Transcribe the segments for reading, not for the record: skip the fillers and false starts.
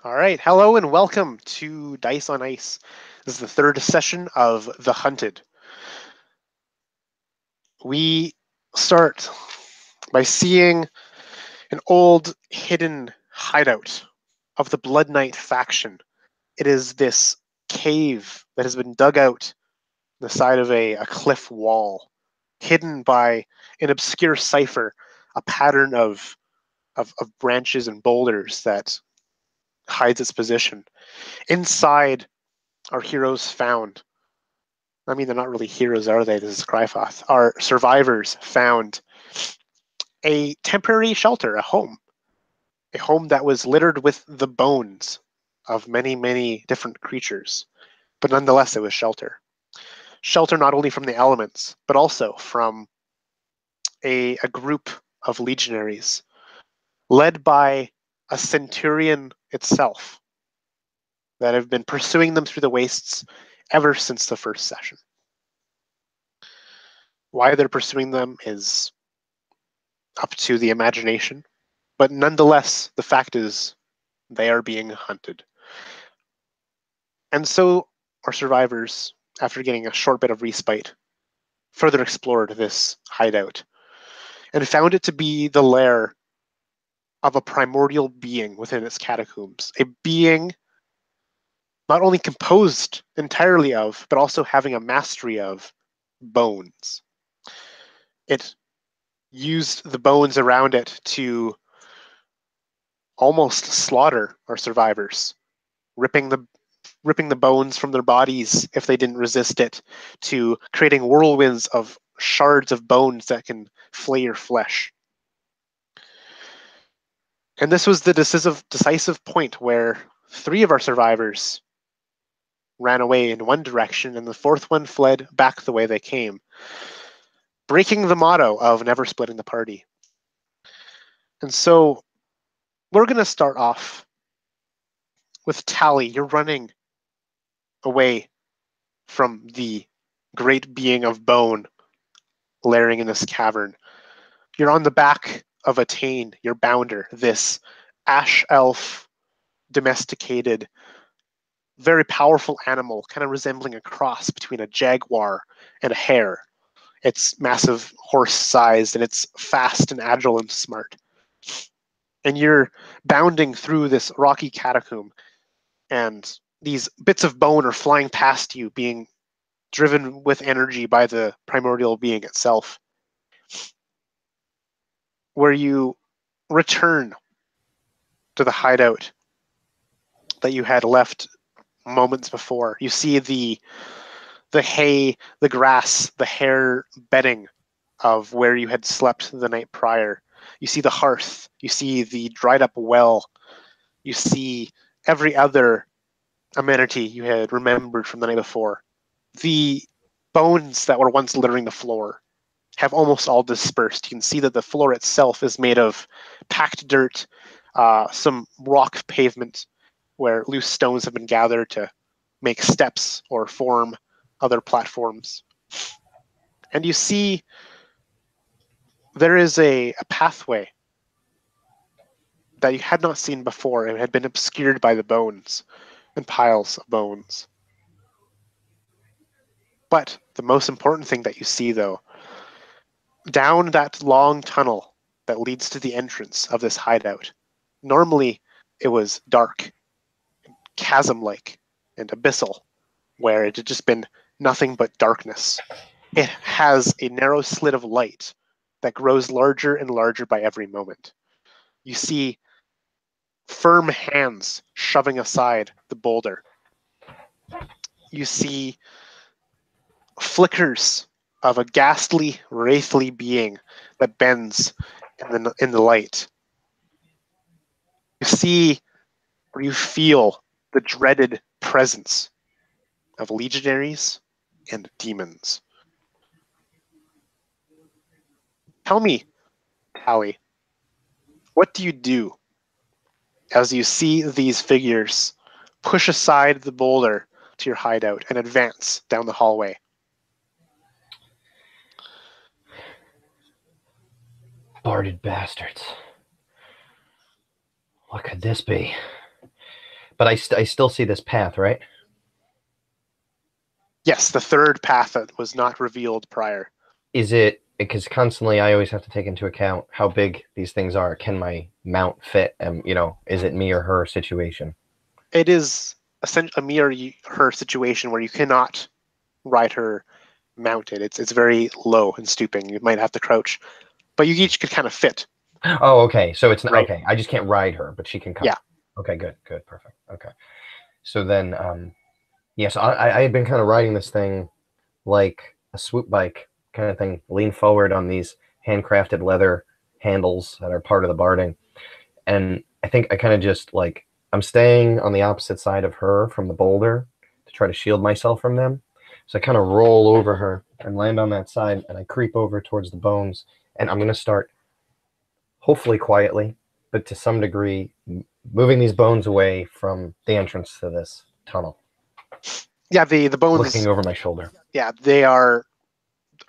All right, hello and welcome to Dice on Ice. This is the third session of The Hunted. We start by seeing an old hidden hideout of the Blood Knight faction. It is this cave that has been dug out on the side of a cliff wall, hidden by an obscure cipher, a pattern of branches and boulders that hides its position. Inside, our heroes found. I mean, they're not really heroes, are they? This is Crifoth. Our survivors found a temporary shelter, a home that was littered with the bones of many, many different creatures. But nonetheless, it was shelter. Shelter not only from the elements, but also from a group of legionaries led by a centurion itself that have been pursuing them through the wastes ever since the first session. Why they're pursuing them is up to the imagination, but nonetheless, the fact is they are being hunted. And so our survivors, after getting a short bit of respite, further explored this hideout and found it to be the lair of a primordial being within its catacombs, a being not only composed entirely of, but also having a mastery of bones. It used the bones around it to almost slaughter our survivors, ripping the bones from their bodies if they didn't resist it, to creating whirlwinds of shards of bones that can flay your flesh. And this was the decisive point where three of our survivors ran away in one direction and the fourth one fled back the way they came, breaking the motto of never splitting the party. And so we're going to start off with Tally. You're running away from the great being of bone lairing in this cavern. You're on the back of a Tane, your bounder, this ash elf domesticated, very powerful animal, kind of resembling a cross between a jaguar and a hare. It's massive horse sized and it's fast and agile and smart. And you're bounding through this rocky catacomb, and these bits of bone are flying past you, being driven with energy by the primordial being itself. Where you return to the hideout that you had left moments before, you see the hay, the grass, the hair bedding of where you had slept the night prior. You see the hearth, you see the dried up well, you see every other amenity you had remembered from the night before. The bones that were once littering the floor have almost all dispersed. You can see that the floor itself is made of packed dirt, some rock pavement where loose stones have been gathered to make steps or form other platforms. And you see there is a pathway that you had not seen before and had been obscured by the bones and piles of bones. But the most important thing that you see, though, down that long tunnel that leads to the entrance of this hideout, normally it was dark, chasm-like, and abyssal, where it had just been nothing but darkness. It has a narrow slit of light that grows larger and larger by every moment. You see firm hands shoving aside the boulder. You see flickers of a ghastly, wraithly being that bends in the light. You see, or you feel, the dreaded presence of legionaries and demons. Tell me, Tally, what do you do as you see these figures push aside the boulder to your hideout and advance down the hallway? Barded bastards. What could this be? But I still see this path, right? Yes, the third path that was not revealed prior. Is it because constantly I always have to take into account how big these things are? Can my mount fit? And is it me or her situation? It is a mere her situation where you cannot ride her mounted. It's very low and stooping. You might have to crouch, but you each could kind of fit. Oh, okay. So it's not Right. okay. I just can't ride her, but she can come. Yeah. Okay, good, perfect. Okay. So then, yes, I had been kind of riding this thing like a swoop bike kind of thing, lean forward on these handcrafted leather handles that are part of the barding. And I think I kind of just like, I'm staying on the opposite side of her from the boulder to try to shield myself from them. So I kind of roll over her and land on that side, and I creep over towards the bones, and I'm going to start, hopefully quietly, but to some degree, moving these bones away from the entrance to this tunnel. Yeah, the Looking bones, over my shoulder. yeah, they are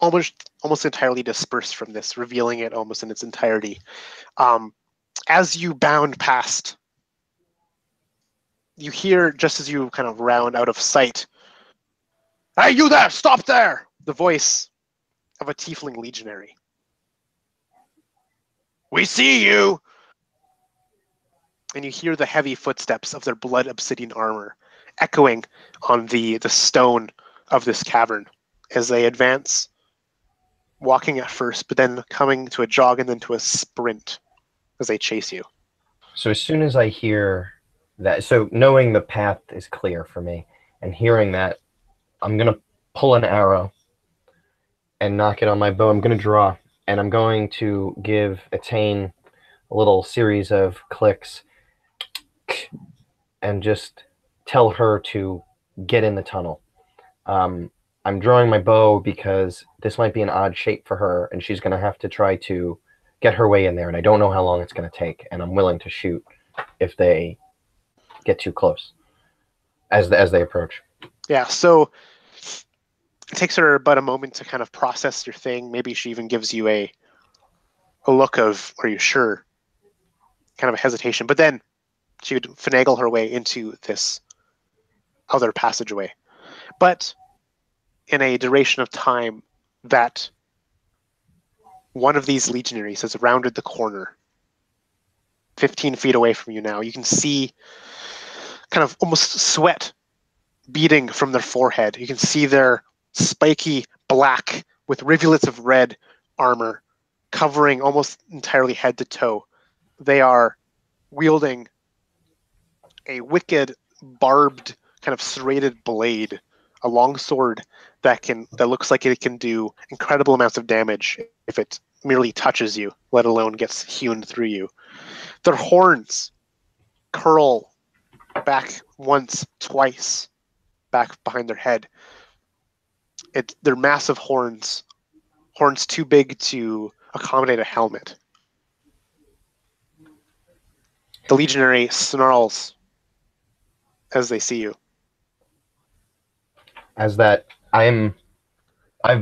almost entirely dispersed from this, revealing it almost in its entirety. As you bound past, you hear, just as you kind of round out of sight, "Hey, you there! Stop there!" The voice of a tiefling legionary. "We see you!" And you hear the heavy footsteps of their blood obsidian armor echoing on the stone of this cavern as they advance, walking at first, but then coming to a jog and then to a sprint as they chase you. So as soon as I hear that, so knowing the path is clear for me, and hearing that, I'm gonna pull an arrow and knock it on my bow. I'm gonna draw, and I'm going to give Attain a little series of clicks, and just tell her to get in the tunnel. Um, I'm drawing my bow because this might be an odd shape for her, and she's gonna have to try to get her way in there, and I don't know how long it's gonna take, and I'm willing to shoot if they get too close as they approach. Yeah, so it takes her but a moment to kind of process your thing. Maybe she even gives you a look of, "Are you sure?" Kind of a hesitation. But then she would finagle her way into this other passageway. But in a duration of time that one of these legionaries has rounded the corner 15 feet away from you now, you can see kind of almost sweat beading from their forehead. You can see their spiky black with rivulets of red armor covering almost entirely head to toe. They are wielding a wicked, barbed, kind of serrated blade, a long sword that looks like it can do incredible amounts of damage if it merely touches you, let alone gets hewn through you. Their horns curl back once, twice, back behind their head. They're massive horns too big to accommodate a helmet. The legionary snarls as they see you. As that, I've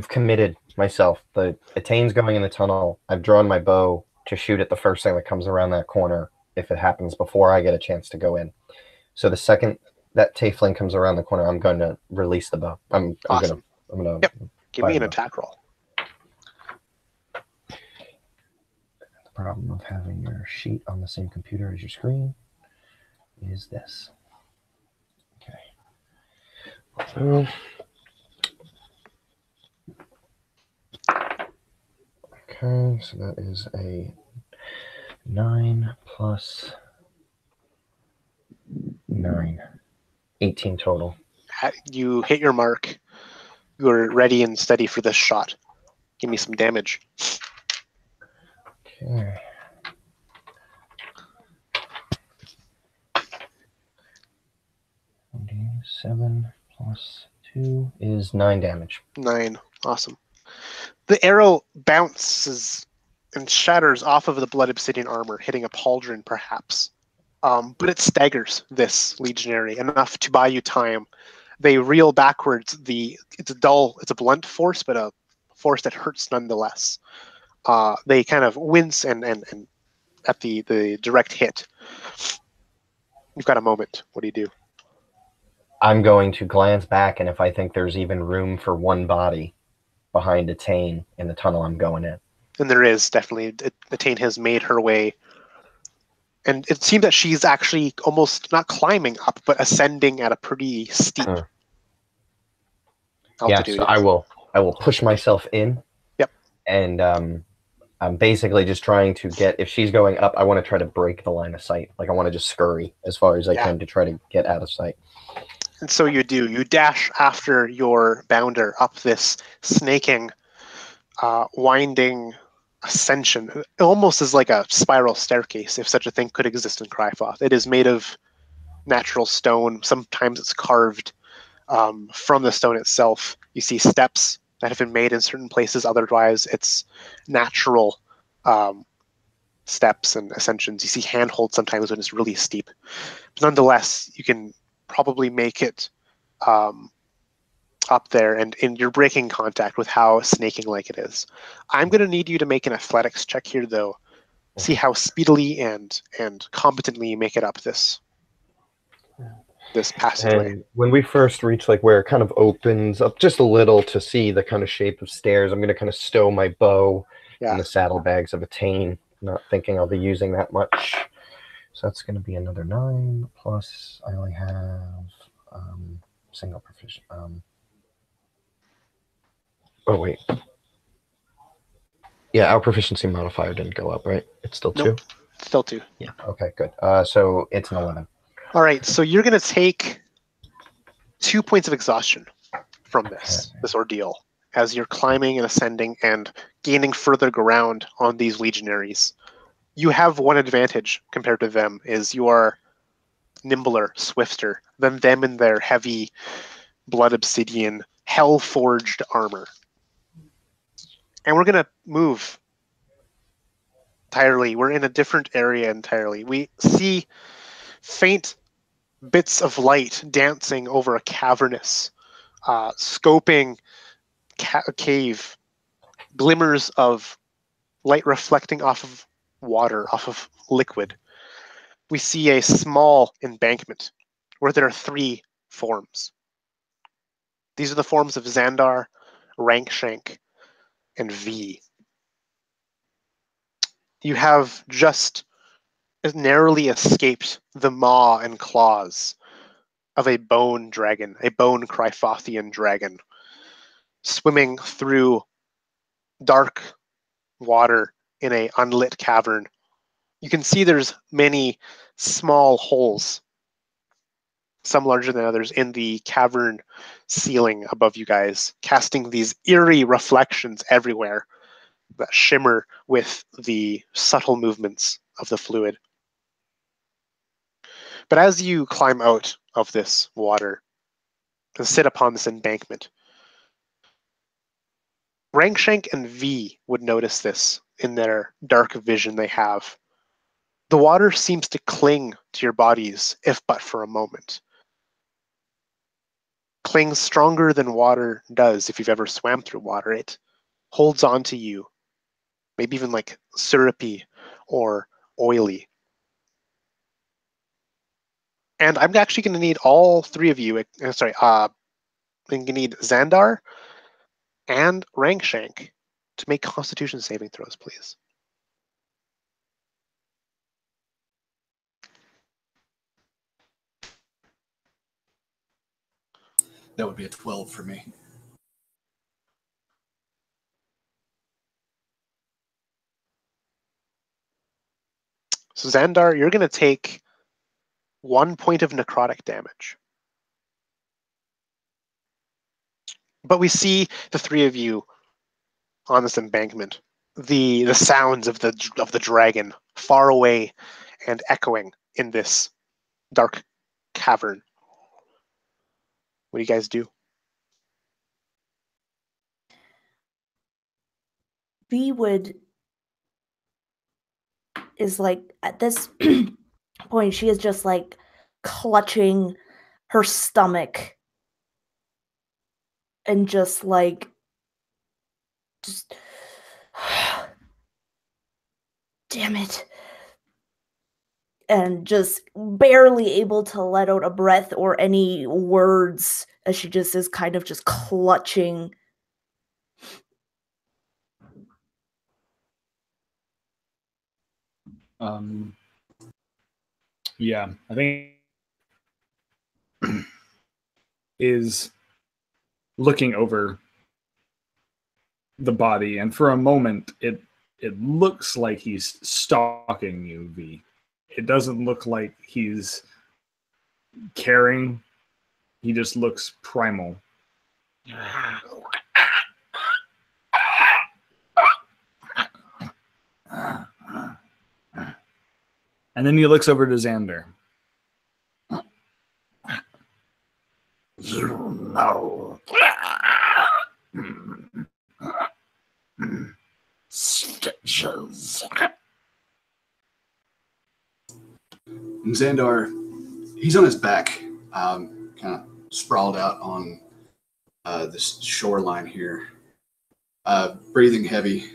committed myself. The Attain's going in the tunnel. I've drawn my bow to shoot at the first thing that comes around that corner if it happens before I get a chance to go in. So the second that Tiefling comes around the corner, I'm going to release the bow. Awesome. I'm gonna Yep. Give me an attack roll. The problem of having your sheet on the same computer as your screen is this. Okay. Okay, so that is a 9 plus 9. 18 total. You hit your mark. You are ready and steady for this shot. Give me some damage. Okay. Seven plus 2 is 9 damage. 9. Awesome. The arrow bounces and shatters off of the blood obsidian armor, hitting a pauldron perhaps. But it staggers this legionary enough to buy you time. They reel backwards. It's a blunt force, but a force that hurts nonetheless. They kind of wince and at the direct hit. You've got a moment. What do you do? I'm going to glance back, and if I think there's even room for one body behind Atane in the tunnel, I'm going in. And there is definitely. Atane has made her way. And it seems that she's actually almost not climbing up, but ascending at a pretty steep altitude. Yeah, so I will push myself in. Yep. And I'm basically just trying to get, if she's going up, I want to try to break the line of sight. Like I want to just scurry as far as I can to try to get out of sight. And so you do. You dash after your bounder up this snaking, winding ascension. It almost is like a spiral staircase, if such a thing could exist in Crifoth. It is made of natural stone. Sometimes it's carved from the stone itself. You see steps that have been made in certain places. Otherwise, it's natural steps and ascensions. You see handholds sometimes when it's really steep. But nonetheless, you can probably make it up there, and you're breaking contact with how snaking like it is. I'm going to need you to make an athletics check here, though. See how speedily and competently you make it up this passageway. And when we first reach like where it kind of opens up just a little to see the kind of shape of stairs, I'm going to kind of stow my bow in the saddlebags of Atane, not thinking I'll be using that much. So that's going to be another 9 plus I only have single proficient. Oh wait. Yeah, our proficiency modifier didn't go up, right? It's still 2? Nope. Still 2. Yeah, okay, good. So it's an 11. All right, so you're going to take 2 points of exhaustion from this ordeal as you're climbing and ascending and gaining further ground on these legionaries. You have one advantage compared to them, is you are nimbler, swifter than them in their heavy blood obsidian, hell-forged armor. And we're going to move entirely. We're in a different area entirely. We see faint bits of light dancing over a cavernous, scoping cave, glimmers of light reflecting off of water, off of liquid. We see a small embankment where there are 3 forms. These are the forms of Xandar, Rankshank, and V. You have just narrowly escaped the maw and claws of a bone dragon, a bone Crifothian dragon, swimming through dark water in a unlit cavern. You can see there's many small holes, some larger than others, in the cavern ceiling above you guys, casting these eerie reflections everywhere that shimmer with the subtle movements of the fluid. But as you climb out of this water and sit upon this embankment, Rankshank and V would notice this in their dark vision they have. The water seems to cling to your bodies, if but for a moment. Clings stronger than water does if you've ever swam through water. It holds on to you, maybe even like syrupy or oily. And I'm actually going to need all 3 of you, I'm going to need Xandar and Rankshank to make Constitution saving throws, please. That would be a 12 for me. So Xandar, you're going to take 1 point of necrotic damage. But we see the 3 of you on this embankment, the sounds of the dragon far away and echoing in this dark cavern. What do you guys do? V is like, at this point, she is just like clutching her stomach and just damn it. and just barely able to let out a breath or any words as she just is kind of just clutching. Yeah, I think is looking over the body, and for a moment it looks like he's stalking you, V. It doesn't look like he's caring. He just looks primal. And then he looks over to Xander. You know. Stitches. And Xandar, he's on his back, kind of sprawled out on this shoreline here, breathing heavy,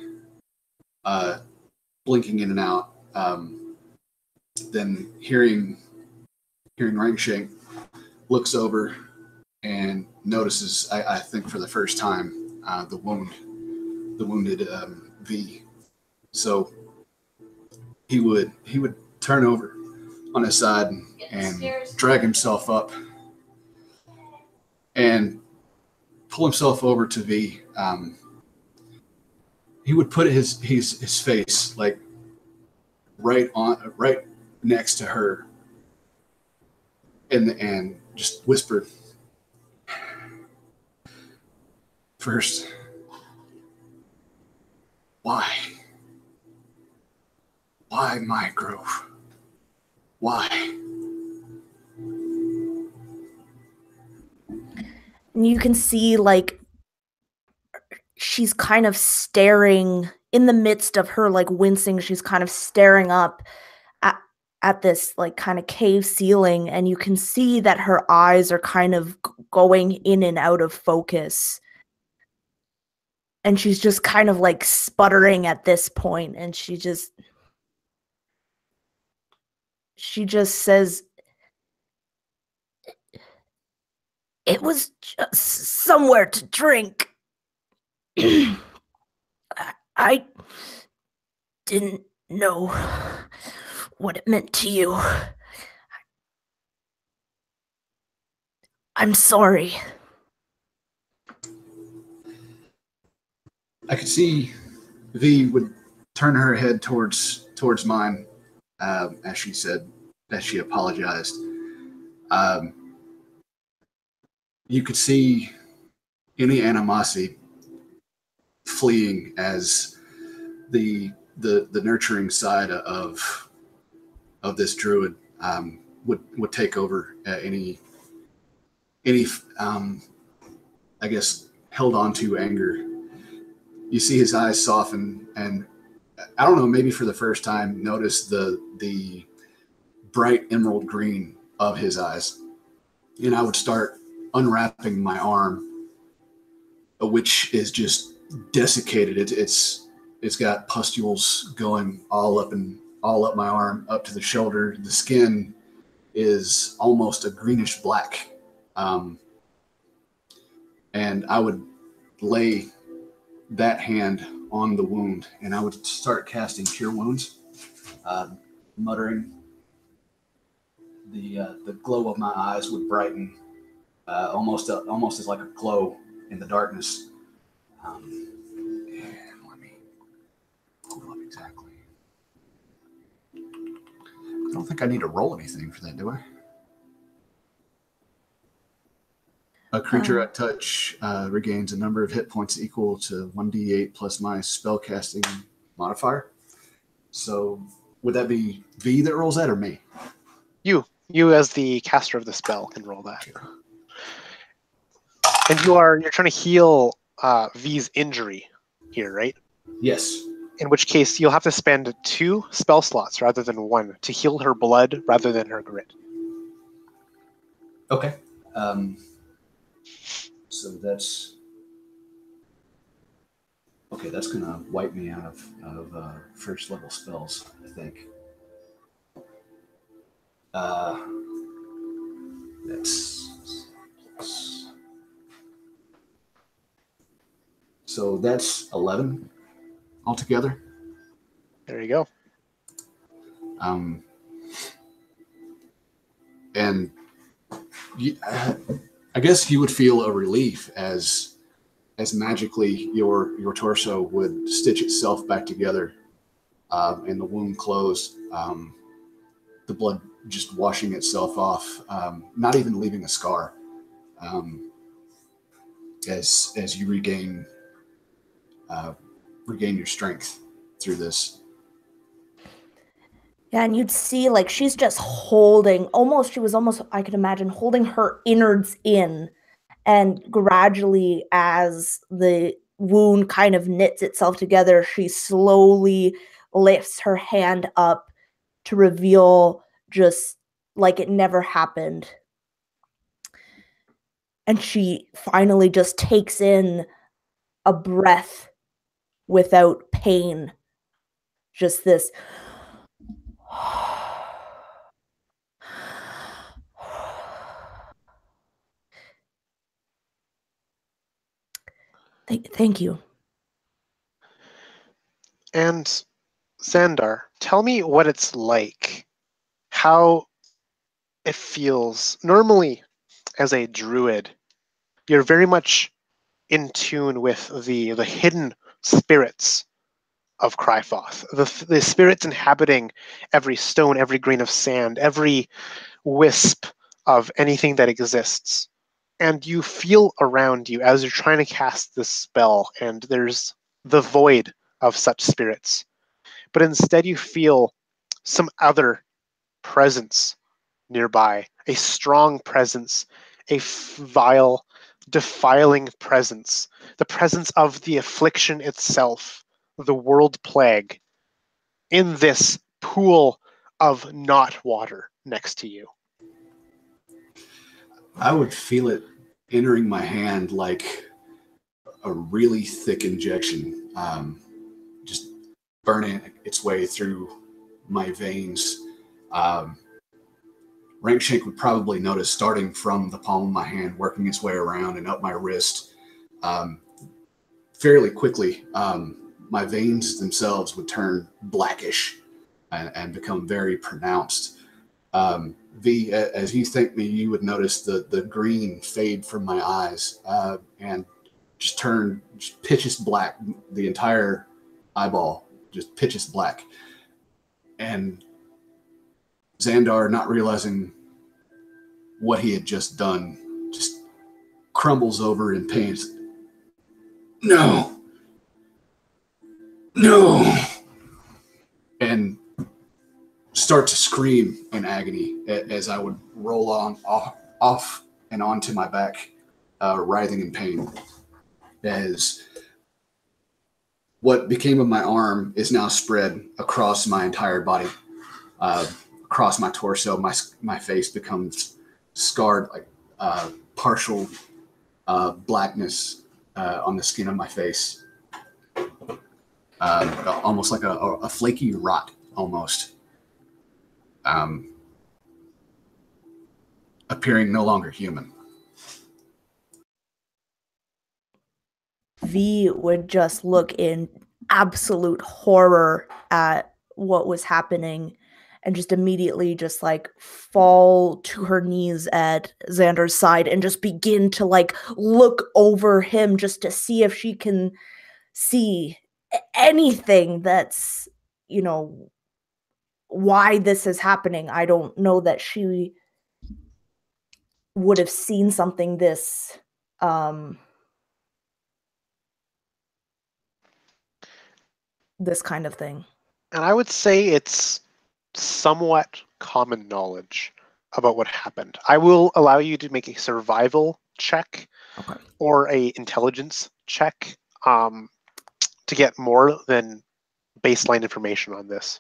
blinking in and out. Then hearing Rangshank, looks over and notices, I think for the first time, the wounded V. So he would turn over on his side and drag himself up and pull himself over to V. He would put his face like right next to her and just whisper, "First, why my grove? Why?" And you can see, like, she's kind of staring in the midst of her, like, wincing. She's kind of staring up at this, like, kind of cave ceiling, and you can see that her eyes are kind of going in and out of focus. And she's just kind of, like, sputtering at this point, and she just says, "It was just somewhere to drink. I didn't know what it meant to you. I'm sorry." I could see V would turn her head towards mine as she apologized. You could see any animosity fleeing as the nurturing side of this druid would take over any I guess held on to anger. You see his eyes soften, and I don't know, maybe for the first time, notice the bright emerald green of his eyes. And I would start unwrapping my arm, which is just desiccated. It's got pustules going all up my arm, up to the shoulder. The skin is almost a greenish black. And I would lay that hand on the wound, and I would start casting Cure Wounds, muttering. The glow of my eyes would brighten, almost as like a glow in the darkness. Let me pull up exactly. I don't think I need to roll anything for that, do I? A creature at touch regains a number of hit points equal to 1d8 plus my spellcasting modifier. So would that be V that rolls that, or me? You as the caster of the spell can roll that. And you're trying to heal V's injury here, right? Yes. In which case you'll have to spend 2 spell slots rather than 1 to heal her blood rather than her grit. Okay. So that's okay. That's gonna wipe me out of first level spells, I think. So that's 11 altogether. There you go. And I guess you would feel a relief as magically your torso would stitch itself back together, and the wound closed. The blood just washing itself off, not even leaving a scar. As you regain your strength through this. Yeah, and you'd see like she's just holding she was almost, I could imagine, holding her innards in, and gradually as the wound kind of knits itself together, she slowly lifts her hand up to reveal just like it never happened. And she finally just takes in a breath without pain. Just this. Thank you. And Xandar, tell me what it's like, how it feels. Normally, as a druid, you're very much in tune with the hidden spirits of Crifoth, the spirits inhabiting every stone, every grain of sand, every wisp of anything that exists. And you feel around you as you're trying to cast this spell, and there's the void of such spirits. But instead you feel some other presence nearby, a strong presence, a vile, defiling presence, the presence of the affliction itself, the world plague, in this pool of not water next to you. I would feel it entering my hand like a really thick injection, just burning its way through my veins. Rankshank would probably notice, starting from the palm of my hand, working its way around and up my wrist. Fairly quickly, my veins themselves would turn blackish and become very pronounced. V, as you thank me, you would notice the green fade from my eyes and just turn pitchish black. The entire eyeball just pitchish black. And Xandar, not realizing what he had just done, just crumbles over in pain. No. And start to scream in agony as I would roll off and onto my back, writhing in pain. As what became of my arm is now spread across my entire body, across my torso. My face becomes scarred, like partial blackness on the skin of my face, almost like a flaky rot, almost. Appearing no longer human. V would just look in absolute horror at what was happening and just immediately just like fall to her knees at Xander's side and just begin to like look over him just to see if she can see anything that's, you know, why this is happening. I don't know that she would have seen something this this kind of thing. And I would say it's somewhat common knowledge about what happened. I will allow you to make a survival check or a intelligence check to get more than baseline information on this.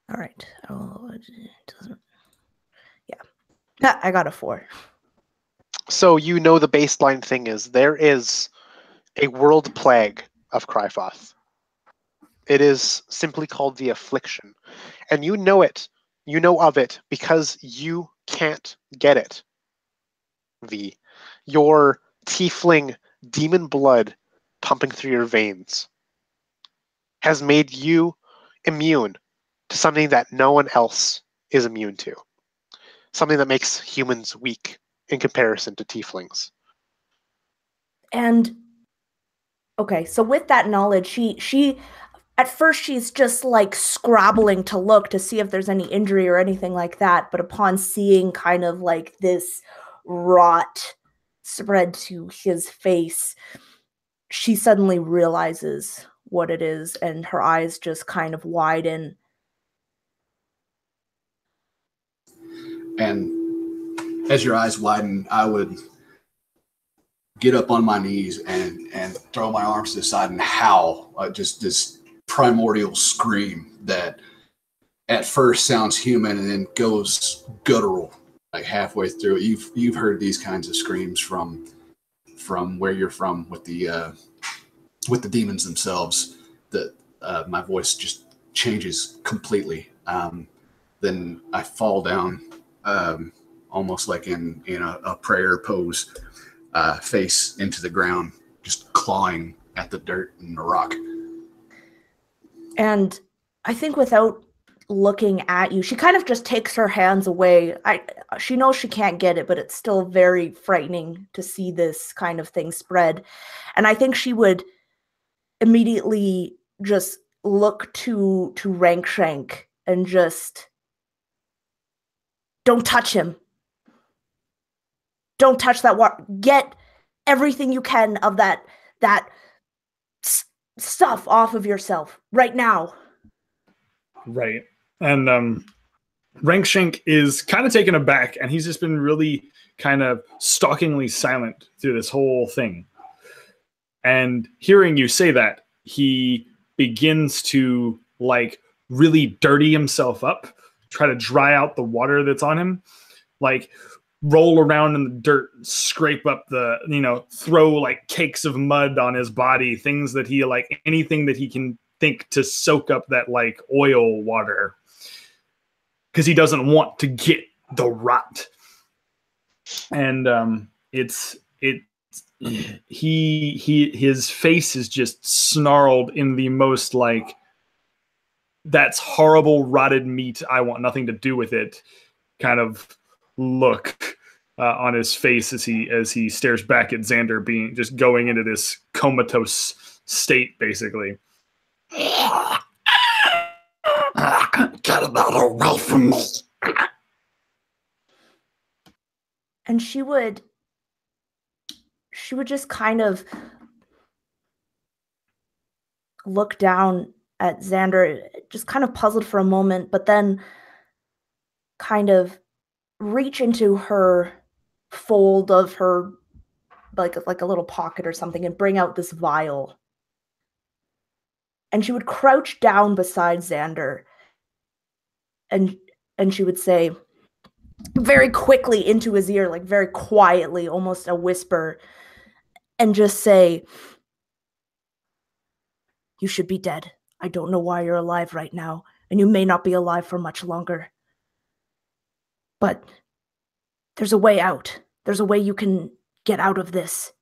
All right. Yeah, I got a 4. So you know the baseline thing is there is a world plague of Crifoth. It is simply called the Affliction. And you know it You know of it because you can't get it, V. Your tiefling demon blood pumping through your veins has made you immune to something that no one else is immune to. Something that makes humans weak in comparison to tieflings. And okay, so with that knowledge, she at first she's just like scrabbling to look to see if there's any injury or anything like that, but upon seeing kind of like this rot spread to his face, she suddenly realizes what it is, and her eyes just kind of widen. And as your eyes widen, I would get up on my knees and throw my arms to the side and howl, just this primordial scream that at first sounds human and then goes guttural, like halfway through. You've heard these kinds of screams from where you're from with the demons themselves. That my voice just changes completely. Then I fall down, almost like in a prayer pose, face into the ground, just clawing at the dirt and the rock. And I think without looking at you, she kind of just takes her hands away. She knows she can't get it, but it's still very frightening to see this kind of thing spread. And I think she would immediately just look to Rankshank and just, don't touch him. Don't touch that water. Get everything you can of that stuff off of yourself right now. Right. And Rankshank is kind of taken aback, and he's just been really kind of stalkingly silent through this whole thing. And hearing you say that, he begins to like really dirty himself up, try to dry out the water that's on him, like roll around in the dirt, scrape up throw like cakes of mud on his body, things that he like, anything that he can think to soak up that like oil water, because he doesn't want to get the rot. And his face is just snarled in the most like, that's horrible rotted meat, I want nothing to do with it kind of look on his face as he stares back at Xander, being just going into this comatose state basically. Get that away from me. And she would just kind of look down at Xander, just kind of puzzled for a moment, but then kind of reach into her fold of her, like a little pocket or something, and bring out this vial. And she would crouch down beside Xander, and she would say very quickly into his ear, like very quietly, almost a whisper, and just say, "You should be dead. I don't know why you're alive right now, and you may not be alive for much longer. But there's a way out. There's a way you can get out of this.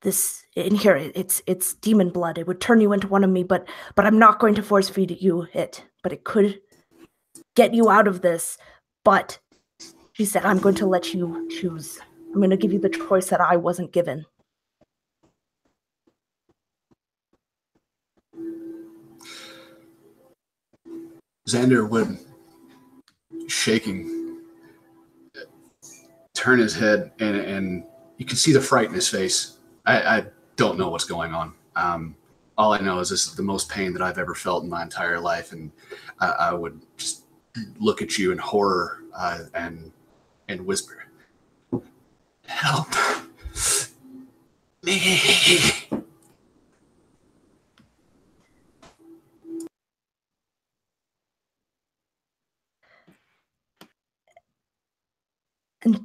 This in here, it's demon blood. It would turn you into one of me, but I'm not going to force feed you it. But it could get you out of this. But," she said, "I'm going to let you choose. I'm going to give you the choice that I wasn't given." Xander would, shaking, turn his head, and you can see the fright in his face. I don't know what's going on. All I know is this is the most pain that I've ever felt in my entire life, and I would just look at you in horror and whisper, "Help me." And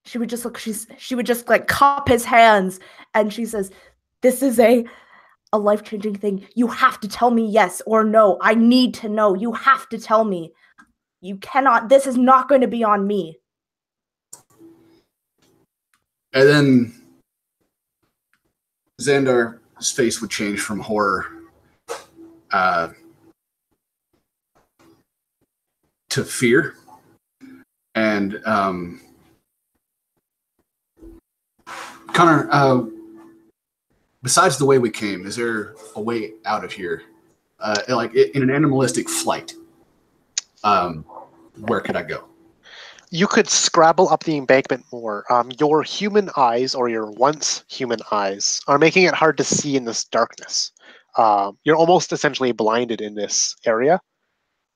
she would just look. She would just like cup his hands, and she says, This is a life-changing thing. You have to tell me yes or no. I need to know. You have to tell me. You cannot. This is not going to be on me. And then Xandar's face would change from horror to fear. And Connor, besides the way we came, is there a way out of here? Like in an animalistic flight, where could I go? You could scrabble up the embankment more. Your human eyes, or your once human eyes, are making it hard to see in this darkness. You're almost essentially blinded in this area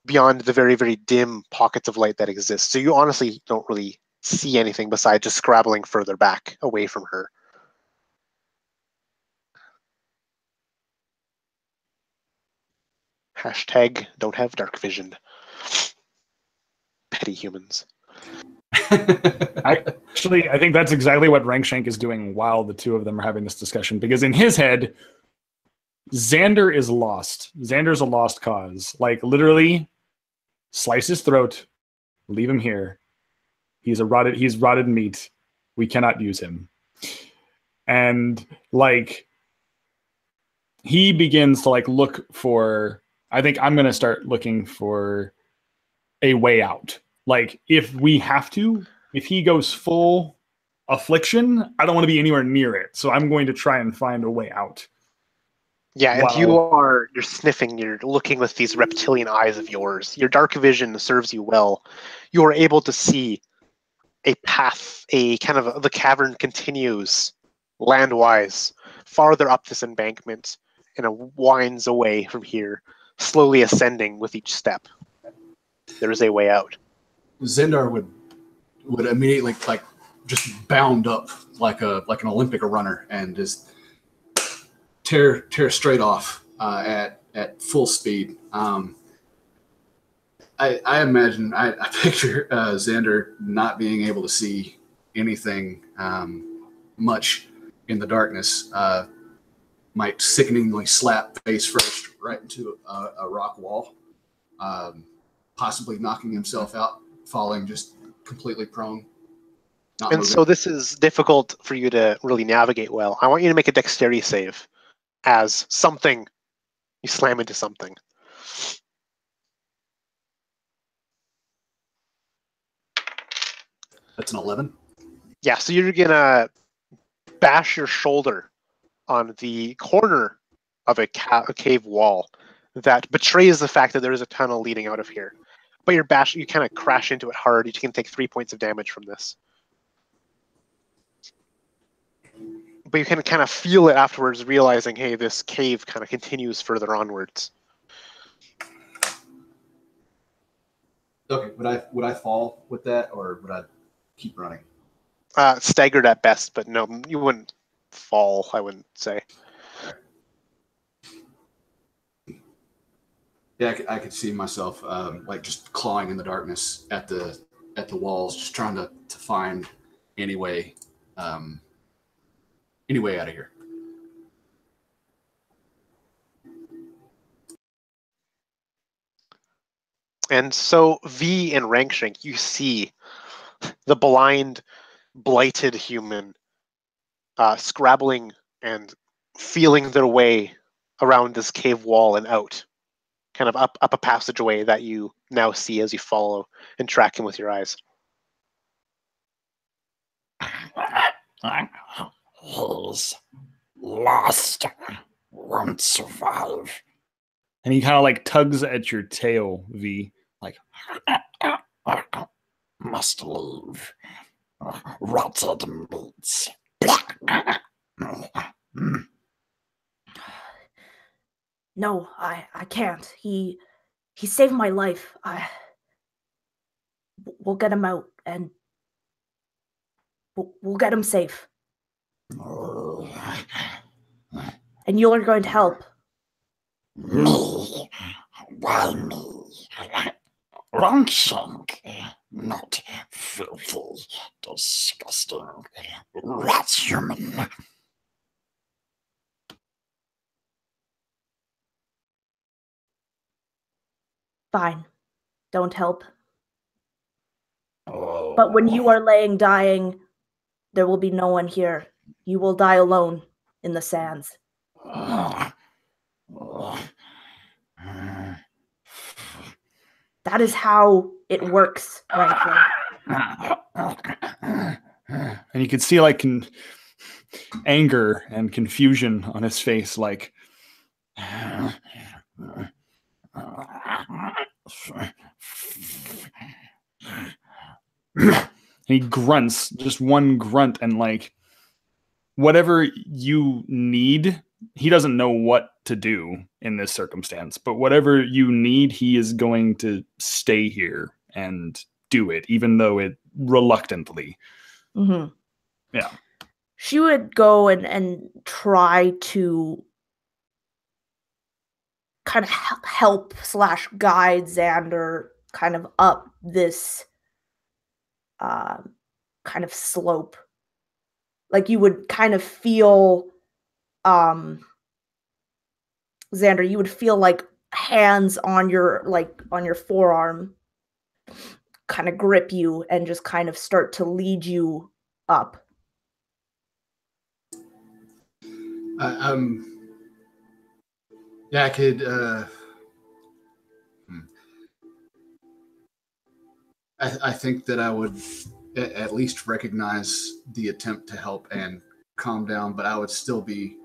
beyond the very, very dim pockets of light that exist. So you honestly don't really see anything besides just scrabbling further back away from her. Hashtag don't have dark vision. Petty humans. I think that's exactly what Rankshank is doing while the two of them are having this discussion, because in his head, Xander is lost. Xander's a lost cause. Like, literally, slice his throat, leave him here. He's rotted meat. We cannot use him. And, like, he begins to, like, look for... I think I'm going to start looking for a way out. Like, if we have to, if he goes full affliction, I don't want to be anywhere near it. So I'm going to try and find a way out. Yeah, and you're sniffing, you're looking with these reptilian eyes of yours. Your dark vision serves you well. You are able to see a path, a kind of the cavern continues landwise, farther up this embankment, and it winds away from here, slowly ascending with each step. There is a way out. Xandar would immediately like just bound up like an Olympic runner and just tear straight off at full speed. I imagine I picture Xander not being able to see anything much in the darkness. Might sickeningly slap face first right into a rock wall, possibly knocking himself out, falling just completely prone. And moving. So this is difficult for you to really navigate well. I want you to make a dexterity save as something, you slam into something. That's an 11. Yeah, so you're going to bash your shoulder on the corner of a cave wall that betrays the fact that there is a tunnel leading out of here. But you kind of crash into it hard. You can take 3 points of damage from this. But you can kind of feel it afterwards, realizing, hey, this cave kind of continues further onwards. Okay, would I fall with that, or would I keep running? Staggered at best, but no, you wouldn't fall, I wouldn't say. Yeah, I could see myself like just clawing in the darkness at the walls, just trying to find any way out of here. And so V and Rankshank, you see the blind, blighted human scrabbling and feeling their way around this cave wall and out, kind of up a passageway that you now see as you follow and track him with your eyes. He's lost. Won't survive. And he kind of like tugs at your tail, V. Like, must leave. Rotted meats. No, I can't. He saved my life. We'll get him out, and we'll get him safe. And you're going to help. Me? Why me? Rankshank, not filthy, disgusting rat human. Fine. Don't help. Oh. But when you are laying dying, there will be no one here. You will die alone in the sands. That is how it works, Rankin. And you can see like anger and confusion on his face, like and he grunts, just one grunt, and like whatever you need, he doesn't know what to do in this circumstance, but whatever you need, he is going to stay here and do it, even though it reluctantly. Mm-hmm. Yeah. She would go and try to kind of help / guide Xander kind of up this kind of slope. Like you would kind of feel, Xander, you would feel like hands on your forearm kind of grip you and just kind of start to lead you up. Yeah, I could. I think that I would at least recognize the attempt to help and calm down, but I would still be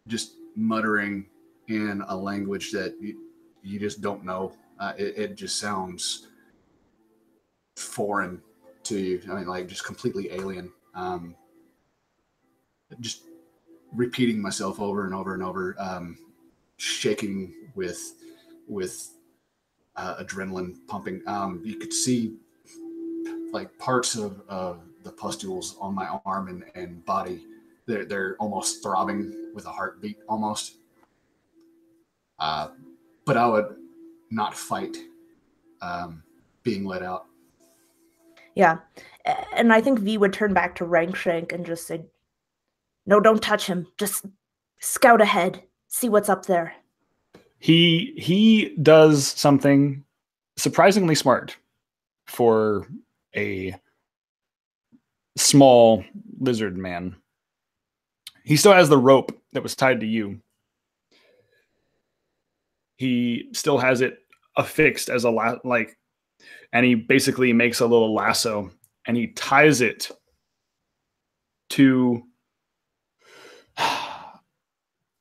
just muttering in a language that you just don't know. It just sounds foreign to you. I mean, like just completely alien. Just repeating myself over and over and over, shaking with adrenaline pumping. You could see like parts of the pustules on my arm and body. They're almost throbbing with a heartbeat almost. But I would not fight being let out. Yeah. And I think V would turn back to Rankshank and just say, no, don't touch him. Just scout ahead. See what's up there. He does something surprisingly smart for a small lizard man. He still has the rope that was tied to you. He still has it affixed as a and he basically makes a little lasso and he ties it to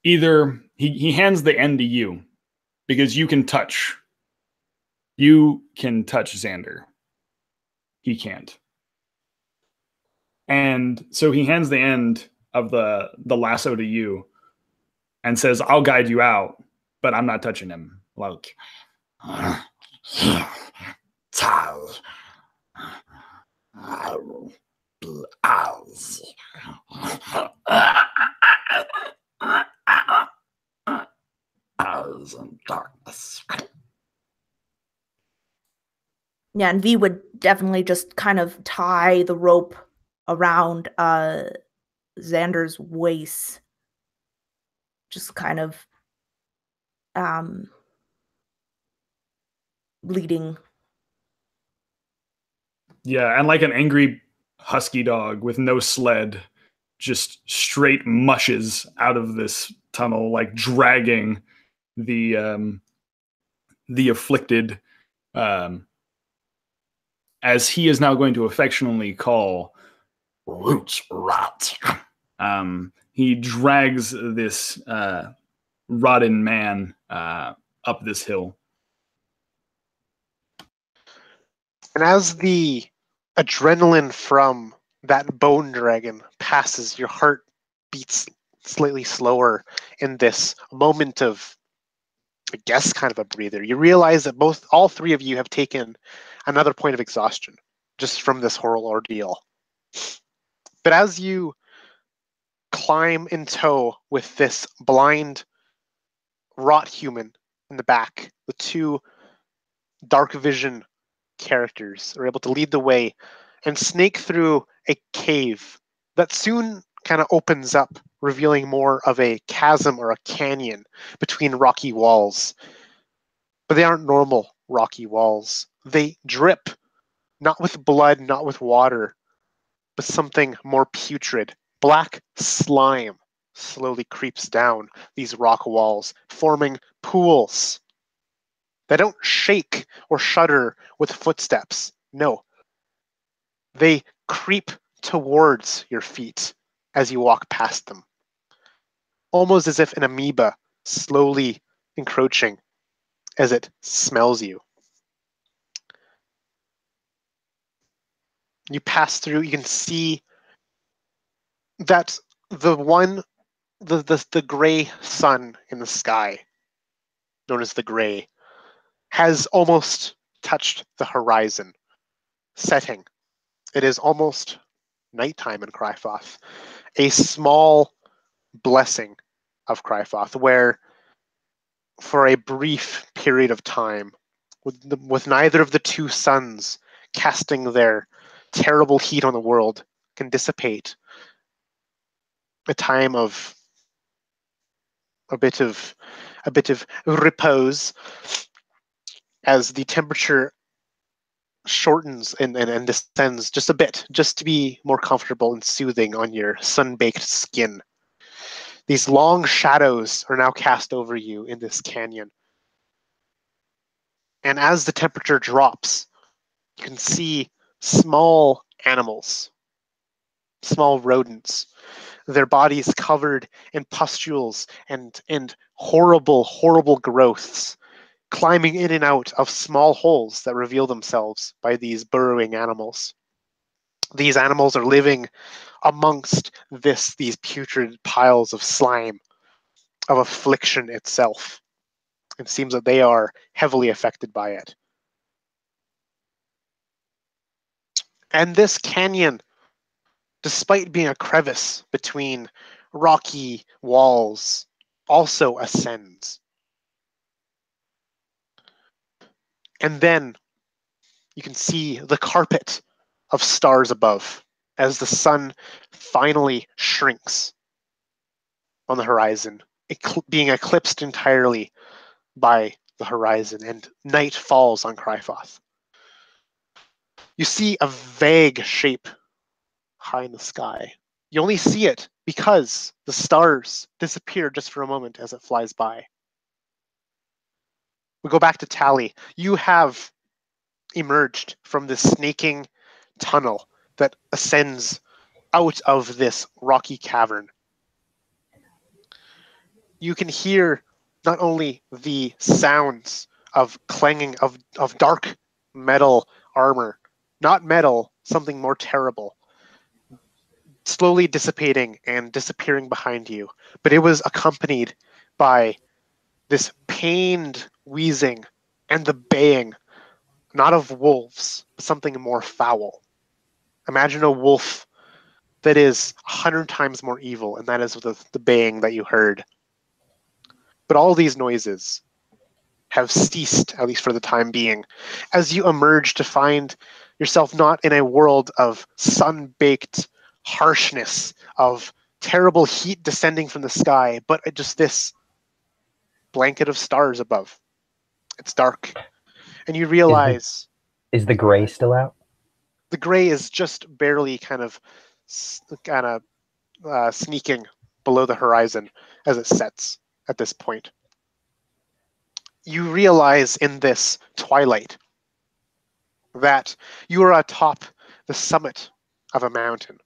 either he hands the end to you because you can touch Xander. He can't. And so he hands the end of the lasso to you and says, I'll guide you out, but I'm not touching him. Like, Tell. I will be ours. Ours in darkness. Yeah, and V would definitely just kind of tie the rope around Xander's waist. Just kind of leading. Yeah, and like an angry husky dog with no sled, just straight mushes out of this tunnel, like dragging the afflicted, as he is now going to affectionately call Root rot. he drags this rotten man up this hill. And as the adrenaline from that bone dragon passes, your heart beats slightly slower in this moment of, I guess, kind of a breather. You realize that all three of you have taken another point of exhaustion just from this whole ordeal. But as you climb in tow with this blind rot human in the back, the two dark vision characters are able to lead the way and snake through a cave that soon kind of opens up, revealing more of a chasm or a canyon between rocky walls. But they aren't normal rocky walls. They drip, not with blood, not with water, but something more putrid. Black slime slowly creeps down these rock walls, forming pools. They don't shake or shudder with footsteps. No. They creep towards your feet as you walk past them, almost as if an amoeba slowly encroaching as it smells you. You pass through, you can see that the gray sun in the sky, known as the gray, has almost touched the horizon, setting. It is almost nighttime in Crifoth. A small blessing of Crifoth, where for a brief period of time, with neither of the two suns casting their terrible heat on the world, can dissipate a time of a bit of repose as the temperature shortens and descends just a bit, just to be more comfortable and soothing on your sun-baked skin. These long shadows are now cast over you in this canyon. And as the temperature drops, you can see small animals, small rodents, their bodies covered in pustules and horrible, horrible growths, climbing in and out of small holes that reveal themselves by these burrowing animals. These animals are living amongst these putrid piles of slime, of affliction itself. It seems that they are heavily affected by it. And this canyon, despite being a crevice between rocky walls, also ascends. And then you can see the carpet of stars above as the sun finally shrinks on the horizon, being eclipsed entirely by the horizon, and night falls on Crifoth. You see a vague shape high in the sky. You only see it because the stars disappear just for a moment as it flies by. We go back to Tally. You have emerged from this snaking tunnel that ascends out of this rocky cavern. You can hear not only the sounds of clanging of dark metal armor, not metal, something more terrible, slowly dissipating and disappearing behind you, but it was accompanied by this pained wheezing and the baying, not of wolves, but something more foul. Imagine a wolf that is 100 times more evil, and that is the baying that you heard. But all these noises have ceased, at least for the time being, as you emerge to find yourself not in a world of sun-baked harshness, of terrible heat descending from the sky, but just this blanket of stars above. It's dark. And you realize Is the gray still out? the gray is just barely kind of sneaking below the horizon as it sets at this point. You realize in this twilight that you are atop the summit of a mountain,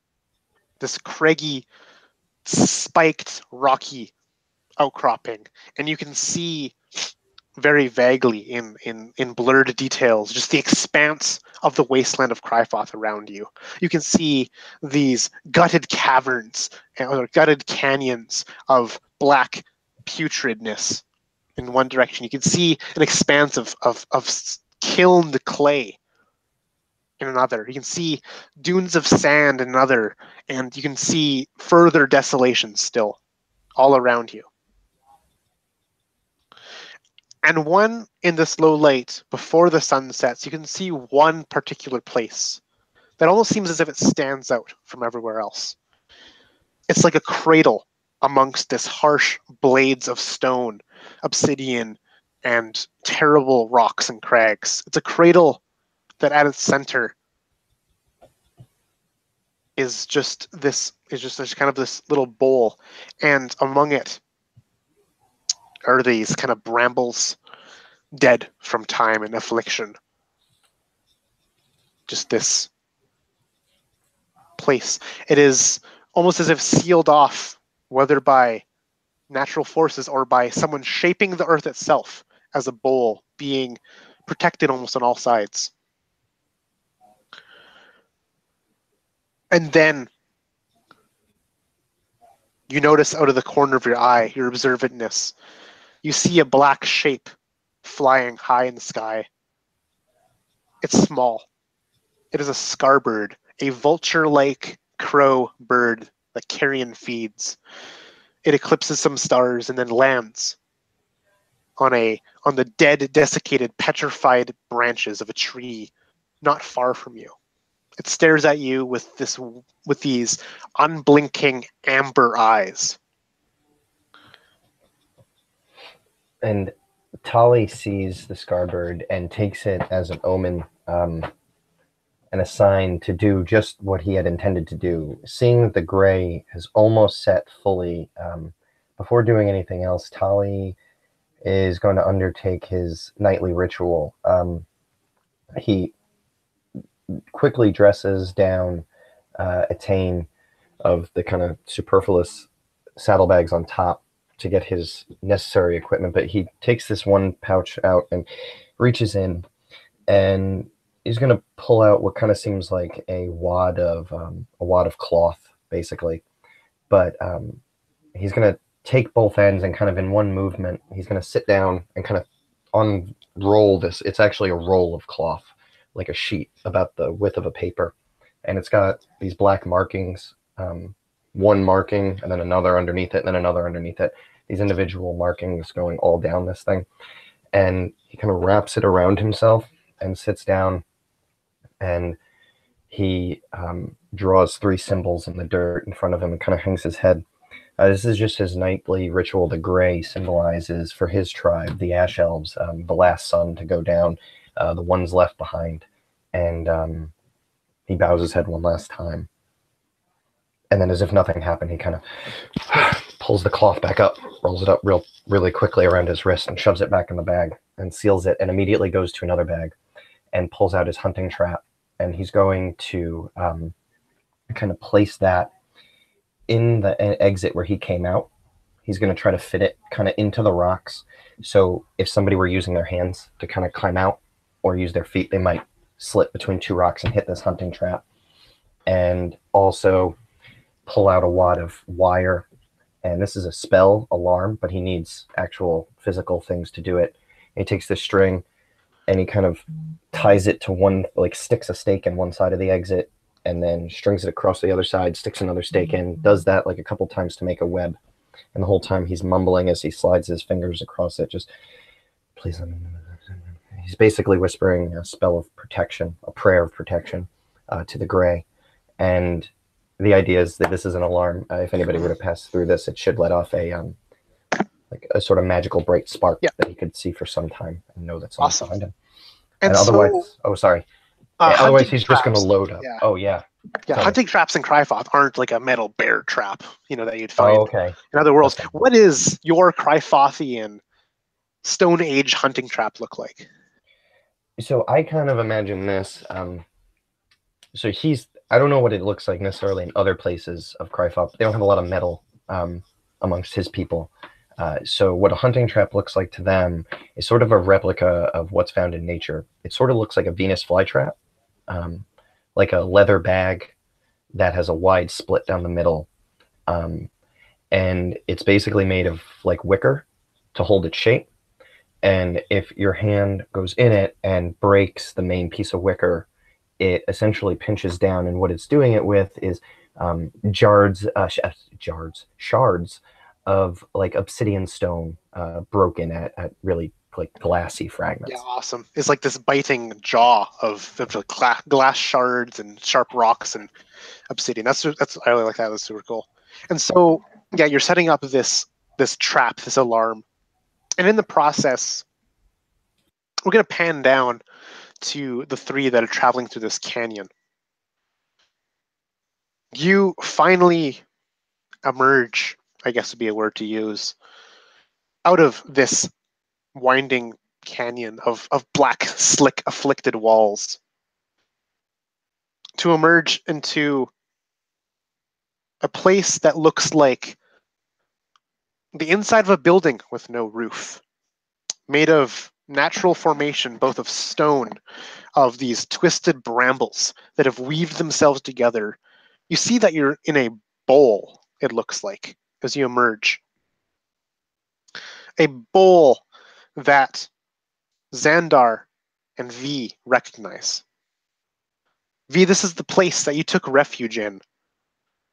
this craggy, spiked, rocky outcropping, and you can see very vaguely in blurred details just the expanse of the wasteland of Crifoth around you. You can see these gutted caverns or gutted canyons of black putridness in one direction. You can see an expanse of kilned clay in another. You can see dunes of sand in another, and you can see further desolation still all around you. And one in this low light, before the sun sets, you can see one particular place that almost seems as if it stands out from everywhere else. It's like a cradle amongst this harsh blades of stone, obsidian, and terrible rocks and crags. It's a cradle that at its center is just kind of this little bowl, and among it are these kind of brambles, dead from time and affliction. Just this place. It is almost as if sealed off, whether by natural forces or by someone shaping the earth itself as a bowl, being protected almost on all sides. And then you notice out of the corner of your eye, your observantness, you see a black shape flying high in the sky. It's small. It is a scarbird, a vulture-like crow bird that carrion feeds. It eclipses some stars and then lands on the dead, desiccated, petrified branches of a tree not far from you. It stares at you with these unblinking amber eyes. And Tali sees the scarbird and takes it as an omen and a sign to do just what he had intended to do. Seeing that the gray has almost set fully, before doing anything else, Tali is going to undertake his nightly ritual. He quickly dresses down a chain of the kind of superfluous saddlebags on top to get his necessary equipment, but he takes this one pouch out and reaches in, and he's going to pull out what kind of seems like a wad of cloth, basically. But he's going to take both ends and kind of in one movement, he's going to sit down and kind of unroll this. It's actually a roll of cloth, like a sheet about the width of a paper, and it's got these black markings, one marking and then another underneath it and then another underneath it, these individual markings going all down this thing. And he kind of wraps it around himself and sits down, and he draws 3 symbols in the dirt in front of him and kind of hangs his head. This is just his nightly ritual. The gray symbolizes for his tribe, the Ash Elves, the last sun to go down, the ones left behind. And he bows his head one last time. And then as if nothing happened, he kind of pulls the cloth back up, rolls it up really quickly around his wrist and shoves it back in the bag and seals it, and immediately goes to another bag and pulls out his hunting trap. And he's going to kind of place that in the exit where he came out. He's going to try to fit it kind of into the rocks. So if somebody were using their hands to kind of climb out or use their feet, they might slip between 2 rocks and hit this hunting trap. And also pull out a wad of wire. And this is a spell alarm, but he needs actual physical things to do it. And he takes this string and he kind of ties it to one, like sticks a stake in one side of the exit and then strings it across the other side, sticks another stake in, does that like a couple times to make a web. And the whole time he's mumbling as he slides his fingers across it, just, please let me know. He's basically whispering a spell of protection, a prayer of protection to the gray. And the idea is that this is an alarm. If anybody were to pass through this, it should let off a sort of magical bright spark that he could see for some time and know that someone's behind him. And otherwise, otherwise he's just going to load up. Yeah. Oh, yeah. Yeah, hunting traps in Crifoth aren't like a metal bear trap, that you'd find in other worlds. Okay. What is your Crifothian Stone Age hunting trap look like? So I kind of imagine this. So I don't know what it looks like necessarily in other places of Crifoth. They don't have a lot of metal amongst his people. So what a hunting trap looks like to them is sort of a replica of what's found in nature. It sort of looks like a Venus flytrap, like a leather bag that has a wide split down the middle. And it's basically made of like wicker to hold its shape. And if your hand goes in it and breaks the main piece of wicker, it essentially pinches down, and what it's doing it with is shards of like obsidian stone broken at really like glassy fragments. Yeah, awesome. It's like this biting jaw of glass shards and sharp rocks and obsidian. That's I really like that. That's super cool. And so you're setting up this trap, this alarm, and in the process, we're going to pan down to the three that are traveling through this canyon. You finally emerge, I guess would be a word to use, out of this winding canyon of black, slick, afflicted walls to emerge into a place that looks like the inside of a building with no roof, made of natural formation, both of stone, of these twisted brambles that have weaved themselves together. You see that you're in a bowl, it looks like, as you emerge. A bowl that Xandar and V recognize. V, this is the place that you took refuge in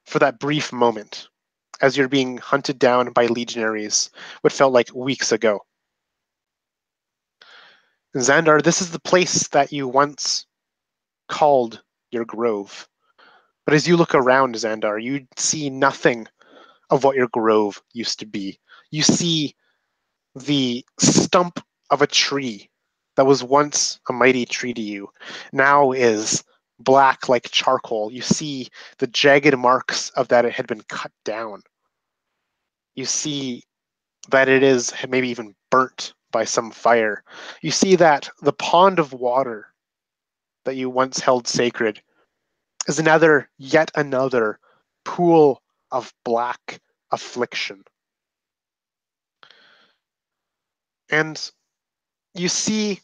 for that brief moment as you're being hunted down by legionaries what felt like weeks ago. Xandar, this is the place that you once called your grove. But as you look around, Xandar, you see nothing of what your grove used to be. You see the stump of a tree that was once a mighty tree to you, now is black like charcoal. You see the jagged marks of that it had been cut down. You see that it is maybe even burnt by some fire. You see that the pond of water that you once held sacred is yet another pool of black affliction. And you see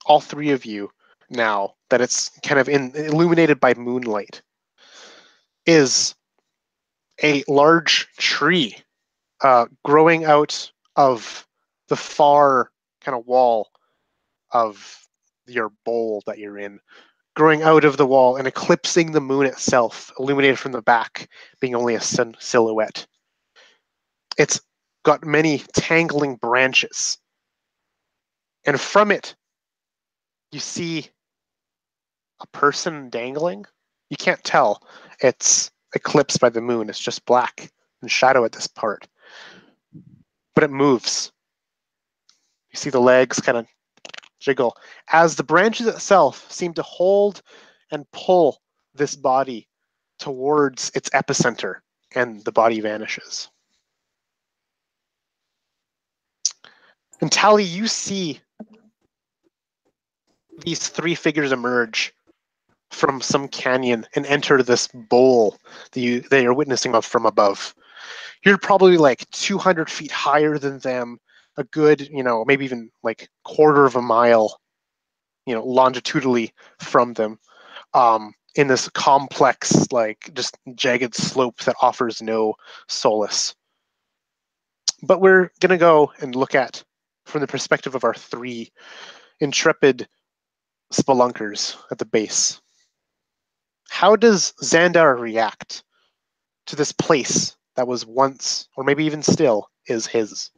all three of you now that it's kind of illuminated by moonlight is a large tree growing out of the far kind of wall of your bowl that you're in, growing out of the wall and eclipsing the moon itself, illuminated from the back, being only a silhouette. It's got many tangling branches. And from it, you see a person dangling. You can't tell. It's eclipsed by the moon. It's just black and shadow at this part. But it moves. You see the legs kind of jiggle as the branches itself seem to hold and pull this body towards its epicenter, and the body vanishes. And Tally, you see these three figures emerge from some canyon and enter this bowl that you're witnessing from above. You're probably like 200 feet higher than them, a good, maybe even like quarter of a mile, longitudinally from them, in this complex, like just jagged slope that offers no solace. But we're going to go and look at, from the perspective of our three intrepid spelunkers at the base. How does Xandar react to this place that was once, or maybe even still, is his?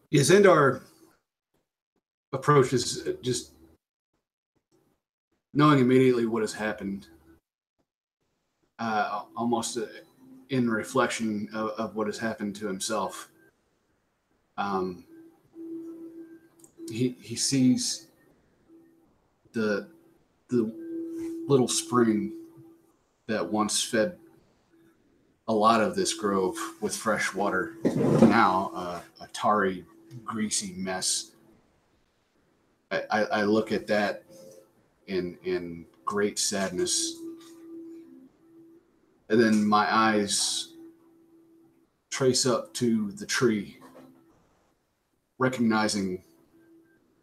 Yeah, Xandar approaches just knowing immediately what has happened, almost in reflection of what has happened to himself. He sees the little spring that once fed a lot of this grove with fresh water, now a tarry, greasy mess. I look at that in great sadness, and then my eyes trace up to the tree, recognizing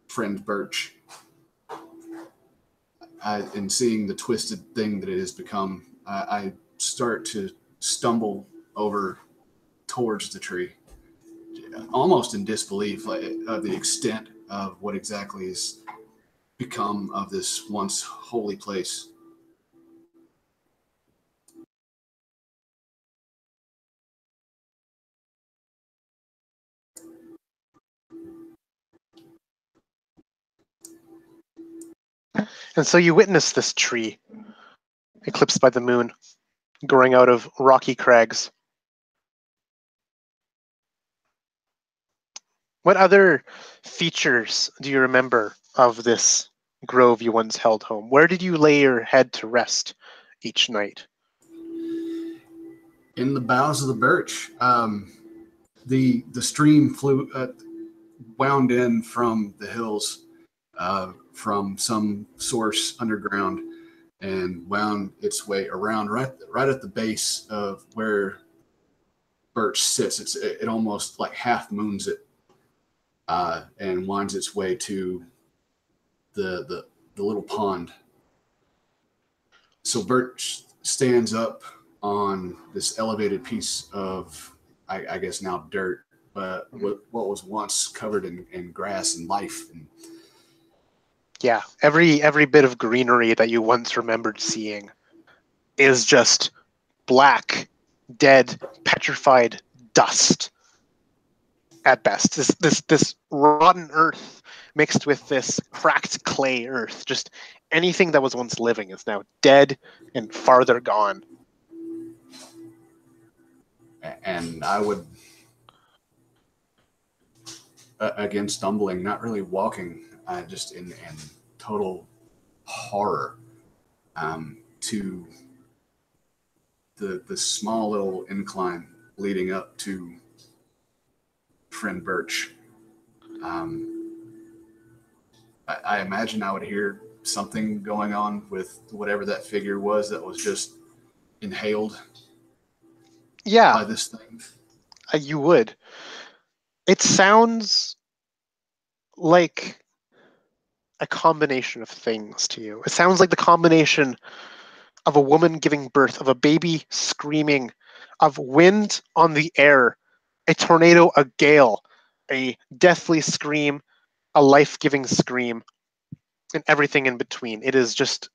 friend Birch, and seeing the twisted thing that it has become. I start to stumble over towards the tree, almost in disbelief of the extent of what exactly has become of this once holy place. And so you witness this tree, eclipsed by the moon, growing out of rocky crags. What other features do you remember of this grove you once held home? Where did you lay your head to rest each night? In the boughs of the birch. The stream wound in from the hills, from some source underground, and wound its way around right at the base of where birch sits. It almost like half moons it, and winds its way to the little pond. So birch stands up on this elevated piece of, I guess now dirt, but what was once covered in grass and life. And Yeah, every bit of greenery that you once remembered seeing is just black, dead, petrified dust at best. This rotten earth mixed with this cracked clay earth. Just anything that was once living is now dead and farther gone. and I would, again, stumbling, not really walking, just in total horror, to the small little incline leading up to friend Birch. I imagine I would hear something going on with whatever that figure was that was just inhaled Yeah, by this thing. you would. It sounds like a combination of things to you. It sounds like the combination of a woman giving birth, of a baby screaming, of wind on the air, a tornado, a gale, a deathly scream, a life-giving scream, and everything in between. It is just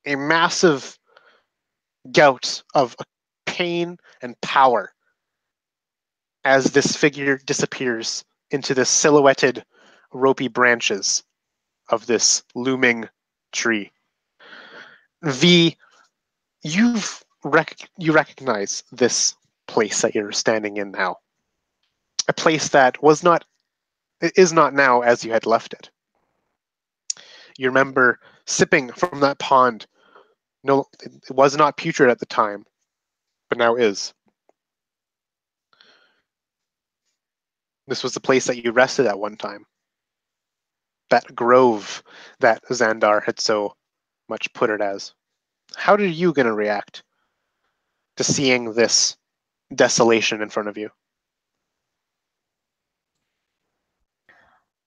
a massive gout of pain and power as this figure disappears into the silhouetted ropey branches of this looming tree. V, you recognize this place that you're standing in now. A place that is not now as you had left it. You remember sipping from that pond. No, it was not putrid at the time, but now is. This was the place that you rested at one time. That grove that Xandar had so much put it as. How are you going to react to seeing this desolation in front of you?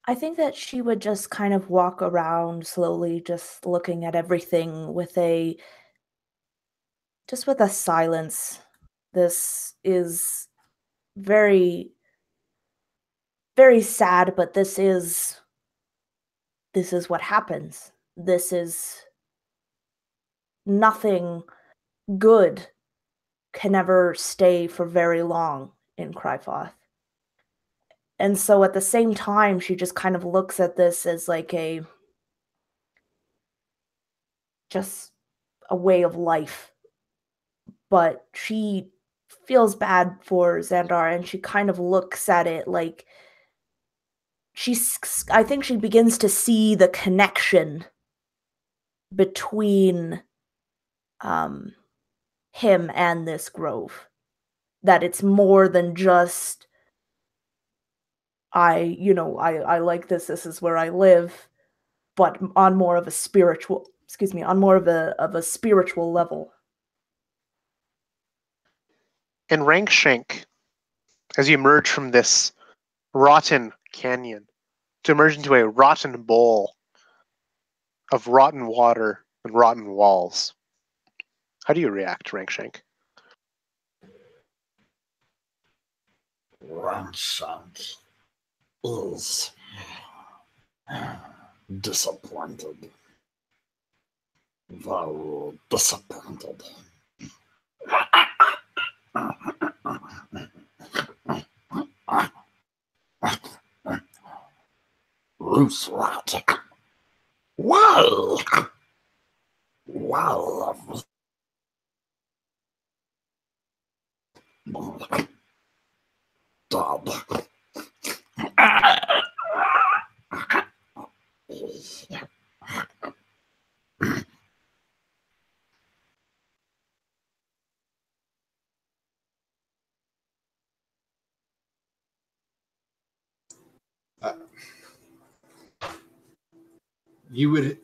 I think that she would just kind of walk around slowly, just looking at everything with a silence. This is very, very sad, but this is what happens. This is nothing good can ever stay for very long in Crifoth. And so at the same time, she just kind of looks at this as like just a way of life. But she feels bad for Xandar, and she kind of looks at it like I think she begins to see the connection between him and this grove. That it's more than just I like this is where I live, but on more of a spiritual level. And Rankshank, as you emerge from this rotten canyon, to emerge into a rotten bowl of rotten water and rotten walls, how do you react, Rankshank? Rankshank is disappointed. Very disappointed. Loose rat. Why? Well, Dad. Uh, you would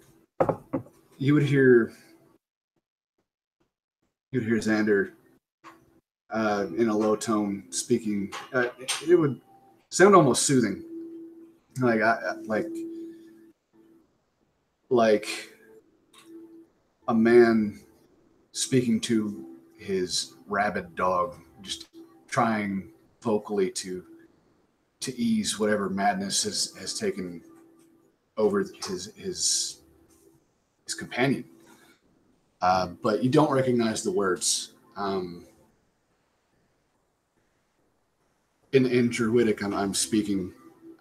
hear Xander in a low tone speaking. It would sound almost soothing, like like a man speaking to his rabid dog, just trying vocally to ease whatever madness has taken over his companion. But you don't recognize the words. In Druidic, I'm speaking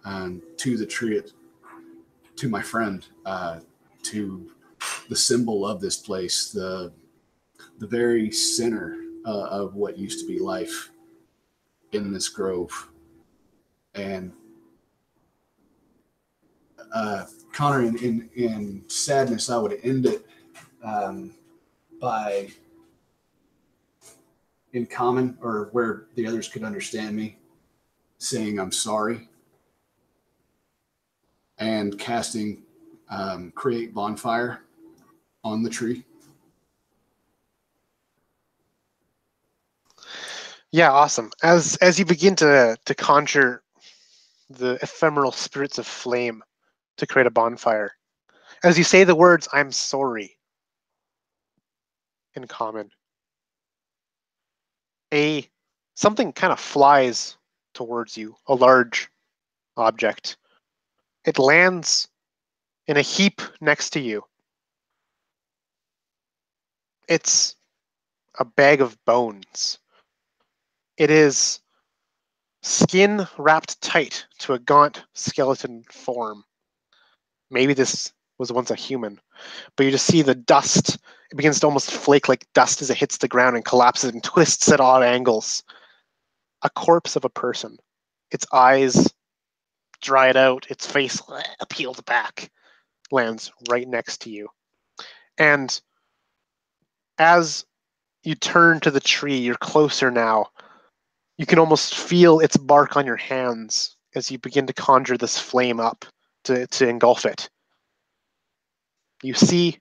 to the tree, to my friend, to the symbol of this place, the very center of what used to be life in this grove. And Connor, in sadness, I would end it by, in common, or where the others could understand me, saying I'm sorry and casting create bonfire on the tree. Yeah, awesome. As you begin to conjure the ephemeral spirits of flame to create a bonfire, as you say the words "I'm sorry" in common, something kind of flies towards you, a large object. It lands in a heap next to you. It's a bag of bones. It is skin wrapped tight to a gaunt skeleton form. Maybe this was once a human, but you just see the dust. It begins to almost flake like dust as it hits the ground and collapses and twists at odd angles. A corpse of a person. Its eyes dried out, its face peeled back, lands right next to you. And as you turn to the tree, you're closer now. You can almost feel its bark on your hands as you begin to conjure this flame up to engulf it. You see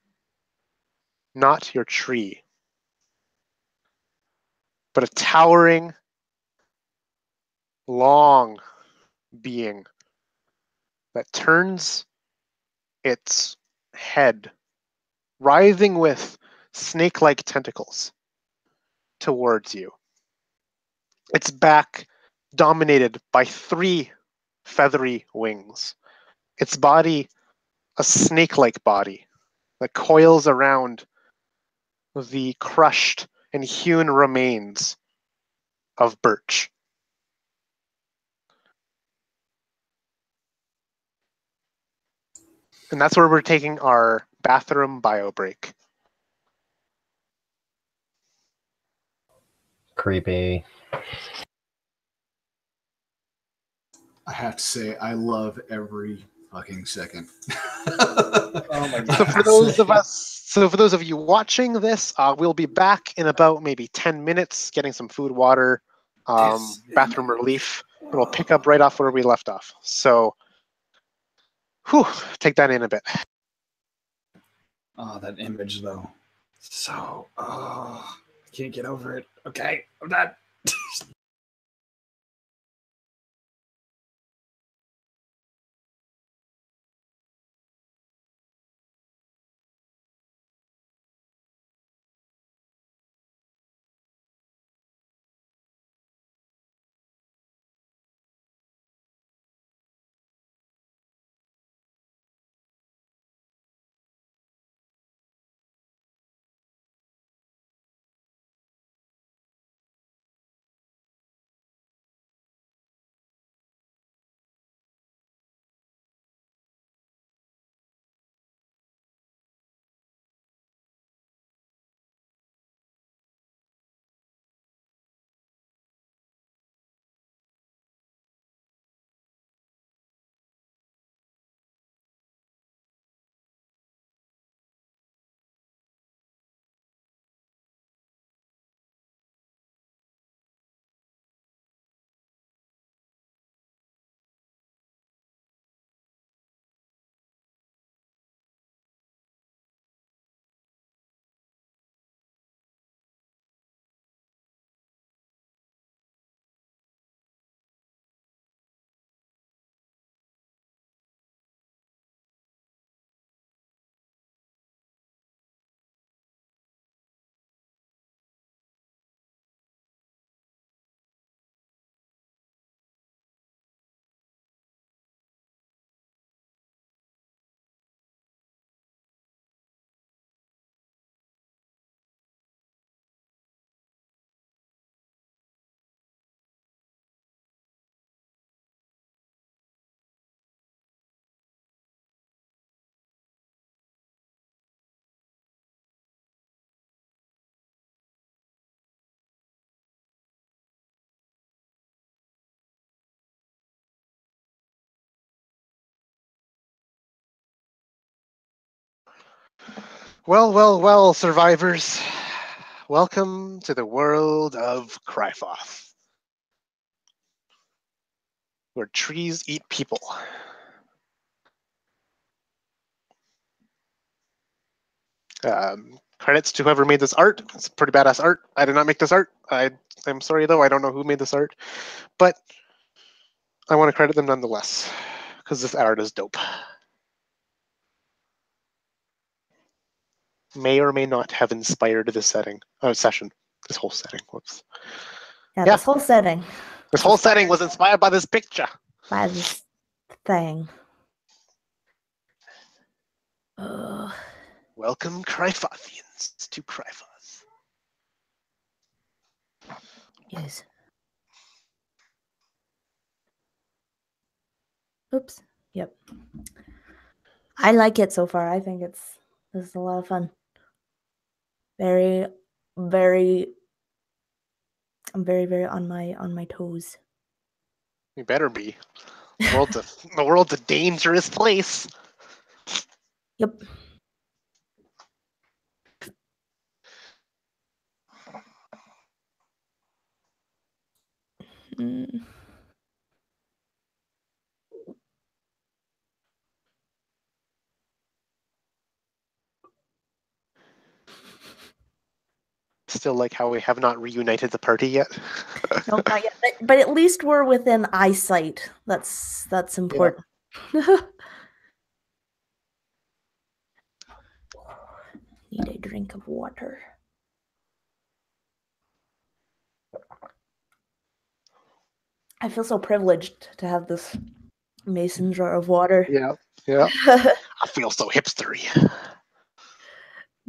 not your tree, but a towering, long being that turns its head, writhing with snake-like tentacles, towards you. Its back dominated by 3 feathery wings. Its body, a snake-like body that coils around the crushed and hewn remains of birch. And that's where we're taking our bathroom bio break. Creepy. I have to say, I love every fucking second. Oh my So god. for those of you watching this, we'll be back in about maybe 10 minutes, getting some food, water, bathroom relief, and we'll pick up right off where we left off. So, take that in a bit. Oh, that image though. So, I can't get over it. Okay, I'm done. Well, well, well, survivors. Welcome to the world of Crifoth, where trees eat people. Credits to whoever made this art. It's pretty badass art. I did not make this art. I'm sorry, though. I don't know who made this art. But I want to credit them nonetheless, because this art is dope. May or may not have inspired this session. This whole setting. Whoops. Yeah, Yeah. this whole setting This whole setting was inspired by this picture. by this thing. Welcome, Crifothians, to Crifoth. Yes. Oops. Yep. I like it so far. I think this is a lot of fun. Very, very. I'm very on my toes. You better be. The world's a dangerous place. Yep. Mm. Still like how we have not reunited the party yet. Nope, not yet. But at least we're within eyesight. That's important. Need a drink of water. I feel so privileged to have this mason jar of water. Yeah. I feel so hipstery.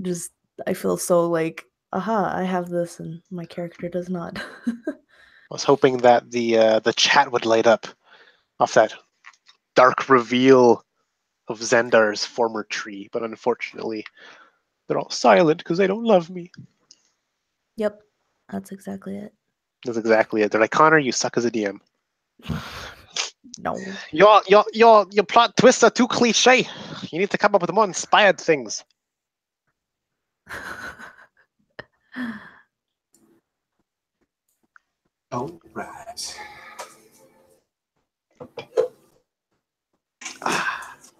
Just, I feel so like, aha, I have this and my character does not. I was hoping that the chat would light up off that dark reveal of Zendar's former tree, but unfortunately, they're all silent because they don't love me. Yep, that's exactly it. That's exactly it. They're like, Connor, you suck as a DM. No. Your plot twists are too cliche. You need to come up with more inspired things. All right.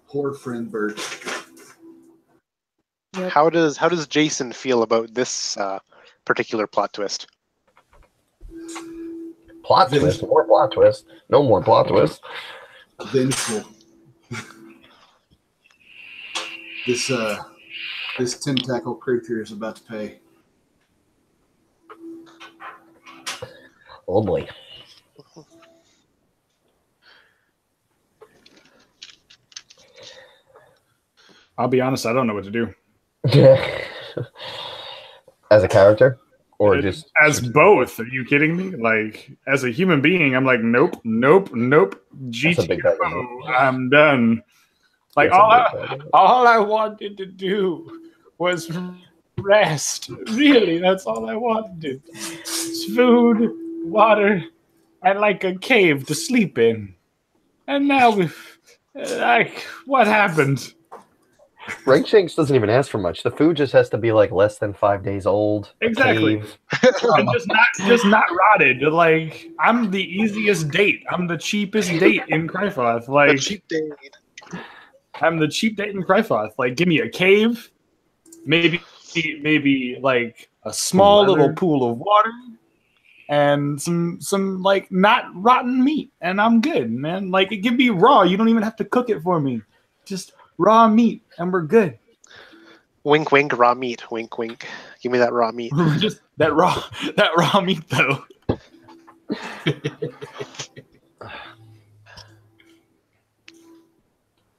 Poor friend Bert. Yep. How does Jason feel about this particular plot twist? Plot twist, more plot twist. No more plot twist. Vengeful. This tentacle creature is about to pay. Oh boy. I'll be honest, I don't know what to do. As a character? Or just as both? Are you kidding me? Like, as a human being, I'm like, nope. GTFO, I'm done. Like, all I wanted to do was rest. Really, that's all I wanted. It's food, water, and like a cave to sleep in. And now we've, like, what happened? Rank Shanks doesn't even ask for much. The food just has to be like less than 5 days old. Exactly. And just not rotted. Like, I'm the easiest date. I'm the cheapest date in Crifoth. Like, The cheap date. I'm the cheap date in Crifoth. Like, give me a cave, maybe like a small little pool of water, and some like not rotten meat, and I'm good, man. Like, it can be raw. You don't even have to cook it for me. Just raw meat, and we're good. Wink, wink, raw meat. Wink, wink. Give me that raw meat. Just that raw meat, though.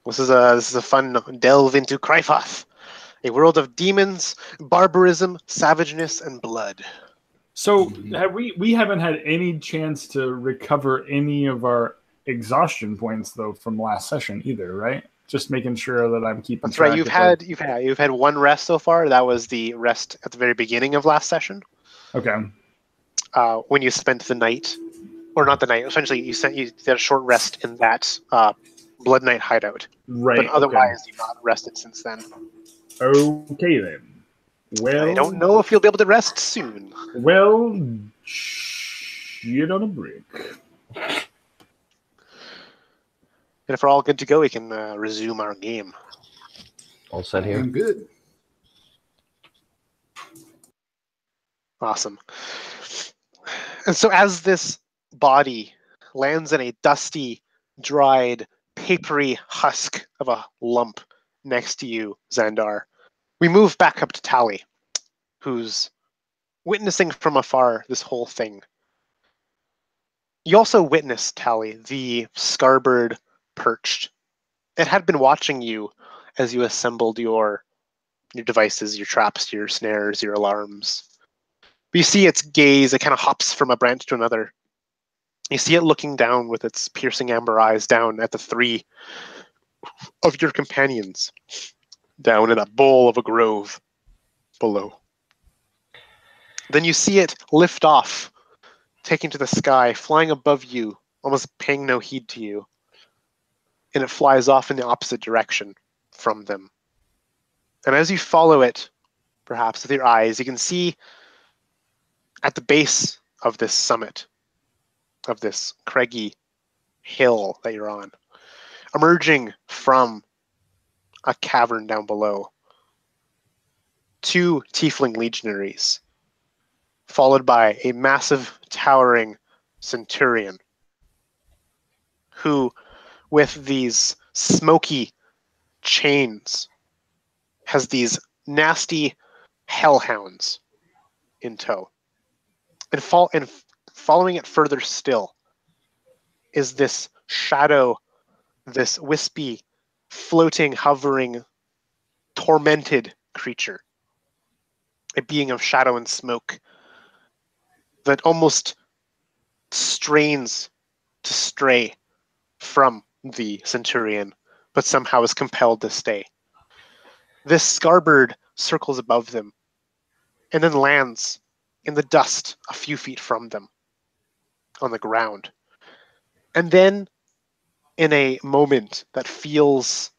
This is a fun delve into Crifoth, a world of demons, barbarism, savageness, and blood. So we haven't had any chance to recover any of our exhaustion points though from last session either, right? Just making sure that I'm keeping. That's right. You've had one rest so far. That was the rest at the very beginning of last session. Okay. When you spent the night, or not the night. Essentially, you had a short rest in that Blood Knight hideout. Right. But otherwise, you've not rested since then. Okay then. Well, I don't know if you'll be able to rest soon. Well, shit on a brick. And if we're all good to go, we can resume our game. All set I here. am good. Awesome. And so as this body lands in a dusty, dried, papery husk of a lump next to you, Xandar, we move back up to Tally, who's witnessing from afar this whole thing. You also witnessed, Tally, the scarbird perched. It had been watching you as you assembled your devices, your traps, your snares, your alarms. But you see its gaze, it kind of hops from a branch to another. You see it looking down with its piercing amber eyes down at the three of your companions, down in that bowl of a grove below. Then you see it lift off, taking to the sky, flying above you, almost paying no heed to you. And it flies off in the opposite direction from them. And as you follow it, perhaps with your eyes, you can see at the base of this summit, of this craggy hill that you're on, emerging from a cavern down below, 2 tiefling legionaries, followed by a massive, towering centurion, who, with these smoky chains, has these nasty hellhounds in tow. And following it further still is this shadow, this wispy, floating, hovering, tormented creature, a being of shadow and smoke that almost strains to stray from the centurion, but somehow is compelled to stay. This scarbird circles above them and then lands in the dust a few feet from them on the ground. And then, in a moment that feels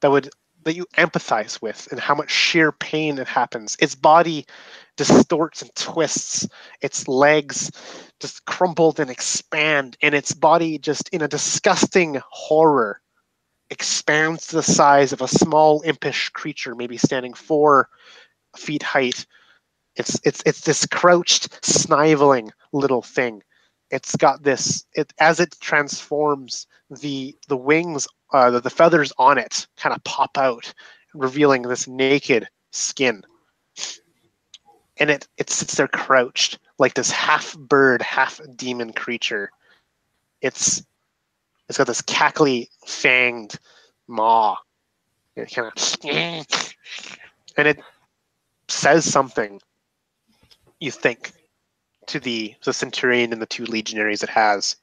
that you empathize with, and how much sheer pain it happens, its body distorts and twists, its legs just crumpled and expand, and its body just in a disgusting horror expands to the size of a small impish creature, maybe standing 4 feet height. It's this crouched, sniveling little thing. It's got this. As it transforms, the wings, the feathers on it, kind of pop out, revealing this naked skin. And it sits there crouched like this half bird, half demon creature. It's got this cackly, fanged maw. It kind of, and it says something, you think, to the centurion and the 2 legionaries it has.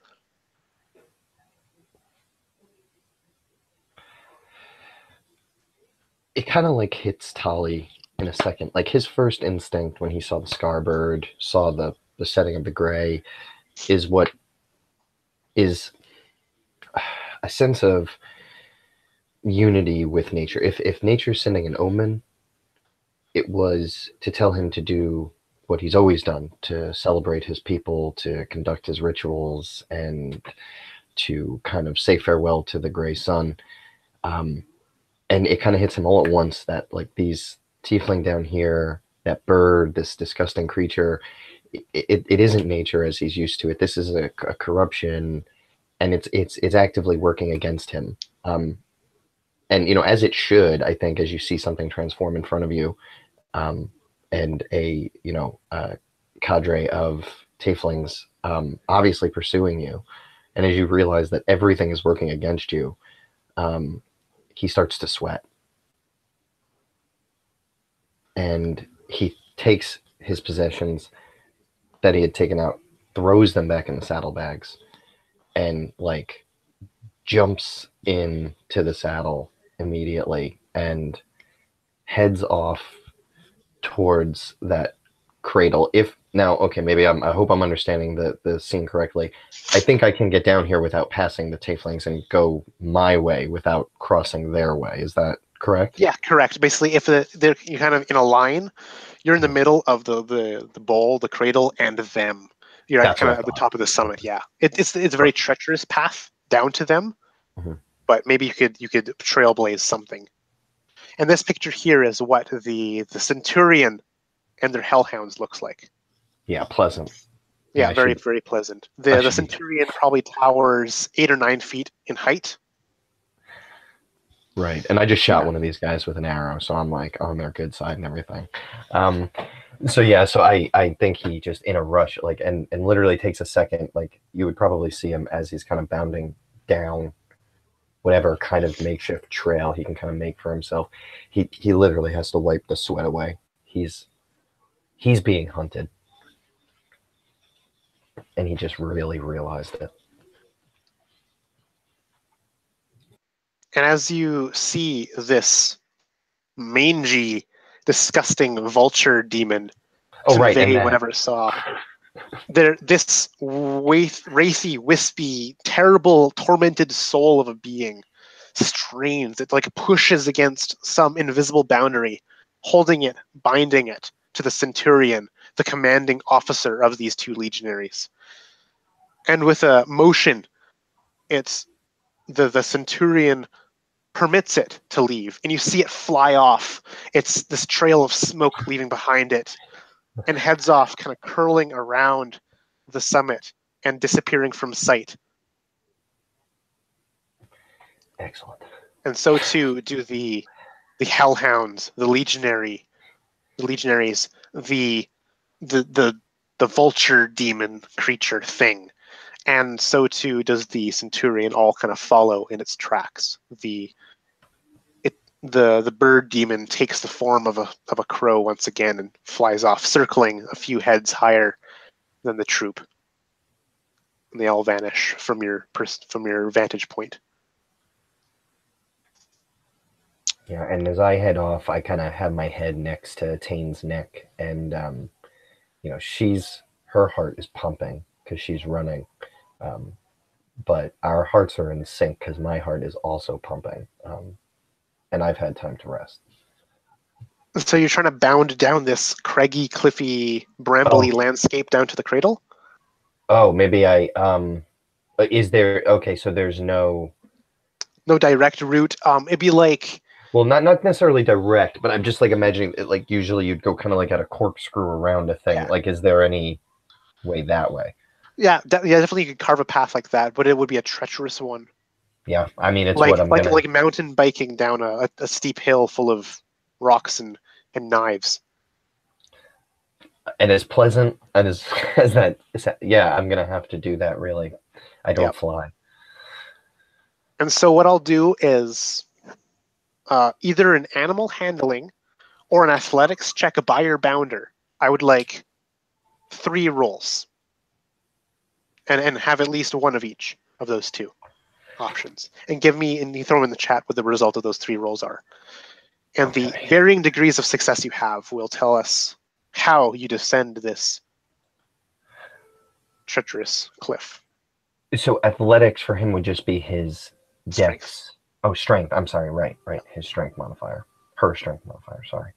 It kind of like hits Tali in a second. Like his first instinct when he saw the scarbird, saw the setting of the gray, is what is a sense of unity with nature. If nature's sending an omen, it was to tell him to do what he's always done, to celebrate his people, to conduct his rituals, and to kind of say farewell to the gray sun. And it kind of hits him all at once that, like, these tiefling down here, that bird, this disgusting creature, it isn't nature as he's used to it. This is a corruption, and it's actively working against him. And, you know, as it should, I think, as you see something transform in front of you, and a cadre of tieflings obviously pursuing you, and as you realize that everything is working against you, he starts to sweat, and he takes his possessions that he had taken out, throws them back in the saddlebags, and like jumps into the saddle immediately and heads off towards that cradle. I hope I'm understanding the scene correctly. I think I can get down here without passing the tieflings and go my way without crossing their way. Is that correct? Yeah, correct. Basically, if they're you're kind of in a line, you're in the middle of the bowl, the cradle, and them. You're That's kind what of I at the thought. top of the summit. Yeah, it's a very treacherous path down to them, Mhm. but maybe you could trailblaze something. And this picture here is what the centurion and their hellhounds looks like. Yeah, pleasant. Yeah, I very should- very pleasant. I The should be- centurion probably towers 8 or 9 feet in height. Right, and I just shot Yeah. one of these guys with an arrow, so I'm like on their good side and everything. So yeah, so I think he just in a rush, like, and literally takes a second. Like you would probably see him as he's kind of bounding down whatever kind of makeshift trail he can kind of make for himself. He literally has to wipe the sweat away. He's being hunted, and he just really realized it. And as you see this mangy, disgusting vulture demon Oh right, and convey that. whatever it saw, this wraithy, wispy, terrible, tormented soul of a being strains. It like pushes against some invisible boundary, holding it, binding it to the centurion, the commanding officer of these 2 legionaries. And with a motion, it's the centurion permits it to leave, and you see it fly off. It's this trail of smoke leaving behind it, and heads off, kind of curling around the summit and disappearing from sight. Excellent. And so too do the hellhounds, the legionaries, the vulture demon creature thing. And so too does the centurion all kind of follow in its tracks. The bird demon takes the form of a crow once again and flies off, circling a few heads higher than the troop. And they all vanish from your vantage point. Yeah, and as I head off, I kind of have my head next to Tane's neck, and her heart is pumping because she's running, but our hearts are in sync because my heart is also pumping, and I've had time to rest. So you're trying to bound down this craggy, cliffy, brambly landscape down to the cradle? Oh, maybe I is there okay, so there's no direct route. It'd be like, well, not necessarily direct, but I'm just like imagining it, like usually you'd go kind of like at a corkscrew around a thing. Yeah. Like, is there any way that way? Yeah, definitely you could carve a path like that, but it would be a treacherous one. Yeah, I mean it's like what I'm gonna like mountain biking down a steep hill full of rocks and knives. and as pleasant and as yeah, I'm gonna have to do that. Really, I don't fly. And so what I'll do is either an animal handling or an athletics check by your bounder. I would like 3 rolls, and have at least one of each of those 2 options, and you throw them in the chat what the result of those 3 rolls are. And the varying degrees of success you have will tell us how you descend this treacherous cliff. So athletics for him would just be his Strength. dex. Oh, strength. I'm sorry. Right. His strength modifier. Her strength modifier. Sorry.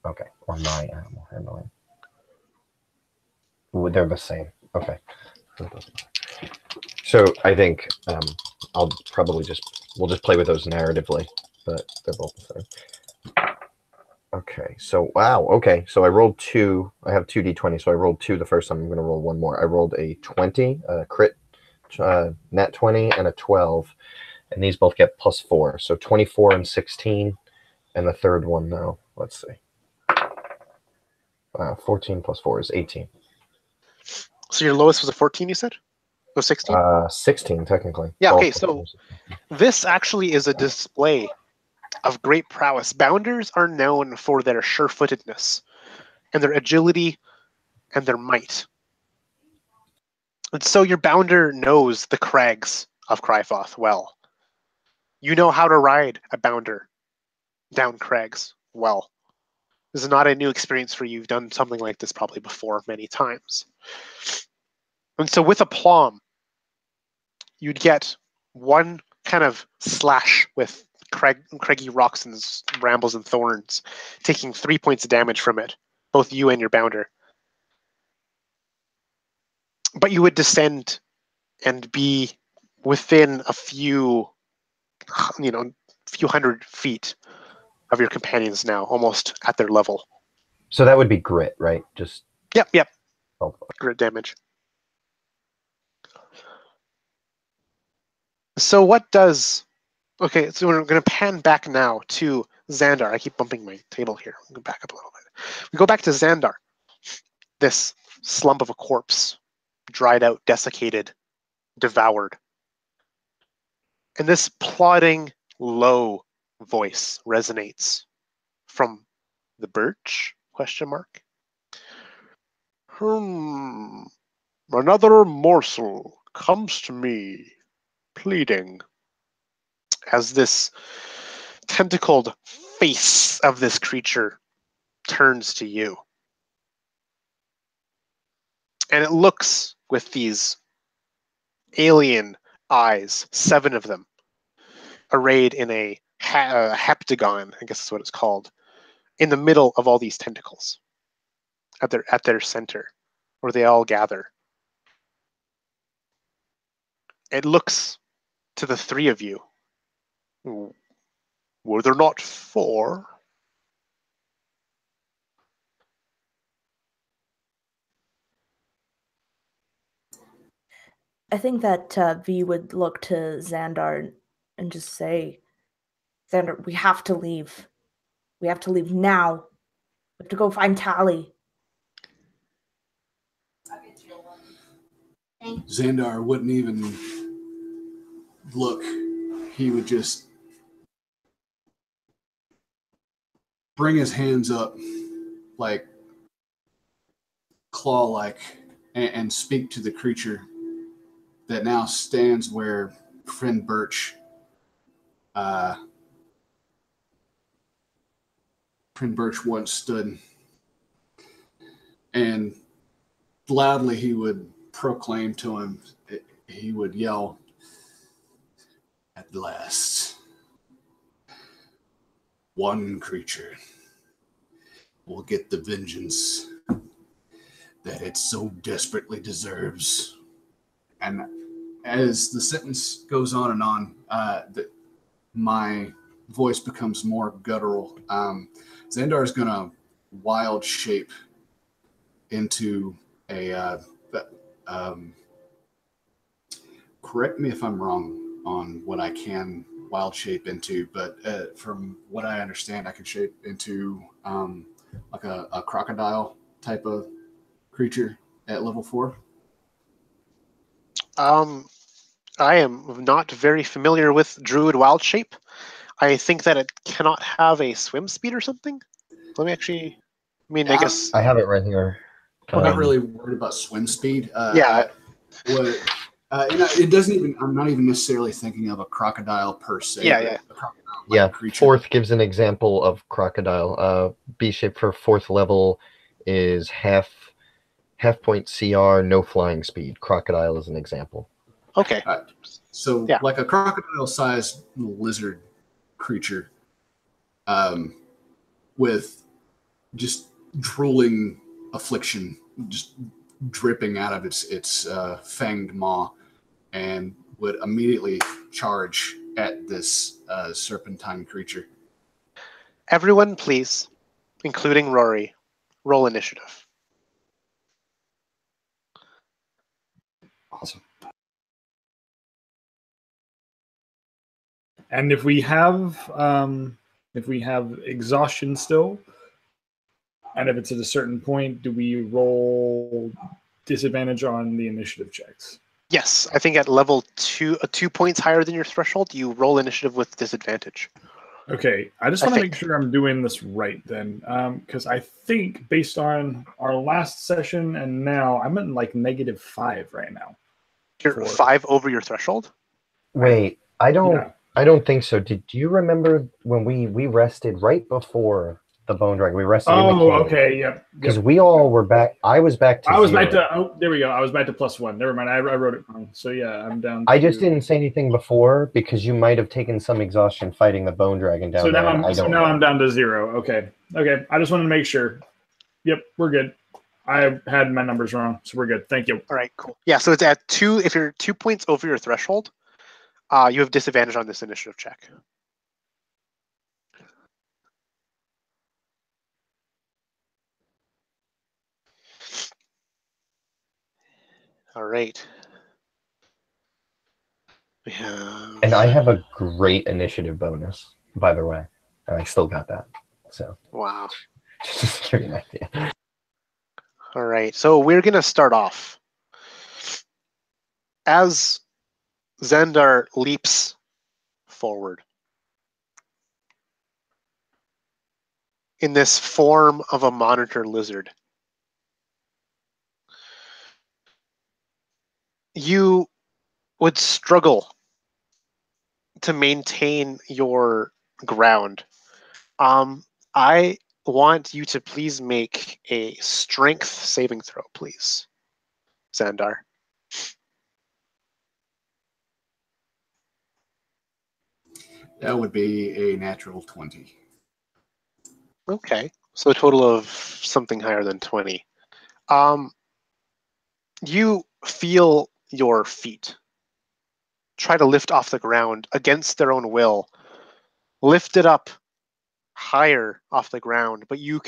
Okay. Or my animal handling. Ooh, they're the same. Okay. So I think we'll just play with those narratively, but they're both the same. Okay. So wow. Okay. So I rolled 2. I have 2 d20. So I rolled 2 the first time. I'm going to roll 1 more. I rolled a 20, crit, nat 20, and a 12. And these both get +4. So 24 and 16. And the third one, now, let's see. 14 + 4 is 18. So your lowest was a 14, you said? No, 16? 16, technically. Yeah, okay, so this actually is a display of great prowess. Bounders are known for their sure-footedness and their agility and their might. And so your bounder knows the crags of Crifoth well. You know how to ride a bounder down crags well. This is not a new experience for you. You've done something like this probably before many times. And so with aplomb, you'd get 1 kind of slash with craggy rocks and brambles and thorns, taking 3 points of damage from it, both you and your bounder. But you would descend and be within a few hundred feet of your companions now, almost at their level. So that would be grit, right? Just Yep. oh, Grit damage. So what does... Okay, so we're going to pan back now to Xandar. I keep bumping my table here. I'm going to back up a little bit. We go back to Xandar. This slump of a corpse, dried out, desiccated, devoured. And this plodding, low voice resonates from the birch? ? Another morsel comes to me, pleading, as this tentacled face of this creature turns to you. And it looks with these alien eyes, 7 of them, arrayed in a heptagon, I guess is what it's called, in the middle of all these tentacles, at their center, where they all gather. It looks to the 3 of you. Were there not 4? I think that V would look to Xandar and just say, Xandar, we have to leave. We have to leave now. We have to go find Tally. Xandar wouldn't even look. He would just bring his hands up like claw-like and speak to the creature that now stands where friend Birch once stood. And loudly he would proclaim to him, he would yell, "At last, one creature will get the vengeance that it so desperately deserves." And as the sentence goes on and on, my voice becomes more guttural. Xandar is going to wild shape into a... correct me if I'm wrong on what I can wild shape into, but from what I understand, I can shape into like a crocodile type of creature at level 4. I am not very familiar with Druid Wild Shape. I think that it cannot have a swim speed or something. Let me actually... I guess... I have it right here. I'm not really worried about swim speed. Yeah. It doesn't even... I'm not even necessarily thinking of a crocodile per se. Yeah. Yeah, Creature. 4th gives an example of crocodile. B shape for 4th level is half point CR, no flying speed. Crocodile is an example. Okay. So like a crocodile-sized lizard creature with just drooling affliction just dripping out of its fanged maw, and would immediately charge at this serpentine creature. Everyone, please, including Rory, roll initiative. Awesome. And if we have exhaustion still, and if it's at a certain point, do we roll disadvantage on the initiative checks? Yes, I think at level 2, 2 points higher than your threshold, you roll initiative with disadvantage. Okay, I just want to make sure I'm doing this right then, because I think based on our last session and now, I'm at like -5 right now. You're 5 over your threshold? Wait, I don't think so. Did you remember when we rested right before the bone dragon. We rested in the Oh, cave. okay, yep. Because we all were back. I was back to I was 0. back to. Oh, there we go. I was back to +1. Never mind. I wrote it wrong. So yeah, I'm down. I just to- didn't say anything before because you might have taken some exhaustion fighting the bone dragon down So there. now and I don't know. I'm down to 0. Okay. Okay. I just wanted to make sure. Yep, we're good. I had my numbers wrong, so we're good. Thank you. All right, cool. Yeah, so it's at 2. If you're 2 points over your threshold, you have disadvantage on this initiative check. All right. We have... And I have a great initiative bonus, by the way. And I still got that. So Wow. just to give you an idea. All right, so we're going to start off. As Xandar leaps forward in this form of a monitor lizard, you would struggle to maintain your ground. I want you to please make a strength saving throw, please, Xandar. That would be a natural 20. Okay, so a total of something higher than 20. You feel your feet try to lift off the ground against their own will, lift it up higher off the ground, but you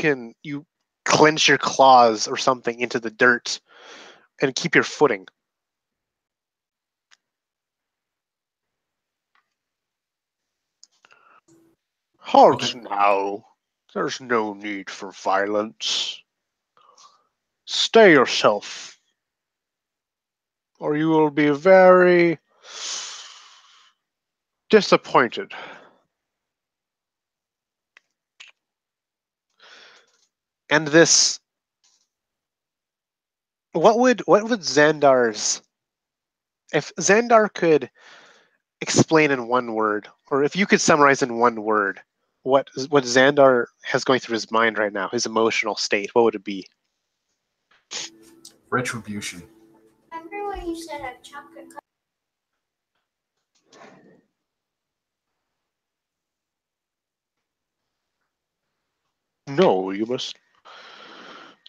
clench your claws or something into the dirt and keep your footing. Halt Okay. now. There's no need for violence. Stay yourself, or you will be very disappointed. And this, what would Xandar's, if Xandar could explain in one word, or if you could summarize in one word, what Xandar has going through his mind right now, his emotional state, what would it be? Retribution. Remember when you said a chocolate cup? No, you must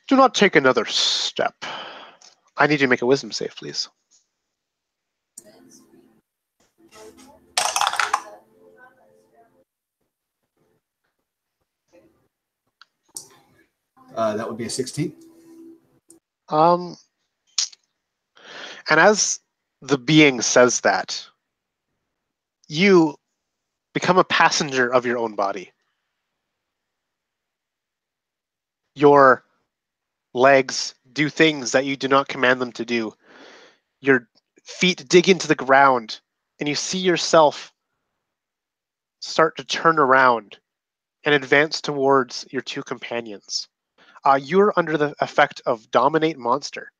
do not take another step. I need you to make a wisdom save, please. That would be a 16. And as the being says that, you become a passenger of your own body. Your legs do things that you do not command them to do. Your feet dig into the ground, and you see yourself start to turn around and advance towards your two companions. You're under the effect of Dominate Monster.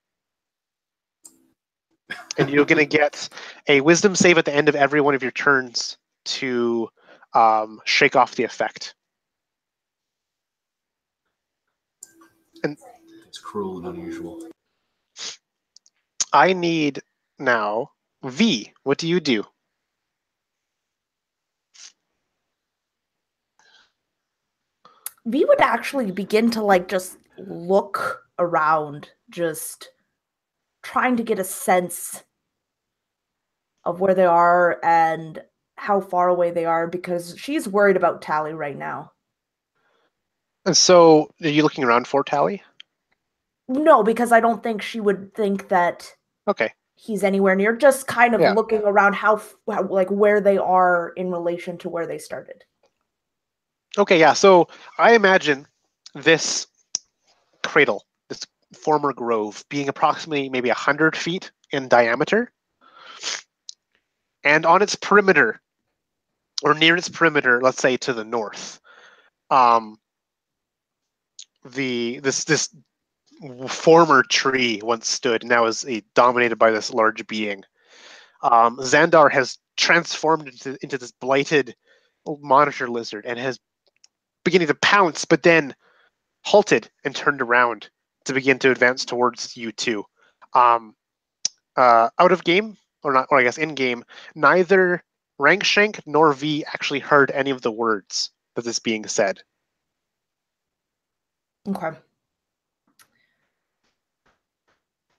And you're going to get a wisdom save at the end of every one of your turns to shake off the effect. And It's cruel and unusual. I need now V. What do you do? V would actually begin to just look around, just trying to get a sense of where they are and how far away they are, because she's worried about Tally right now. And so, are you looking around for Tally? No, because I don't think she would think that Okay. he's anywhere near. Just kind of Yeah. looking around how where they are in relation to where they started. Okay, yeah. So I imagine this cradle, this former grove, being approximately maybe 100 feet in diameter. And on its perimeter, or near its perimeter, let's say to the north, this former tree once stood, now is dominated by this large being. Xandar has transformed into this blighted monitor lizard and has beginning to pounce, but then halted and turned around to begin to advance towards you two. Out of game, or not, or I guess in game, neither Rankshank nor V actually heard any of the words that is being said. Okay.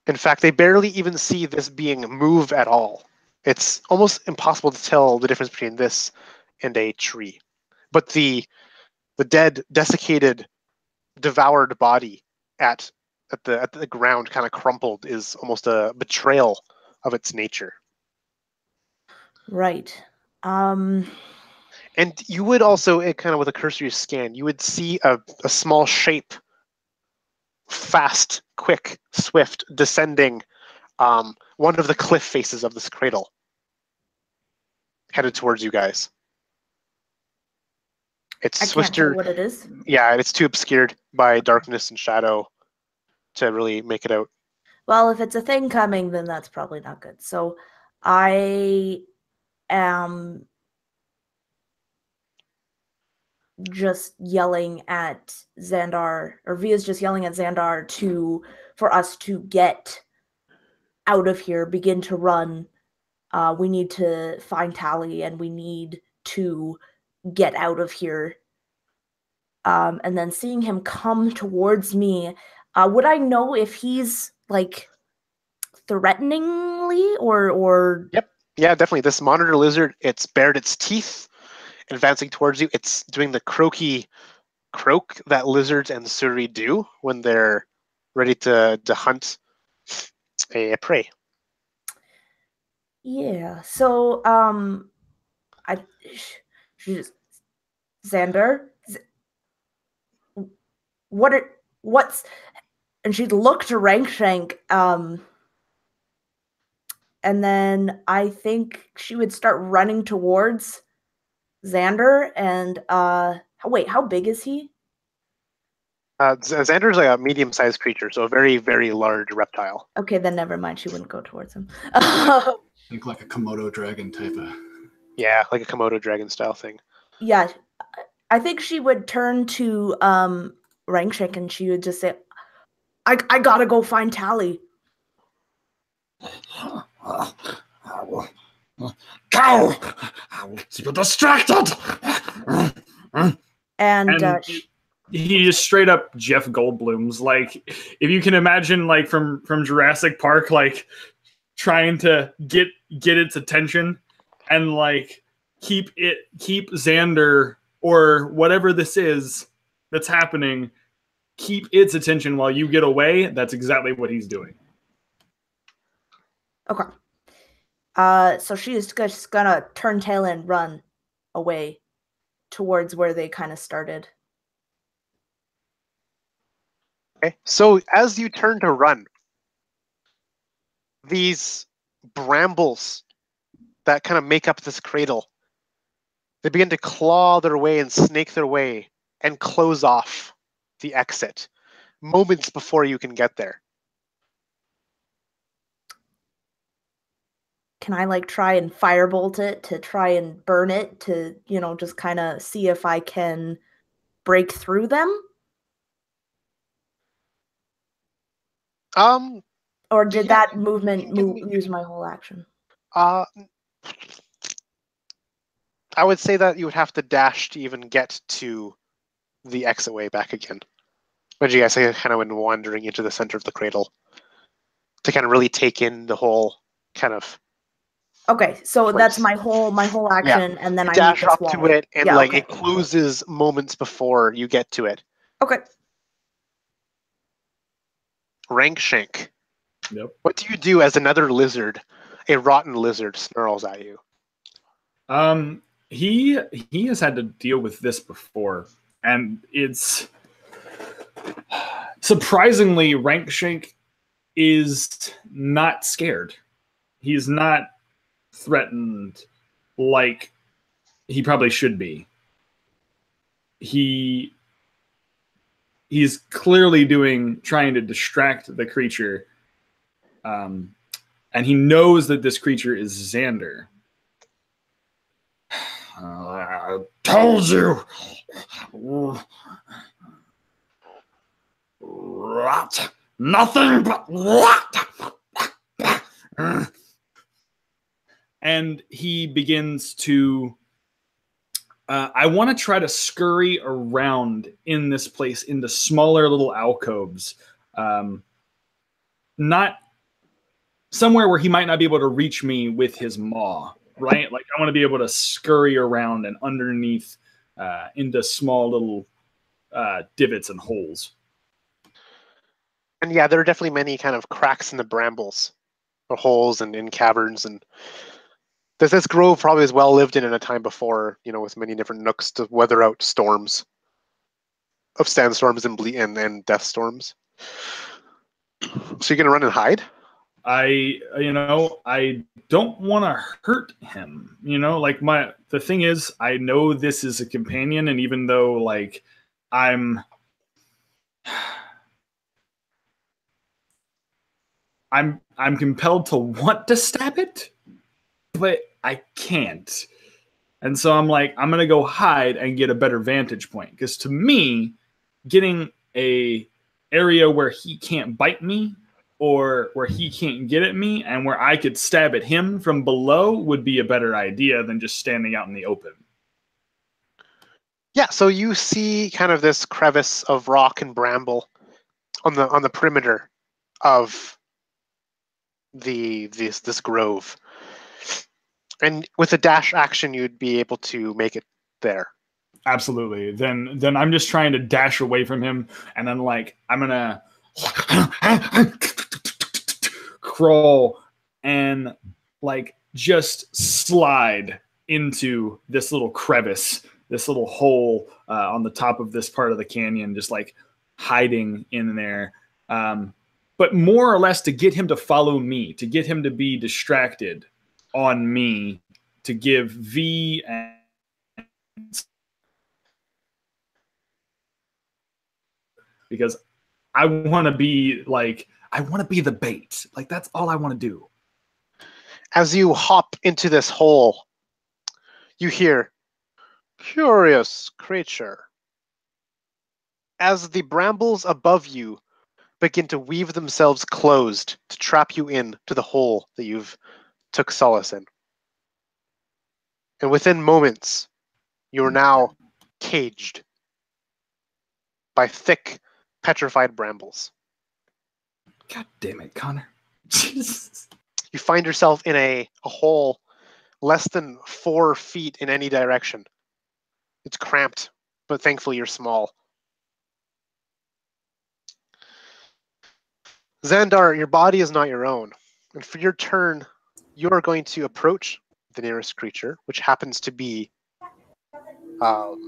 In fact, they barely even see this being move at all. It's almost impossible to tell the difference between this and a tree. But the dead, desiccated, devoured body at the ground, kind of crumpled, is almost a betrayal of its nature. Right. And you would also, kind of with a cursory scan, you would see a small shape, fast, quick, swift, descending one of the cliff faces of this cradle, headed towards you guys. It's I can't tell swifter. what it is. Yeah, it's too obscured by darkness and shadow to really make it out. Well, if it's a thing coming, then that's probably not good. So I am just yelling at Xandar, or Via's just yelling at Xandar for us to get out of here, begin to run. We need to find Tally, and we need to get out of here. And then seeing him come towards me, would I know if he's like threateningly or? Yep. Yeah, definitely. This monitor lizard, it's bared its teeth, advancing towards you. It's doing the croaky croak that lizards and suri do when they're ready to hunt a prey. Yeah. So she's Xander. What's and she'd look to Rankshank, and then I think she would start running towards Xander. And wait, how big is he? Xander's like a medium-sized creature, so a very, very large reptile. Okay, then never mind. She wouldn't go towards him. Think like a Komodo dragon type of. Yeah, like a Komodo dragon style thing. Yeah, I think she would turn to Rankshank and she would just say, I gotta go find Tally. I will go. I will keep you distracted. And he just straight up Jeff Goldblum's, like, if you can imagine, like from Jurassic Park, like trying to get its attention and like keep Xander or whatever this is that's happening, keep its attention while you get away. That's exactly what he's doing. okay. So she is just gonna turn tail and run away towards where they kind of started. Okay, so as you turn to run, these brambles that kind of make up this cradle, they begin to claw their way and snake their way and close off the exit moments before you can get there. Can I like try and firebolt it to try and burn it to, just kind of see if I can break through them? Or did that movement use my whole action? I would say that you would have to dash to even get to the exit way back again. But you guys kind of went wandering into the center of the cradle to kind of really take in the whole kind of. Okay, so place. that's my whole action, and then I dash need this up wall. to it, and okay. it closes moments before you get to it. Okay. Rankshank. Yep. What do you do as another lizard, a rotten lizard, snarls at you? He has had to deal with this before, and it's surprisingly Rankshank is not scared. He's not threatened like he probably should be. He's clearly trying to distract the creature, and he knows that this creature is Xander. I told you. Rot. Nothing but rot. And he begins to I want to try to scurry around in this place into smaller little alcoves, not somewhere where he might not be able to reach me with his maw, right? Like I want to be able to scurry around and underneath into small little divots and holes. And yeah, there are definitely many kind of cracks in the brambles, or holes and in caverns, and this grove probably was well lived in a time before, with many different nooks to weather out storms of sandstorms and death storms. So you're gonna run and hide? I don't want to hurt him. The thing is, I know this is a companion, and even though like I'm compelled to want to stab it, but I can't. And so I'm like, I'm gonna go hide and get a better vantage point. Because to me, getting a area where he can't bite me or where he can't get at me and where I could stab at him from below would be a better idea than just standing out in the open. Yeah, so you see kind of this crevice of rock and bramble on the perimeter of this grove. And with a dash action, you'd be able to make it there. Absolutely. Then I'm just trying to dash away from him, and then like I'm gonna crawl and like just slide into this little crevice, this little hole on the top of this part of the canyon, just like hiding in there. But more or less to get him to follow me, to get him to be distracted on me, to give V and because I want to be the bait. Like that's all I want to do. As you hop into this hole, you hear, "Curious creature." As the brambles above you begin to weave themselves closed to trap you in to the hole that you've took solace in. And within moments, you are now caged by thick, petrified brambles. God damn it, Connor. You find yourself in a hole less than 4 feet in any direction. It's cramped, but thankfully you're small. Xandar, your body is not your own. And for your turn, you are going to approach the nearest creature, which happens to be probably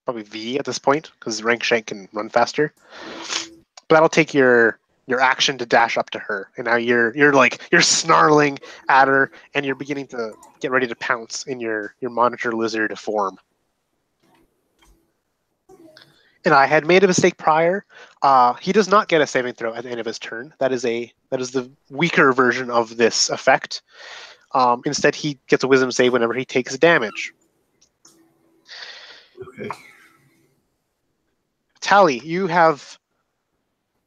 V at this point, because Rank Shank can run faster. But that'll take your action to dash up to her, and now you're snarling at her, and you're beginning to get ready to pounce in your monitor lizard form. And I had made a mistake prior. He does not get a saving throw at the end of his turn. That is the weaker version of this effect. Instead, he gets a wisdom save whenever he takes damage. Okay. Tally, you have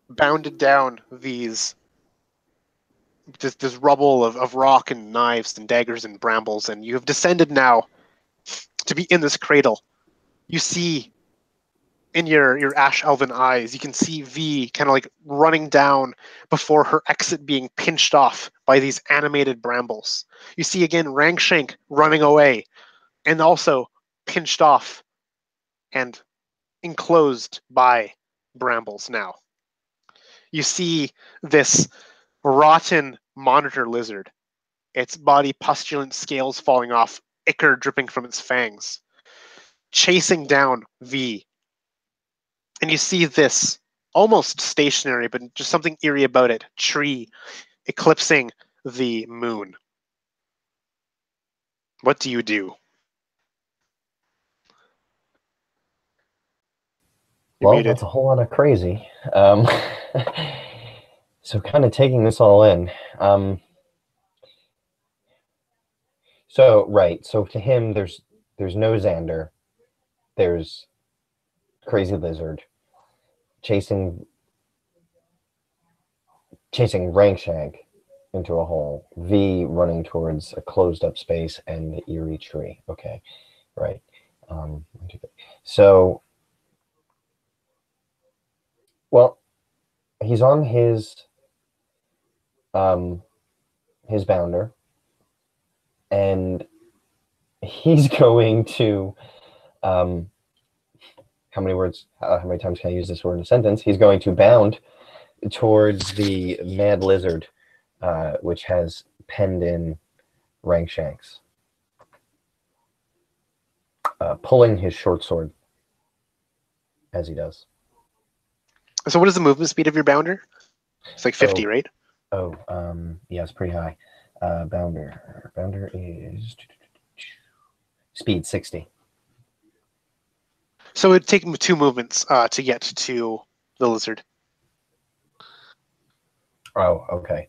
bounded down this rubble of rock and knives and daggers and brambles, and you have descended now to be in this cradle. You see in your ash elven eyes, you can see V kind of like running down before her exit being pinched off by these animated brambles. You see again Rangshank running away and also pinched off and enclosed by brambles now. You see this rotten monitor lizard, its body pustulant scales falling off, ichor dripping from its fangs, chasing down V. And you see this almost stationary, but just something eerie about it, tree eclipsing the moon. What do you do? Well, that's a whole lot of crazy. So kind of taking this all in. So right. So to him, there's no Xander. There's crazy lizard chasing Rankshank into a hole. V running towards a closed up space and the eerie tree. Okay, right. So, well, he's on his bounder, and he's going to how many words? How many times can I use this word in a sentence? He's going to bound towards the mad lizard, which has penned in Rankshanks, pulling his short sword as he does. So what is the movement speed of your bounder? It's like 50, right? Oh, yeah, it's pretty high. Bounder is speed 60. So it'd take 2 movements to get to the lizard. Oh, okay.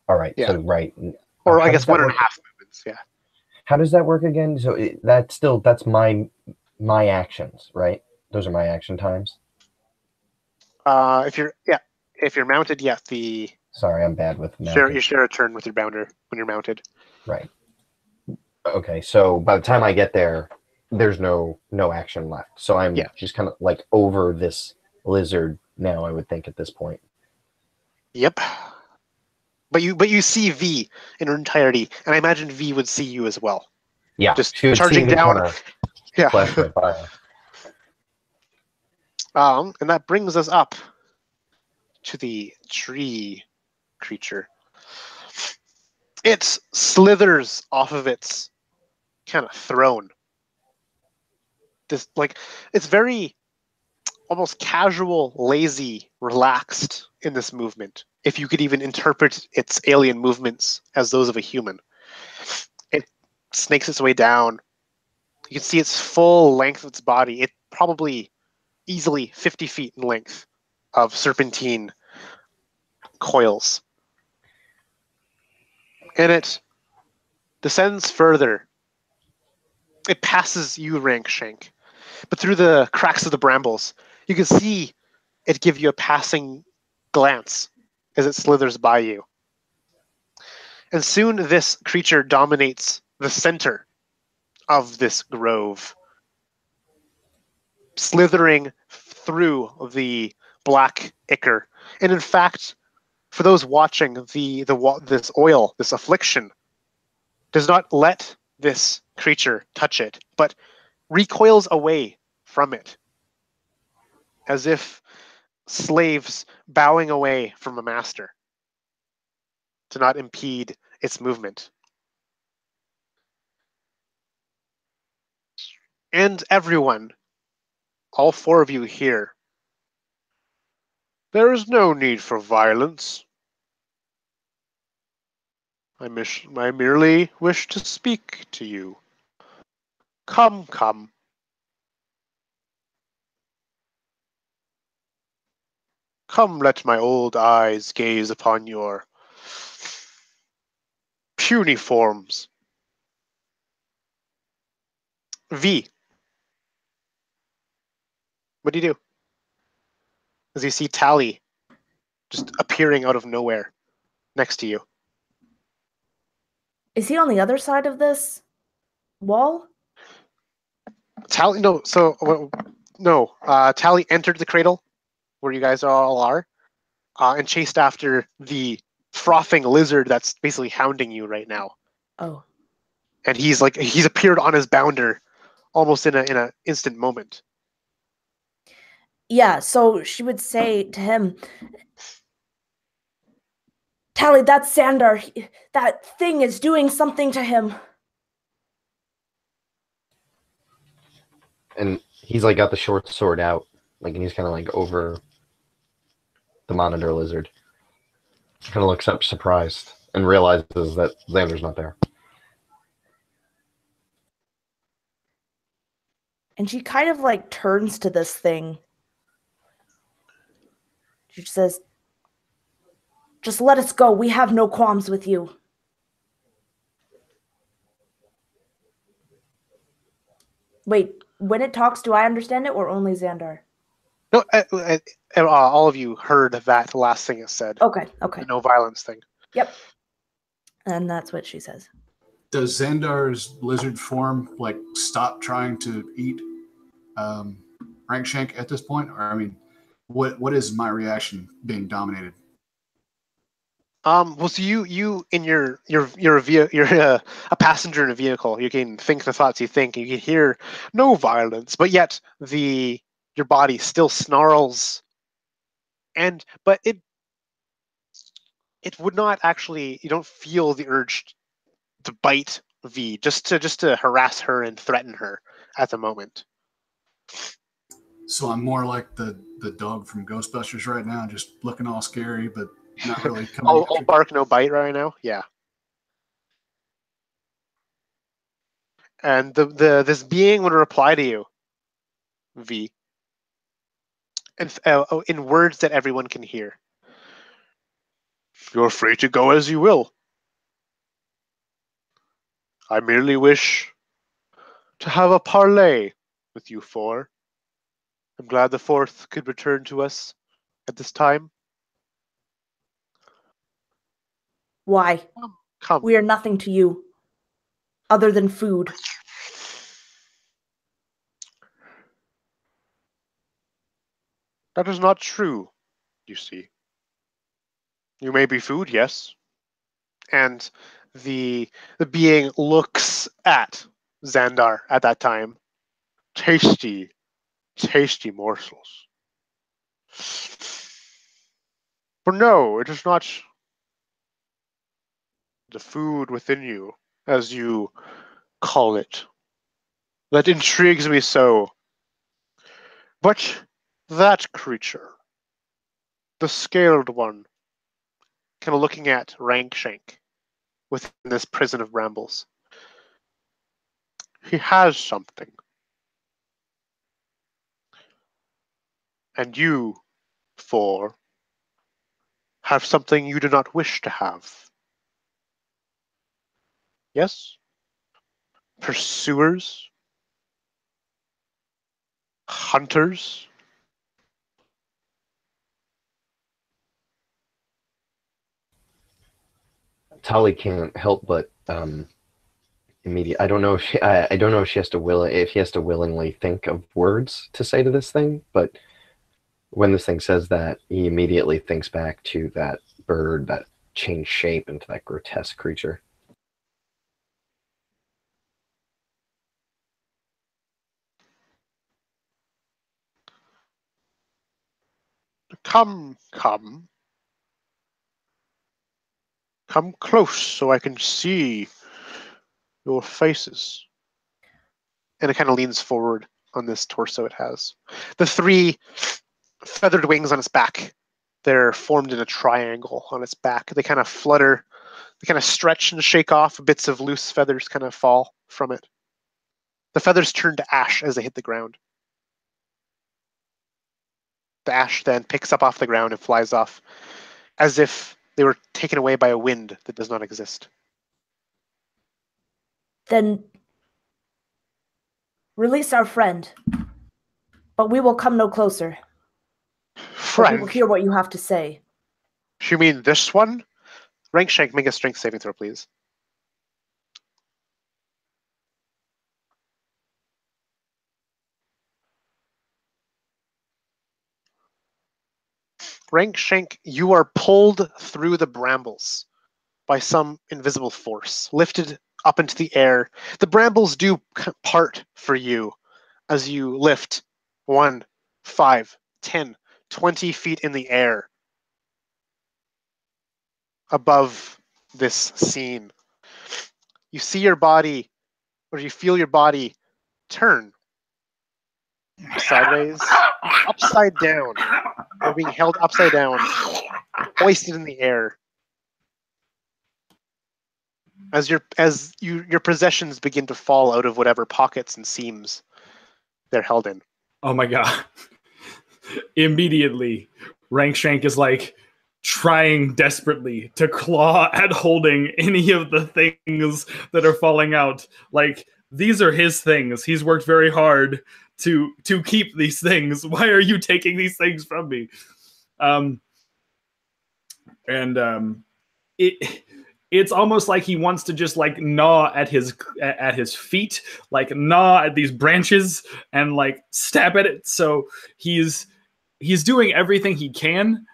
All right. Yeah. So right. Or How I guess does that 1.5 work? movements, yeah. How does that work again? So that's my actions, right? Those are my action times. If you're mounted, yeah, Sorry, I'm bad with you mounting. share a turn with your bounder when you're mounted. Right. Okay, so by the time I get there, there's no action left. So I'm just kind of like over this lizard now, I would think at this point. Yep. But you see V in her entirety, and I imagine V would see you as well. Yeah, Just she would charging see me down. kinda Yeah. flash right by her. And that brings us up to the tree creature. It slithers off of its kind of throne. This it's very almost casual, lazy, relaxed in this movement. If you could even interpret its alien movements as those of a human. It snakes its way down. You can see its full length of its body. It probably easily 50 feet in length of serpentine coils. And it descends further. It passes you, Rankshank. But through the cracks of the brambles, you can see it give you a passing glance as it slithers by you. And soon this creature dominates the center of this grove, slithering through the black ichor. And in fact, for those watching, this oil, this affliction, does not let this creature touch it, but recoils away from it, as if slaves bowing away from a master to not impede its movement. And everyone, all 4 of you here, there is no need for violence. I merely wish to speak to you. Come, come. Come, let my old eyes gaze upon your puny forms. V. What do you do? As you see Tally just appearing out of nowhere next to you. Is he on the other side of this wall? Tally, no. Tally entered the cradle where you guys all are, and chased after the frothing lizard that's basically hounding you right now. Oh. And he's appeared on his bounder almost in a instant moment. Yeah, so she would say to him, Tally, that's Xander. That thing is doing something to him. And he's like got the short sword out, and he's kind of like over the monitor lizard. Kind of looks up surprised and realizes that Xander's not there. And she kind of turns to this thing. She says, just let us go. We have no qualms with you. Wait, when it talks, do I understand it or only Xandar? No, all of you heard that last thing it said. Okay. The no violence thing. Yep. And that's what she says. Does Xandar's lizard form like stop trying to eat Rankshank at this point? Or I mean, what is my reaction being dominated? Well, so you in you're a passenger in a vehicle. You can think the thoughts you think. You can hear no violence, but yet your body still snarls, but it would not actually. You don't feel the urge to bite V, just to harass her and threaten her at the moment. So I'm more like the dog from Ghostbusters right now, just looking all scary, but not really coming. All bark, no bite right now. Yeah. And this being would reply to you, V, and in words that everyone can hear. You're free to go as you will. I merely wish to have a parley with you four. I'm glad the fourth could return to us at this time. Why? Come. We are nothing to you, other than food. That is not true, you see. You may be food, yes. And the being looks at Xandar at that time. Tasty morsels. For no, it is not the food within you, as you call it, that intrigues me so. But that creature, the scaled one, kind of looking at Rankshank within this prison of brambles. He has something. And you, four, have something you do not wish to have. Yes? Pursuers? Hunters? Tali can't help but immediate. I don't know if I don't know if she has to if he has to willingly think of words to say to this thing, but when this thing says that, he immediately thinks back to that bird that changed shape into that grotesque creature. Come. Come close so I can see your faces. And it kind of leans forward on this torso it has. The three feathered wings on its back, they're formed in a triangle on its back. They kind of flutter, they kind of stretch and shake off. Bits of loose feathers kind of fall from it. The feathers turn to ash as they hit the ground. The ash then picks up off the ground and flies off as if they were taken away by a wind that does not exist. Then release our friend, but we will come no closer. Friend? We will hear what you have to say. You mean this one? Rankshank, make a strength saving throw, please. Rankshank, you are pulled through the brambles by some invisible force, lifted up into the air. The brambles do part for you as you lift 1, 5, 10, 20 feet in the air above this scene. You see your body, or you feel your body turn sideways, upside down. You're being held upside down, hoisted in the air. As your possessions begin to fall out of whatever pockets and seams they're held in. Oh my god. Immediately, Rankshank is like trying desperately to claw at holding any of the things that are falling out. Like these are his things. He's worked very hard to keep these things. Why are you taking these things from me? It's almost like he wants to just like gnaw at his feet, like gnaw at these branches and like stab at it. So he's doing everything he can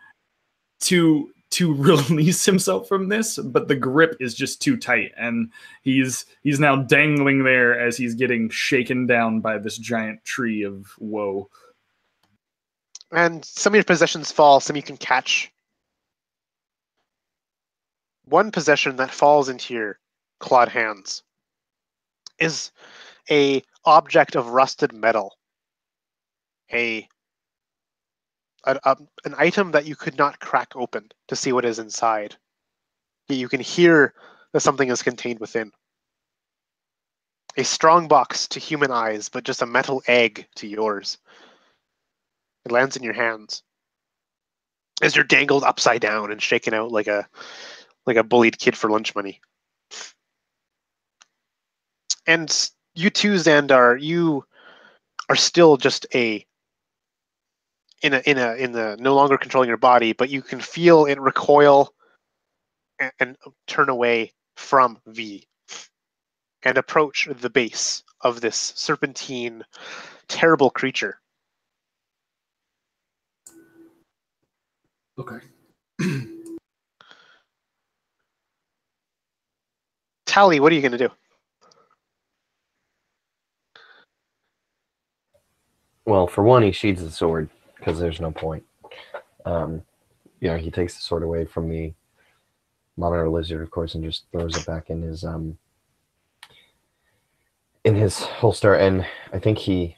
to release himself from this, but the grip is just too tight, and he's now dangling there as he's getting shaken down by this giant tree of woe. And some of your possessions fall, some you can catch. One possession that falls into your clawed hands is a object of rusted metal. An item that you could not crack open to see what is inside. Yet you can hear that something is contained within. A strong box to human eyes, but just a metal egg to yours. It lands in your hands as you're dangled upside down and shaken out like a bullied kid for lunch money. And you too, Xandar, you are still just in the no longer controlling your body, but you can feel it recoil and turn away from V and approach the base of this serpentine, terrible creature. Okay. Tally, what are you going to do? Well, for one, he sheathes the sword because there's no point. He takes the sword away from the monitor lizard, of course, and just throws it back in his holster. And I think he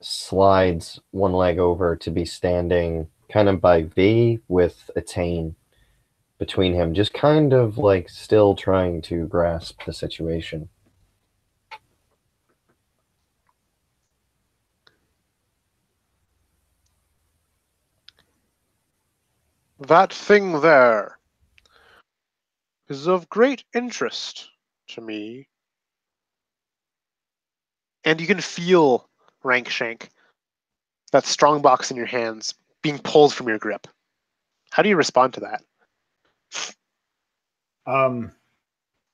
slides one leg over to be standing kind of by V with Attain between him, just kind of like still trying to grasp the situation. That thing there is of great interest to me. And you can feel, Rankshank, that strong box in your hands being pulled from your grip. How do you respond to that?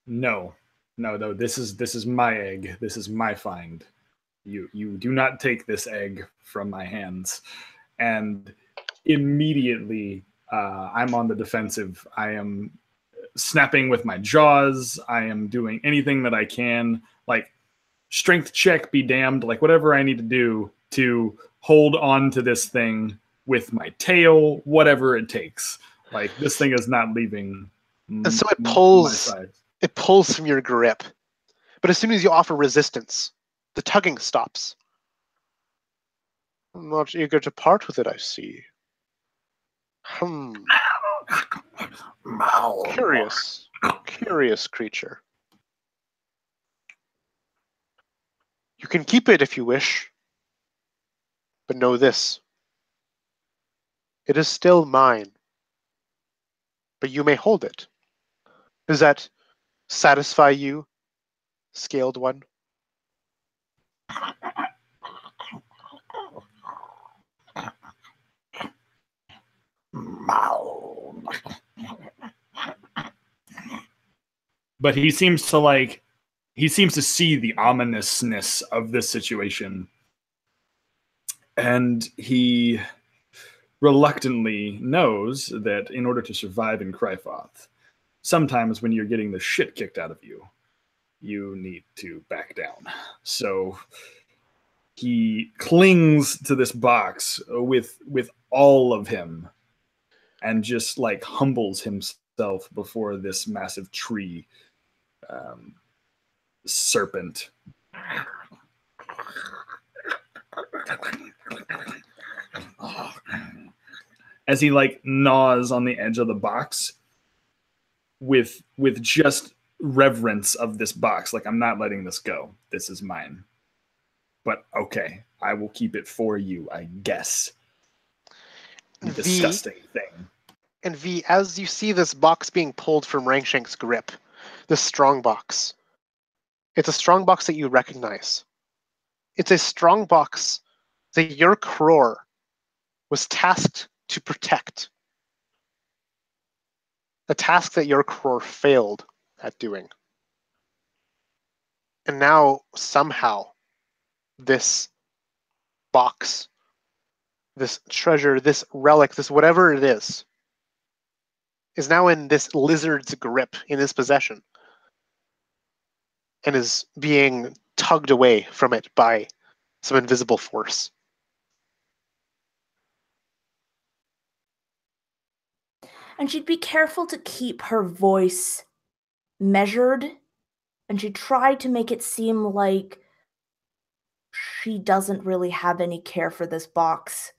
No, this is my egg. This is my find. You do not take this egg from my hands. And immediately, I'm on the defensive. I am snapping with my jaws. I am doing anything that I can, like strength check, be damned, like whatever I need to do to hold on to this thing with my tail, whatever it takes. Like this thing is not leaving. And so it my pulls. side. It pulls from your grip. But as soon as you offer resistance, the tugging stops. I'm not eager to part with it, I see. Curious creature. You can keep it if you wish, but know this. It is still mine, but you may hold it. Does that satisfy you, Scaled One? But he seems to see the ominousness of this situation, and he reluctantly knows that in order to survive in Crifoth, sometimes when you're getting the shit kicked out of you, you need to back down. So he clings to this box with all of him and just like humbles himself before this massive tree serpent. As he like gnaws on the edge of the box with just reverence of this box, like I'm not letting this go. This is mine. But okay, I will keep it for you, I guess. Disgusting thing. And V, as you see this box being pulled from Rangshank's grip, this strong box, It's a strongbox that you recognize. It's a strongbox that your Crore was tasked to protect. A task that your Crore failed at doing. And now, somehow, this box, this treasure, this relic, this whatever it is now in this lizard's grip, in his possession, and is being tugged away from it by some invisible force. And she'd be careful to keep her voice measured, and she tried to make it seem like she doesn't really have any care for this box.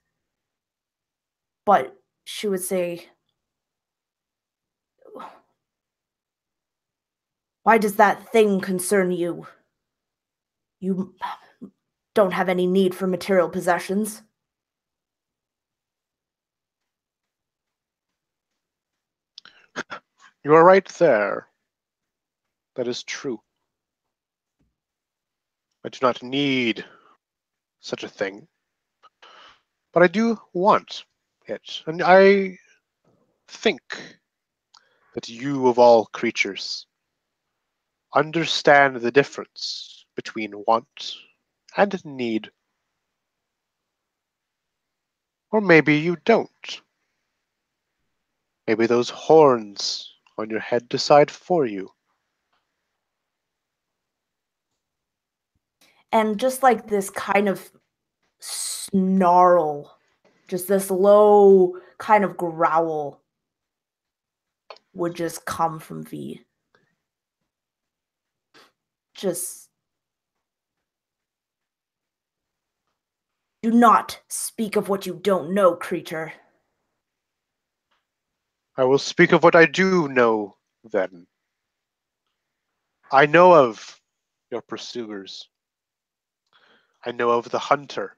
But she would say, "Why does that thing concern you? You don't have any need for material possessions." You are right there. That is true. I do not need such a thing. But I do want it. And I think that you, of all creatures, understand the difference between want and need. Or maybe you don't. Maybe those horns on your head decide for you. And just like this kind of snarl, just this low kind of growl would just come from V. Just do not speak of what you don't know, creature. I will speak of what I do know, then. I know of your pursuers. I know of the hunter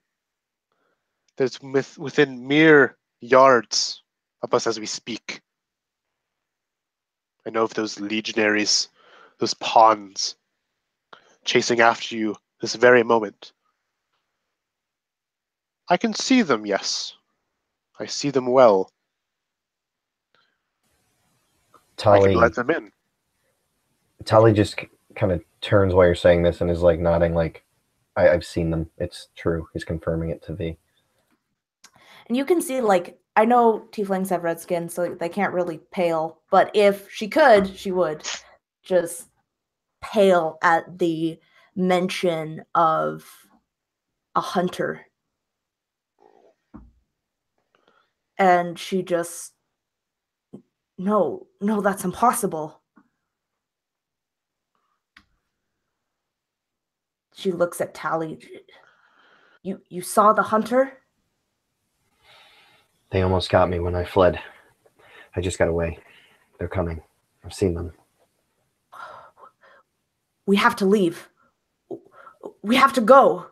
that's within mere yards of us as we speak. I know of those legionaries, those pawns, chasing after you this very moment. I can see them, yes. I see them well. I can let them in. Tali just kind of turns while you're saying this and is like nodding like, I've seen them. It's true. He's confirming it to V. And you can see, like, I know tieflings have red skin, so they can't really pale, but if she could, she would just pale at the mention of a hunter. And she just, no, that's impossible. She looks at Tali. You saw the hunter? They almost got me when I fled. I just got away. They're coming. I've seen them. We have to leave. We have to go.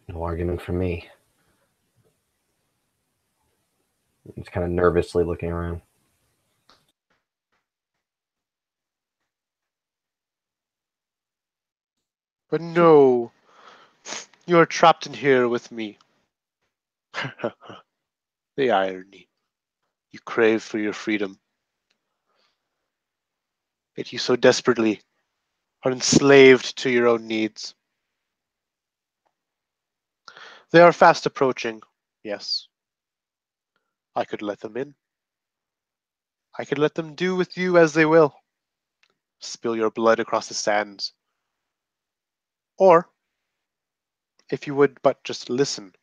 No argument from me. He's kind of nervously looking around. But no, you are trapped in here with me. The irony. You crave for your freedom. Yet you so desperately are enslaved to your own needs. They are fast approaching, yes. I could let them in. I could let them do with you as they will. Spill your blood across the sands. Or, if you would but just listen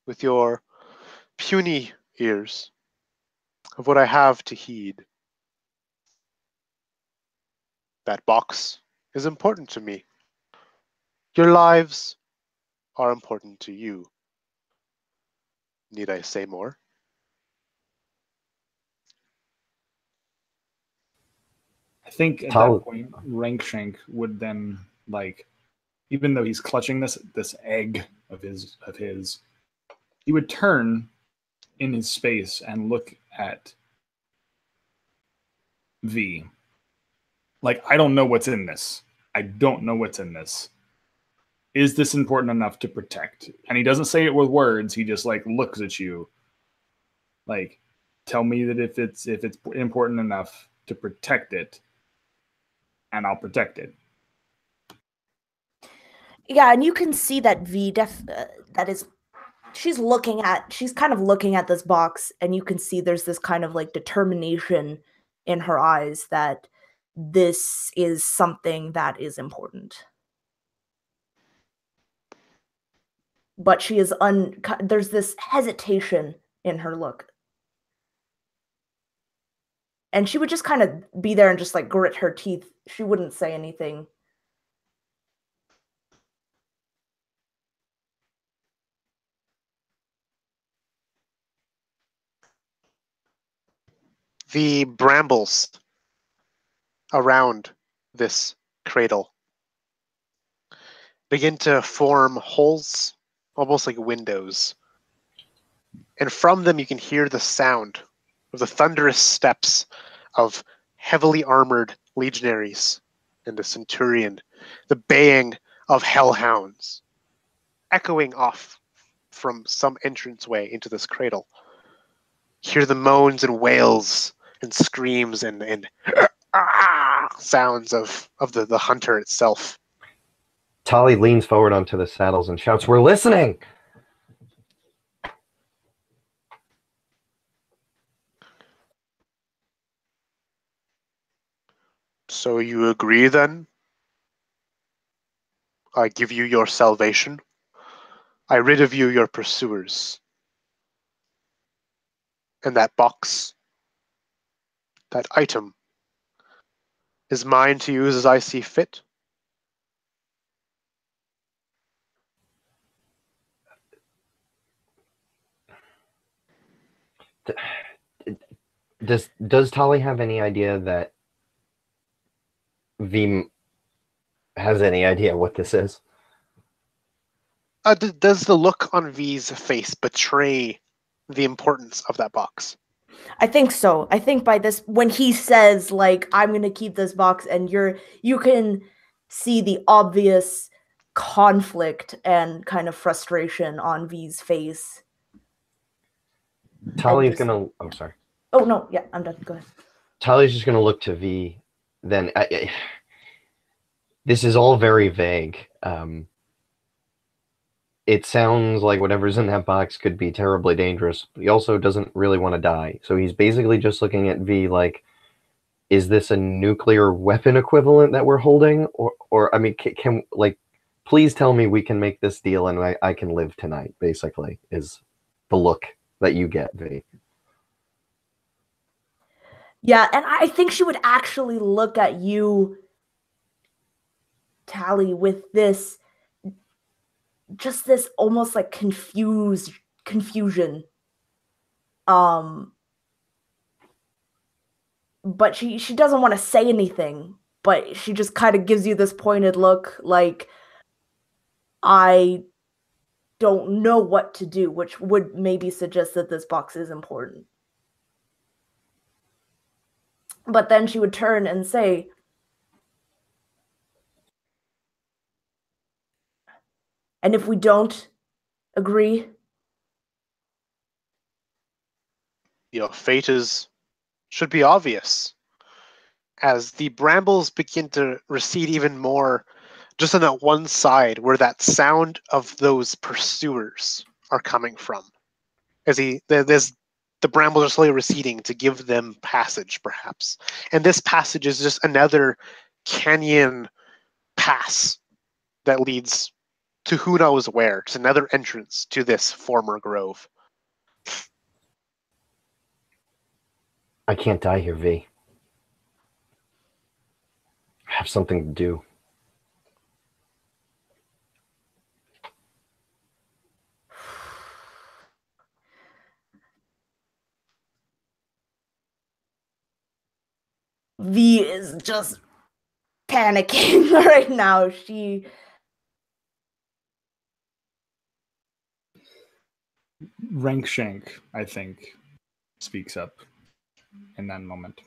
with your puny ears of what I have to heed. That box is important to me. Your lives are important to you. Need I say more? I think at that point, Rankshank would then, like, even though he's clutching this egg of his, he would turn in his space and look at V. Like, I don't know what's in this. I don't know what's in this. Is this important enough to protect? And he doesn't say it with words. He just like looks at you. Like, tell me that if it's important enough to protect it, and I'll protect it. Yeah, and you can see that she's kind of looking at this box, and you can see there's this kind of like determination in her eyes that this is something that is important. But she is there's this hesitation in her look. And she would just kind of be there and just like grit her teeth. She wouldn't say anything. The brambles around this cradle begin to form holes, almost like windows. And from them you can hear the sound of the thunderous steps of heavily armored legionaries and a centurion, the baying of hellhounds, echoing off from some entranceway into this cradle. Hear the moans and wails and screams and sounds of the hunter itself. Tali leans forward onto the saddles and shouts, "We're listening!" So you agree then? I give you your salvation. I rid of you your pursuers. And that box, that item, is mine to use as I see fit. Does Tali have any idea that V has any idea what this is? Does the look on V's face betray the importance of that box? I think so. I think by this, when he says like, "I'm gonna keep this box," and you can see the obvious conflict and kind of frustration on V's face. Tali's gonna. Oh, sorry. Oh no, yeah, I'm done. Go ahead. Tali's just gonna look to V. Then this is all very vague. It sounds like whatever's in that box could be terribly dangerous. But he also doesn't really want to die, so he's basically just looking at V like, "Is this a nuclear weapon equivalent that we're holding, or I mean, can like, please tell me we can make this deal and I can live tonight." Basically, is the look that you get, V. Yeah, and I think she would actually look at you, Tali, with this, just this almost like confusion. But she doesn't want to say anything, but she just kind of gives you this pointed look like, I don't know what to do, which would maybe suggest that this box is important. But then she would turn and say, "And if we don't agree?" Your fate should be obvious. As the brambles begin to recede even more, just on that one side where that sound of those pursuers are coming from. As the brambles are slowly receding to give them passage, perhaps. And this passage is just another canyon pass that leads to who knows where. It's another entrance to this former grove. I can't die here, V. I have something to do. V is just panicking right now. Rankshank, I think, speaks up in that moment.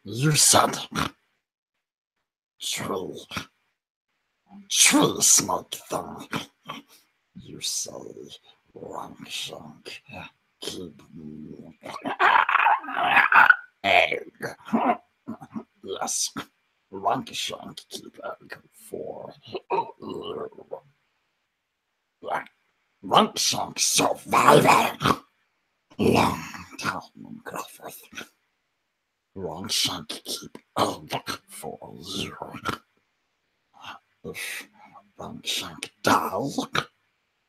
You said tree smoke thing. You say wrong shank. Keep egg. Yes, wrong shank keep egg for wrong shank survivor. Long time in Crifoth. Wrong shank keep egg for you. If wrong shank dies,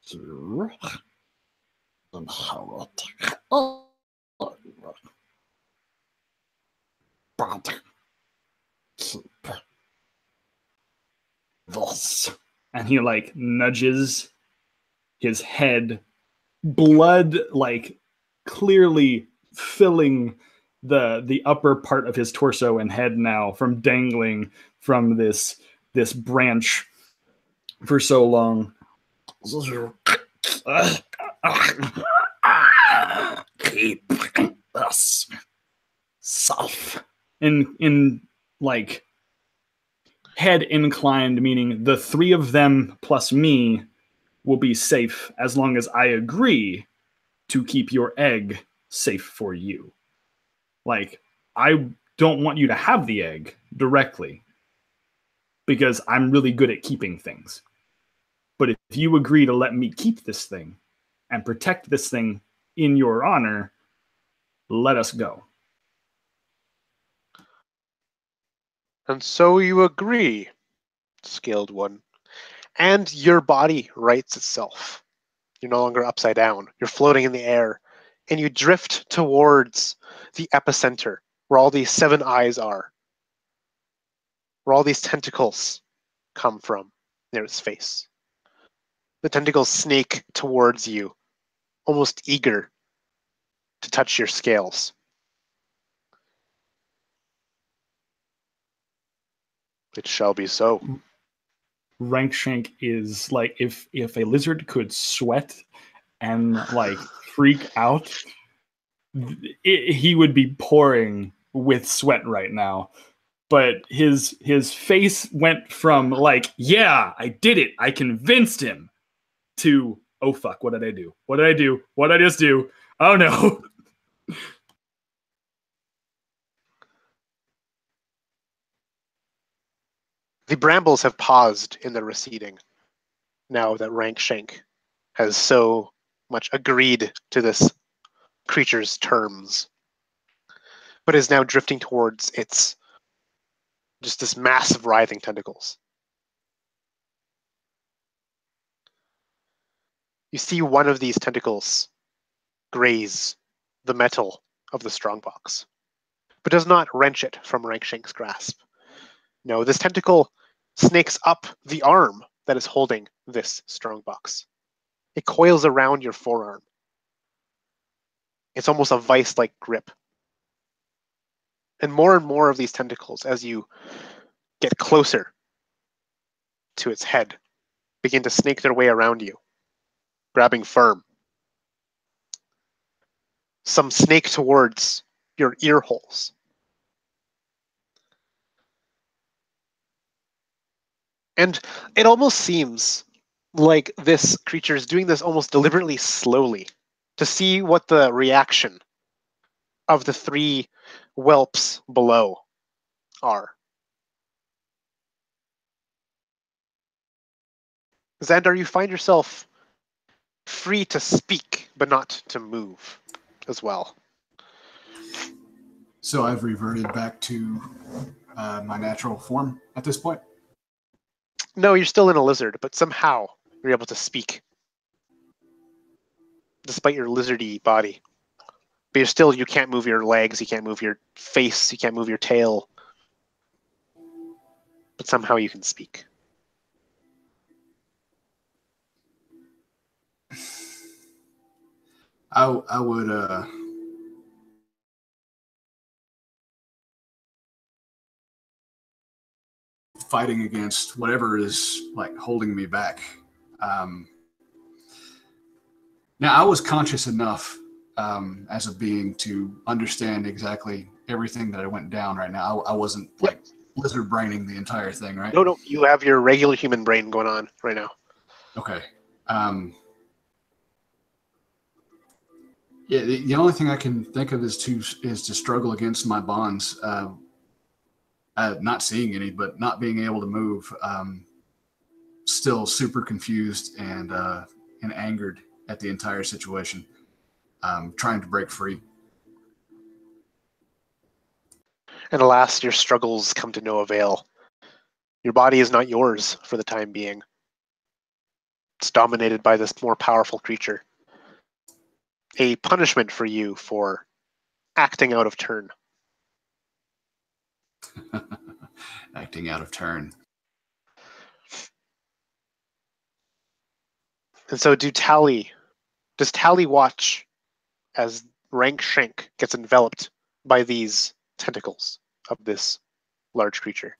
you inherit but keep this. And he like nudges his head, blood like clearly filling the upper part of his torso and head now from dangling from this branch for so long. Keep us safe. In like head inclined, meaning the three of them plus me will be safe as long as I agree to keep your egg safe for you. Like, I don't want you to have the egg directly because I'm really good at keeping things. But if you agree to let me keep this thing and protect this thing in your honor, let us go. And so you agree, Scaled One. And your body rights itself. You're no longer upside down. You're floating in the air. And you drift towards the epicenter, where all these 7 eyes are. Where all these tentacles come from near its face. The tentacles snake towards you, almost eager to touch your scales. It shall be so. Rankshank is like if a lizard could sweat and like freak out, he would be pouring with sweat right now. But his face went from like, yeah, I did it, I convinced him, to, oh fuck, what did I do? What did I do? What did I just do? Oh no. The brambles have paused in their receding, now that Rankshank has so much agreed to this creature's terms, but is now drifting towards its just this massive writhing tentacles. You see one of these tentacles graze the metal of the strongbox, but does not wrench it from Rankshank's grasp. No, this tentacle snakes up the arm that is holding this strongbox. It coils around your forearm. It's almost a vice-like grip. And more of these tentacles, as you get closer to its head, begin to snake their way around you, grabbing firm. Some snake towards your ear holes. And it almost seems like this creature is doing this almost deliberately slowly to see what the reaction of the 3 whelps below are. Xandar, you find yourself free to speak, but not to move as well. So I've reverted back to my natural form at this point? No, you're still in a lizard, but somehow you're able to speak. Despite your lizardy body. But you can't move your legs, you can't move your face, you can't move your tail. But somehow you can speak. I would fighting against whatever is like holding me back. Now I was conscious enough as a being to understand exactly everything that I went down right now. I wasn't like lizard braining the entire thing, right? No, you have your regular human brain going on right now. Okay. Yeah, the only thing I can think of is to struggle against my bonds. Not seeing any, but not being able to move. Still super confused and angered at the entire situation. Trying to break free. And alas, your struggles come to no avail. Your body is not yours for the time being. It's dominated by this more powerful creature. A punishment for you for acting out of turn. Acting out of turn. And so does Tally watch as Rank Shank gets enveloped by these tentacles of this large creature?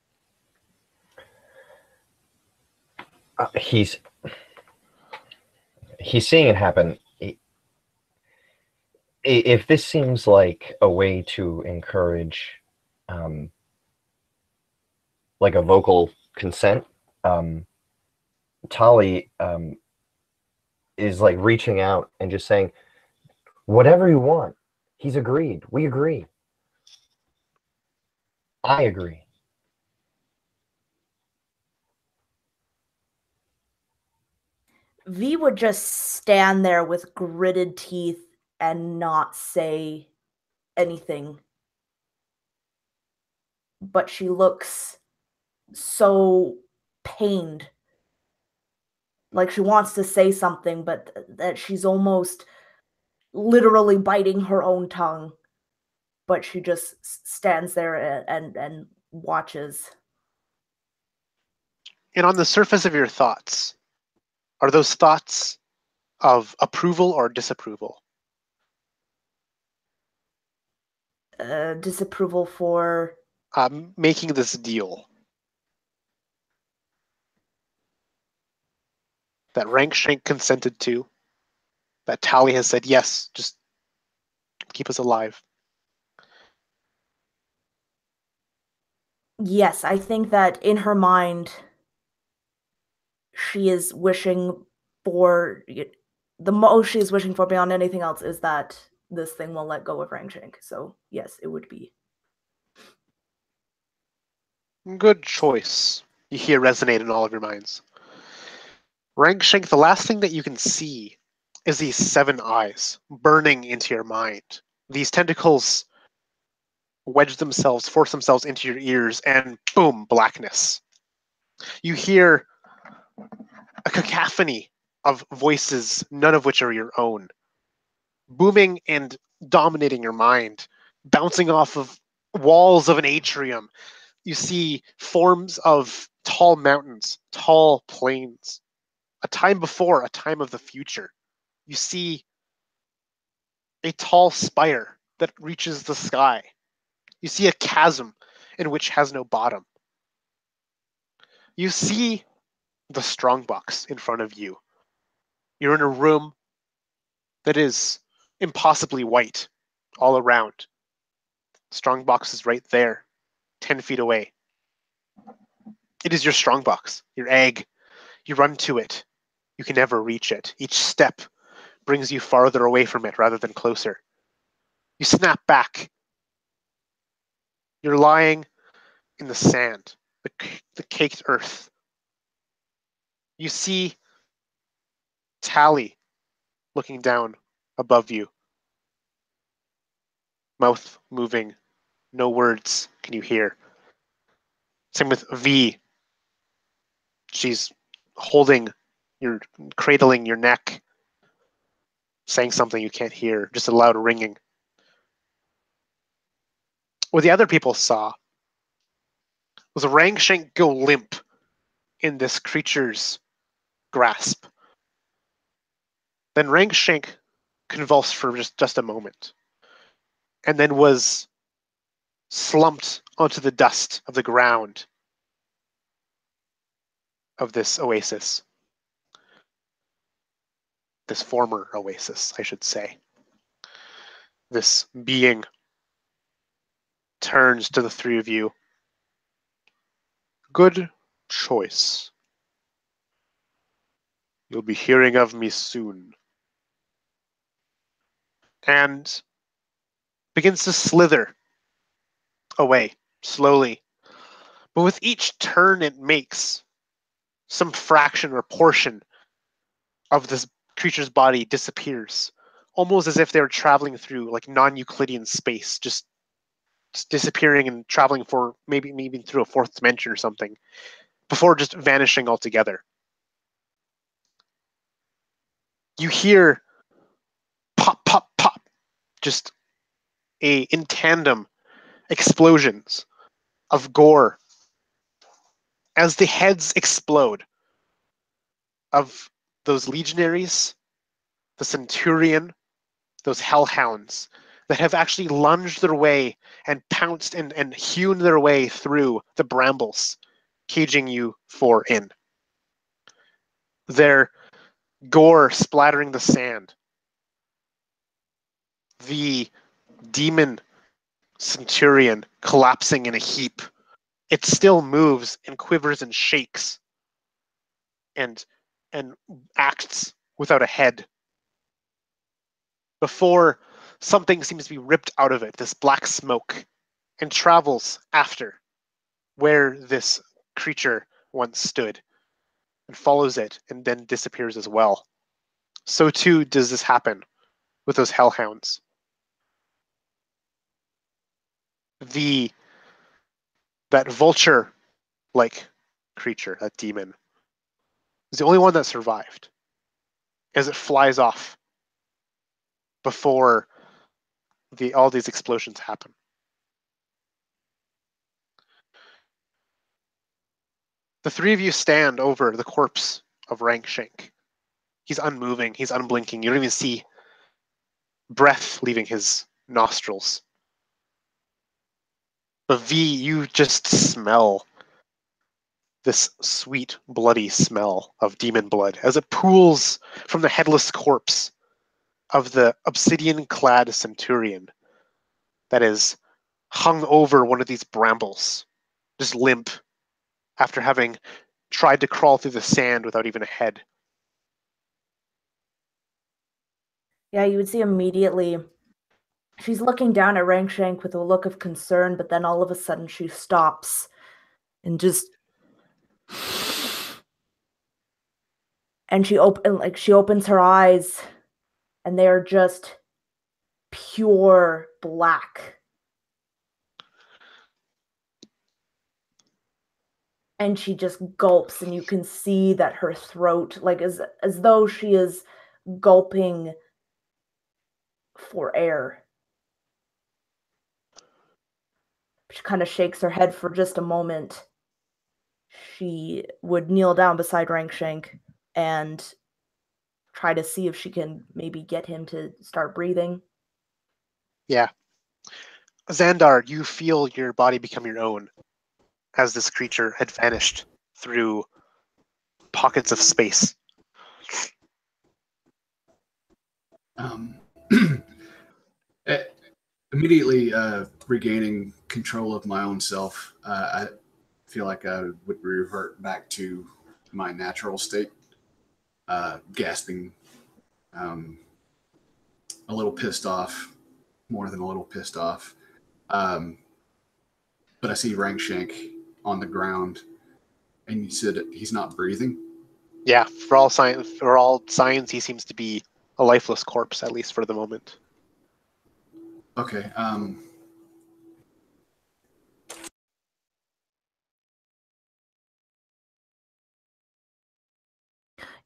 He's seeing it happen. If this seems like a way to encourage like a vocal consent, Tali is like reaching out and just saying, whatever you want. He's agreed. We agree. I agree. V would just stand there with gritted teeth and not say anything. But she looks so pained. Like she wants to say something, but that she's almost literally biting her own tongue. But she just stands there and watches. And on the surface of your thoughts, are those thoughts of approval or disapproval? Disapproval for making this deal that Rank Shank consented to, that Tally has said, yes, just keep us alive. Yes, I think that in her mind, she is wishing for the most she is wishing for beyond anything else is that this thing will let go of Rangshank. So yes, it would be. Good choice. You hear resonate in all of your minds. Rangshank, the last thing that you can see is these 7 eyes burning into your mind. These tentacles force themselves into your ears, and boom, blackness. You hear a cacophony of voices, none of which are your own, booming and dominating your mind, bouncing off of walls of an atrium. You see forms of tall mountains, tall plains, a time before, a time of the future. You see a tall spire that reaches the sky. You see a chasm in which has no bottom. You see the strongbox in front of you. You're in a room that is impossibly white all around. Strongbox is right there, 10 feet away. It is your strongbox, your egg. You run to it. You can never reach it. Each step brings you farther away from it rather than closer. You snap back. You're lying in the sand, the caked earth. You see Tally looking down above you. Mouth moving. No words can you hear. Same with V. She's cradling your neck, saying something you can't hear, just a loud ringing. What the other people saw was Rangshank go limp in this creature's grasp. Then Rangshank convulsed for just a moment, and then was slumped onto the dust of the ground of this oasis. This former oasis, I should say. This being turns to the three of you. Good choice. You'll be hearing of me soon. And begins to slither away, slowly. But with each turn it makes, some fraction or portion of this creature's body disappears. Almost as if they were traveling through like non-Euclidean space, just disappearing and traveling for maybe through a fourth dimension or something, before just vanishing altogether. You hear pop, pop, pop, just in tandem explosions of gore as the heads explode of those legionaries, the centurion, those hellhounds that have actually lunged their way and pounced and hewn their way through the brambles, caging you four in. Their gore splattering the sand. The demon centurion collapsing in a heap. It still moves and quivers and shakes and acts without a head. Before something seems to be ripped out of it, this black smoke, and travels after where this creature once stood and follows it and then disappears as well. So too does this happen with those hellhounds. That vulture-like creature, that demon, is the only one that survived as it flies off before all these explosions happen. The three of you stand over the corpse of Rankshank. He's unmoving, he's unblinking. You don't even see breath leaving his nostrils. But V, you just smell this sweet, bloody smell of demon blood as it pools from the headless corpse of the obsidian-clad centurion that is hung over one of these brambles, just limp, after having tried to crawl through the sand without even a head. Yeah, you would see immediately she's looking down at Rankshank with a look of concern, but then all of a sudden she stops and just she opens her eyes and they are just pure black. And she just gulps, and you can see that her throat, like as though she is gulping for air. She kind of shakes her head for just a moment. She would kneel down beside Rankshank and try to see if she can maybe get him to start breathing. Yeah. Xandar, you feel your body become your own as this creature had vanished through pockets of space. Immediately regaining control of my own self, I feel like I would revert back to my natural state, gasping, a little pissed off, more than a little pissed off. But I see Rankshank on the ground, and you said he's not breathing. Yeah, for all signs, he seems to be a lifeless corpse, at least for the moment. Okay.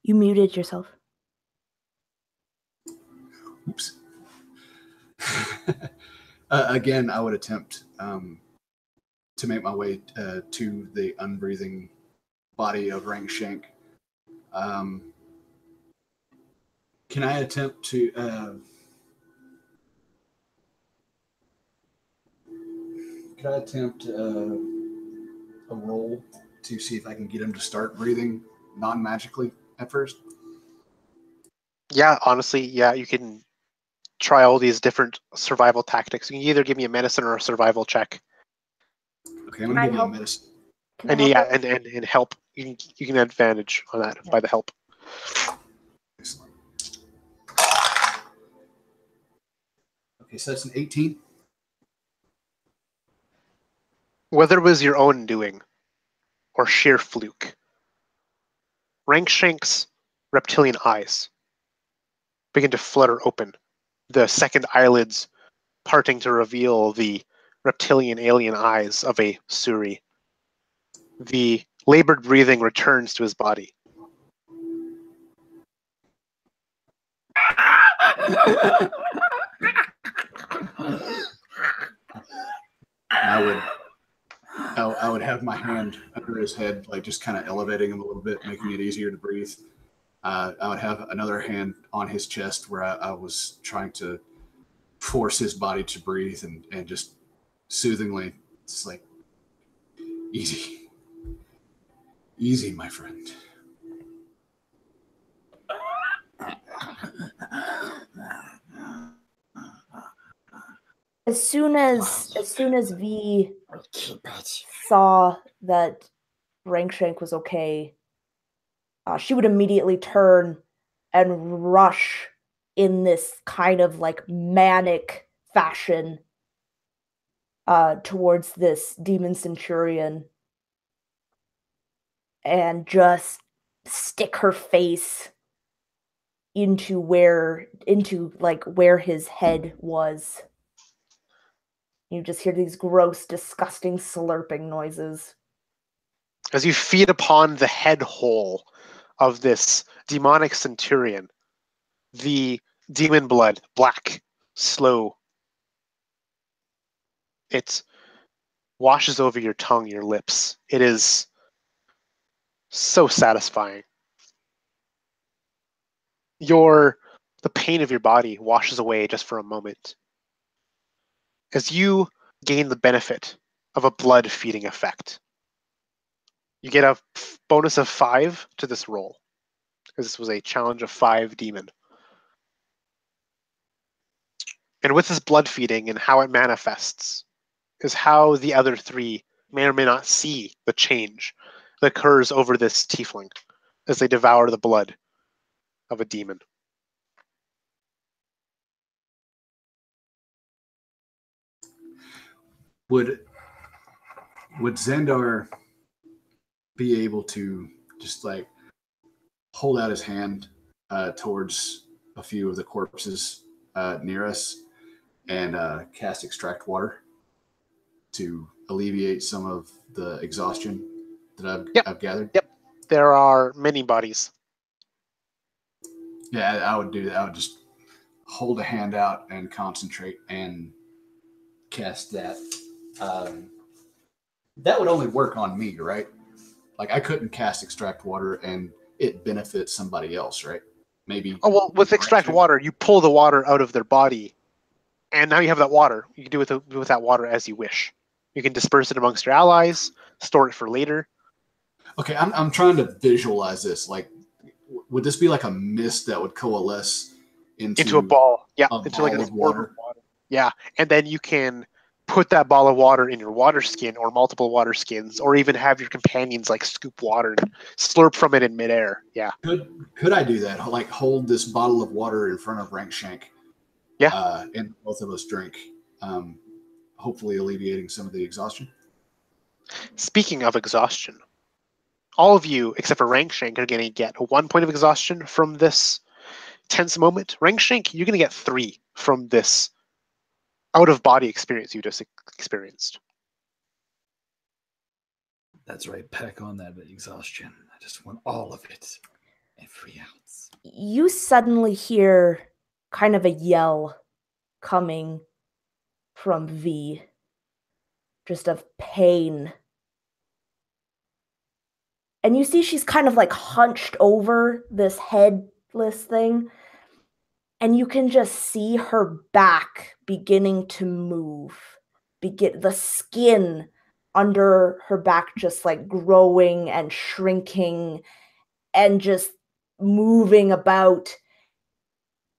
You muted yourself. Oops. Again, I would attempt to make my way to the unbreathing body of Rankshank. Can I attempt to a roll to see if I can get him to start breathing non-magically at first? Yeah, honestly, yeah, you can try all these different survival tactics. You can either give me a medicine or a survival check. Okay, I'm gonna give you a medicine. Can I And help yeah, her? and help. You can advantage on that by the help. Excellent. Okay, so that's an 18. Whether it was your own doing or sheer fluke, Rankshank's reptilian eyes begin to flutter open, the second eyelids parting to reveal the reptilian alien eyes of a Suri. The labored breathing returns to his body. I would have my hand under his head, like just kind of elevating him a little bit, making it easier to breathe. I would have another hand on his chest where I was trying to force his body to breathe and just soothingly, it's like, easy, my friend. As soon as V saw that Rankshank was okay, she would immediately turn and rush in this kind of like manic fashion towards this demon centurion and just stick her face into where his head was. You just hear these gross, disgusting slurping noises. As you feed upon the head hole of this demonic centurion, the demon blood, black, slow, it washes over your tongue, your lips. It is so satisfying. The pain of your body washes away just for a moment. As you gain the benefit of a blood feeding effect, you get a bonus of 5 to this roll, because this was a challenge of 5 demon. And with this blood feeding and how it manifests is how the other 3 may or may not see the change that occurs over this tiefling as they devour the blood of a demon. Would Xandar be able to just like hold out his hand towards a few of the corpses near us and cast extract water to alleviate some of the exhaustion that I've gathered? Yep. There are many bodies. Yeah, I would do that. I would just hold a hand out and concentrate and cast that. That would only work on me, right? Like I couldn't cast extract water and it benefits somebody else, right? Maybe. Oh, well, with extract water, you pull the water out of their body, and now you have that water. You can do with that water as you wish. You can disperse it amongst your allies, store it for later. Okay, I'm trying to visualize this. Like, would this be like a mist that would coalesce into a ball? Yeah, into like a water. Yeah, and then you can put that ball of water in your water skin or multiple water skins, or even have your companions like scoop water and slurp from it in midair. Yeah. Could I do that? Like hold this bottle of water in front of Rankshank. Yeah. And both of us drink, hopefully alleviating some of the exhaustion. Speaking of exhaustion, all of you except for Rankshank are going to get 1 point of exhaustion from this tense moment. Rankshank, you're going to get 3 from this out-of-body experience you just experienced. That's right. Pack on that exhaustion. I just want all of it. Every ounce. You suddenly hear kind of a yell coming from V. Just of pain. And you see she's kind of like hunched over this headless thing. And you can just see her back beginning to move. The skin under her back just like growing and shrinking and just moving about.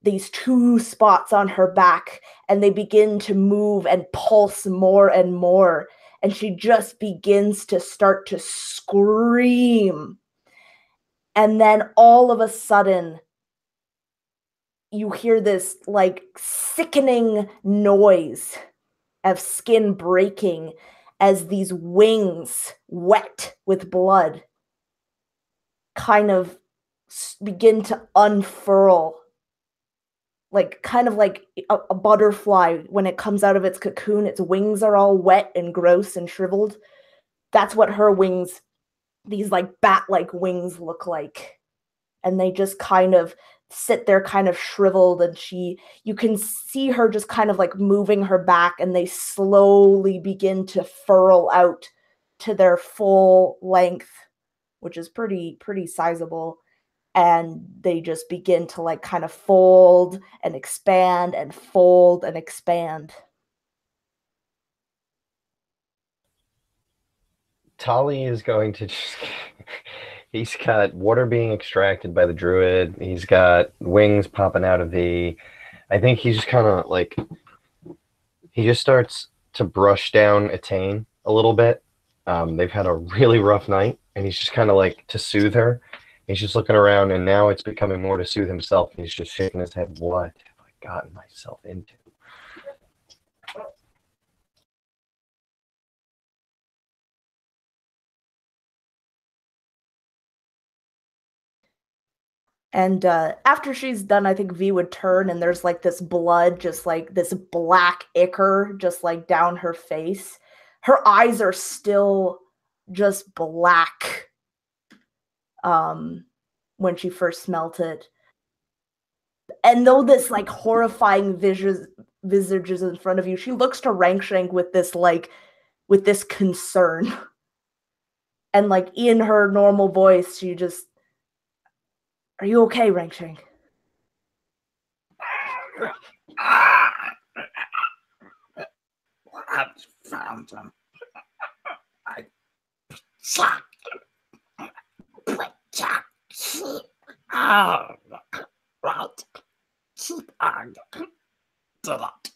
these two spots on her back, and they begin to move and pulse more and more. And she just begins to start to scream. And then all of a sudden, you hear this like sickening noise of skin breaking as these wings, wet with blood, kind of begin to unfurl. Like kind of like a butterfly when it comes out of its cocoon, its wings are all wet and gross and shriveled. That's what her wings, these like bat-like wings, look like. And they just kind of sit there kind of shriveled, and you can see her just kind of like moving her back, and they slowly begin to furl out to their full length, which is pretty sizable. And they just begin to like kind of fold and expand and fold and expand. Tali is going to just... He's got water being extracted by the druid. He's got wings popping out of the... I think he's just kind of like... He just starts to brush down Etain a little bit. They've had a really rough night, and he's just kind of like, to soothe her. He's just looking around, and now it's becoming more to soothe himself. He's just shaking his head. What have I gotten myself into? And after she's done, I think V would turn, and there's like this blood, just like this black ichor, just like down her face. Her eyes are still just black when she first smelt it. And though this like horrifying visage is in front of you, she looks to Rankshank with this concern. And like in her normal voice, she just, "Are you okay, Rankshank?" I found him. I shot. Right. Keep on. Do that.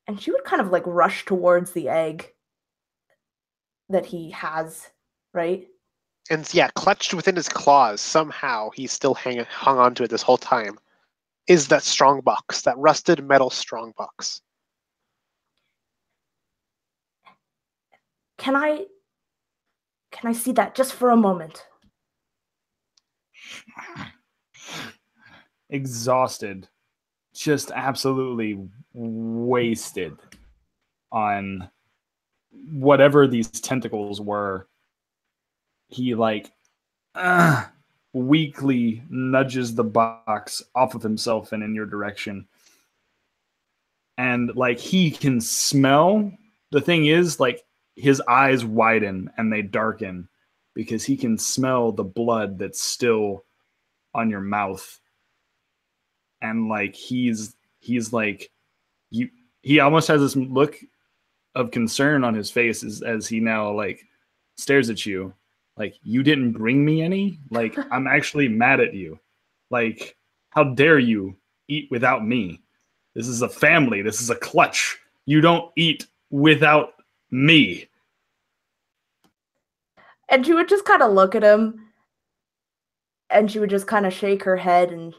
And she would kind of like rush towards the egg that he has, right? And yeah, clutched within his claws, somehow he's still hung on to it this whole time, is that strong box, that rusted metal strong box. Can I see that just for a moment? Exhausted, just absolutely wasted on whatever these tentacles were. He like weakly nudges the box off of himself and in your direction. And like he can smell. The thing is, like, his eyes widen and they darken because he can smell the blood that's still on your mouth. And like he's like, he almost has this look of concern on his face as he now like stares at you like, "You didn't bring me any? Like, I'm actually mad at you. Like, how dare you eat without me? This is a family. This is a clutch. You don't eat without me." And she would just kind of look at him, and she would just kind of shake her head, and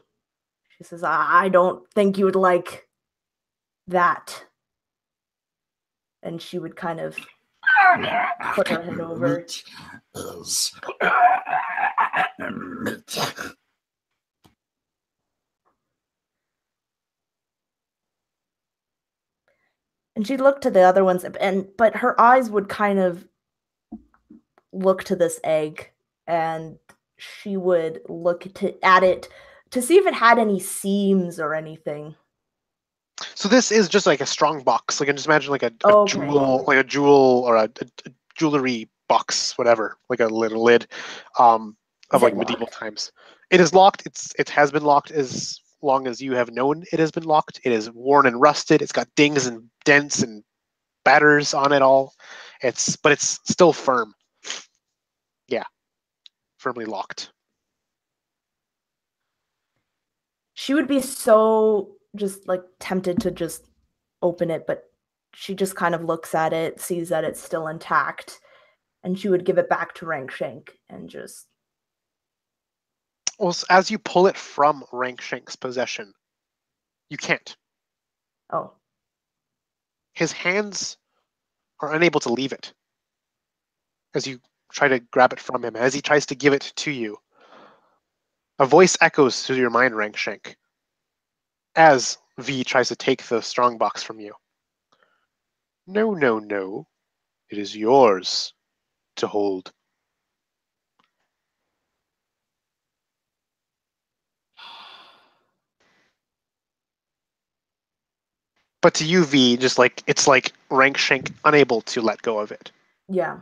she says, "I don't think you would like that." And she would kind of put her head over. And she'd look to the other ones, but her eyes would kind of look to this egg, and she would look at it to see if it had any seams or anything. So this is just like a strong box. Like, I just imagine like a jewel or a jewelry box, whatever, like a little lid of like medieval times. It is locked. It has been locked as long as you have known it has been locked. It is worn and rusted. It's got dings and dents and batters on it all. But it's still firm. Yeah, firmly locked. She would be so just like tempted to just open it, but she just kind of looks at it, sees that it's still intact, and she would give it back to Rankshank and just. Well, as you pull it from Rankshank's possession, you can't. Oh. His hands are unable to leave it as you try to grab it from him. As he tries to give it to you, a voice echoes through your mind, Rankshank, as V tries to take the strongbox from you. No, no, no. It is yours to hold. But to you, V, just like it's like Rankshank unable to let go of it. Yeah.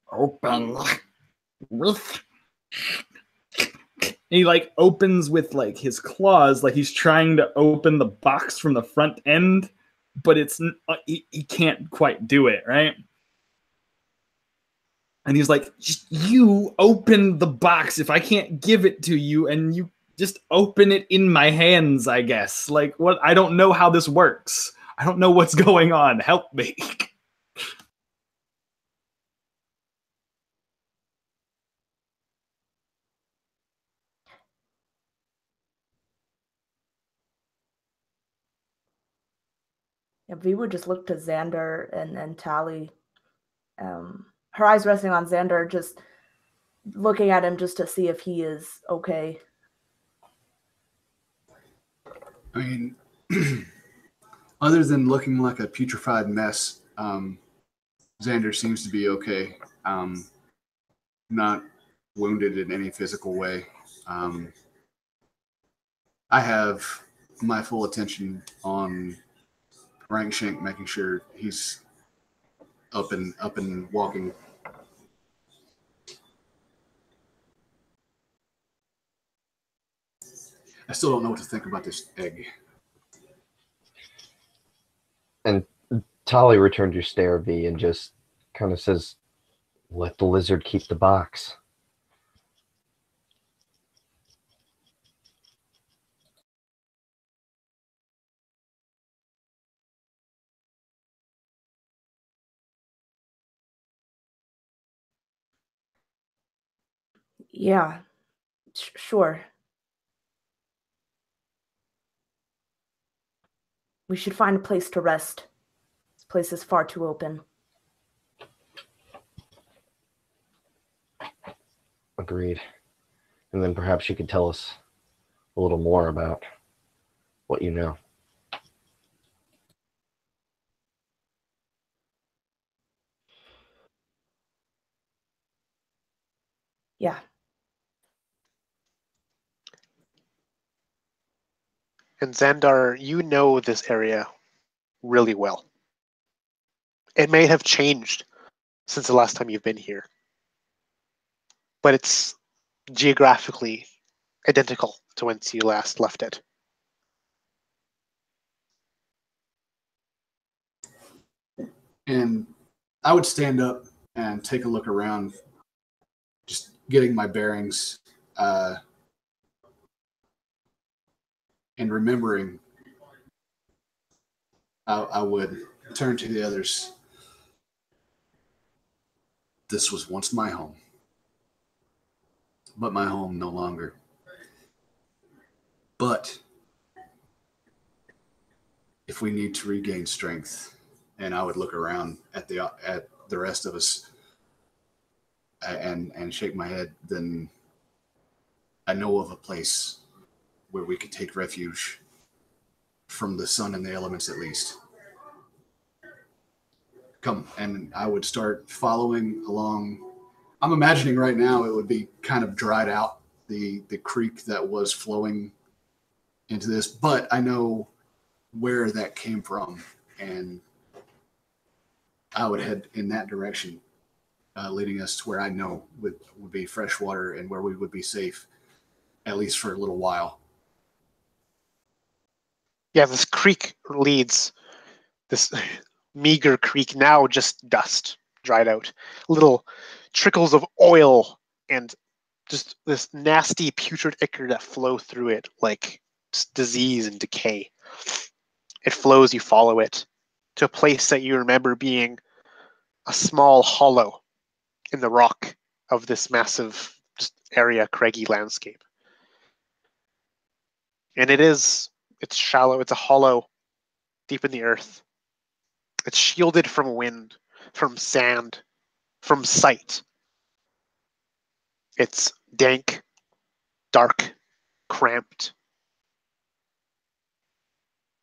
Open with. He like opens with like his claws, like he's trying to open the box from the front end, but he can't quite do it, right? And he's like, you open the box if I can't give it to you, and you just open it in my hands, I guess. Like, what? I don't know how this works. I don't know what's going on. Help me. Yeah, V would just look to Xander and Tally. Her eyes resting on Xander, just looking at him just to see if he is okay. I mean, other than looking like a putrefied mess, Xander seems to be okay. Not wounded in any physical way. I have my full attention on Rankshank, making sure he's up and walking. I still don't know what to think about this egg. And Tali returned your stare, V, and just kind of says, let the lizard keep the box. Yeah, sure. We should find a place to rest. This place is far too open. Agreed. And then perhaps you could tell us a little more about what you know. Yeah. And Xandar, you know this area really well. It may have changed since the last time you've been here, but it's geographically identical to whence you last left it. And I would stand up and take a look around, just getting my bearings, and remembering. I would turn to the others. This was once my home, but my home no longer. But if we need to regain strength, and I would look around at the rest of us and shake my head, then I know of a place where we could take refuge from the sun and the elements, at least. Come, and I would start following along. I'm imagining right now it would be kind of dried out, the creek that was flowing into this, but I know where that came from, and I would head in that direction, leading us to where I know would be fresh water and where we would be safe, at least for a little while. Yeah, this creek leads, this meager creek, now just dust, dried out. Little trickles of oil and just this nasty putrid ichor that flow through it like just disease and decay. It flows, you follow it to a place that you remember being a small hollow in the rock of this massive just area, craggy landscape. And it's shallow, it's a hollow deep in the earth. It's shielded from wind, from sand, from sight. It's dank, dark, cramped.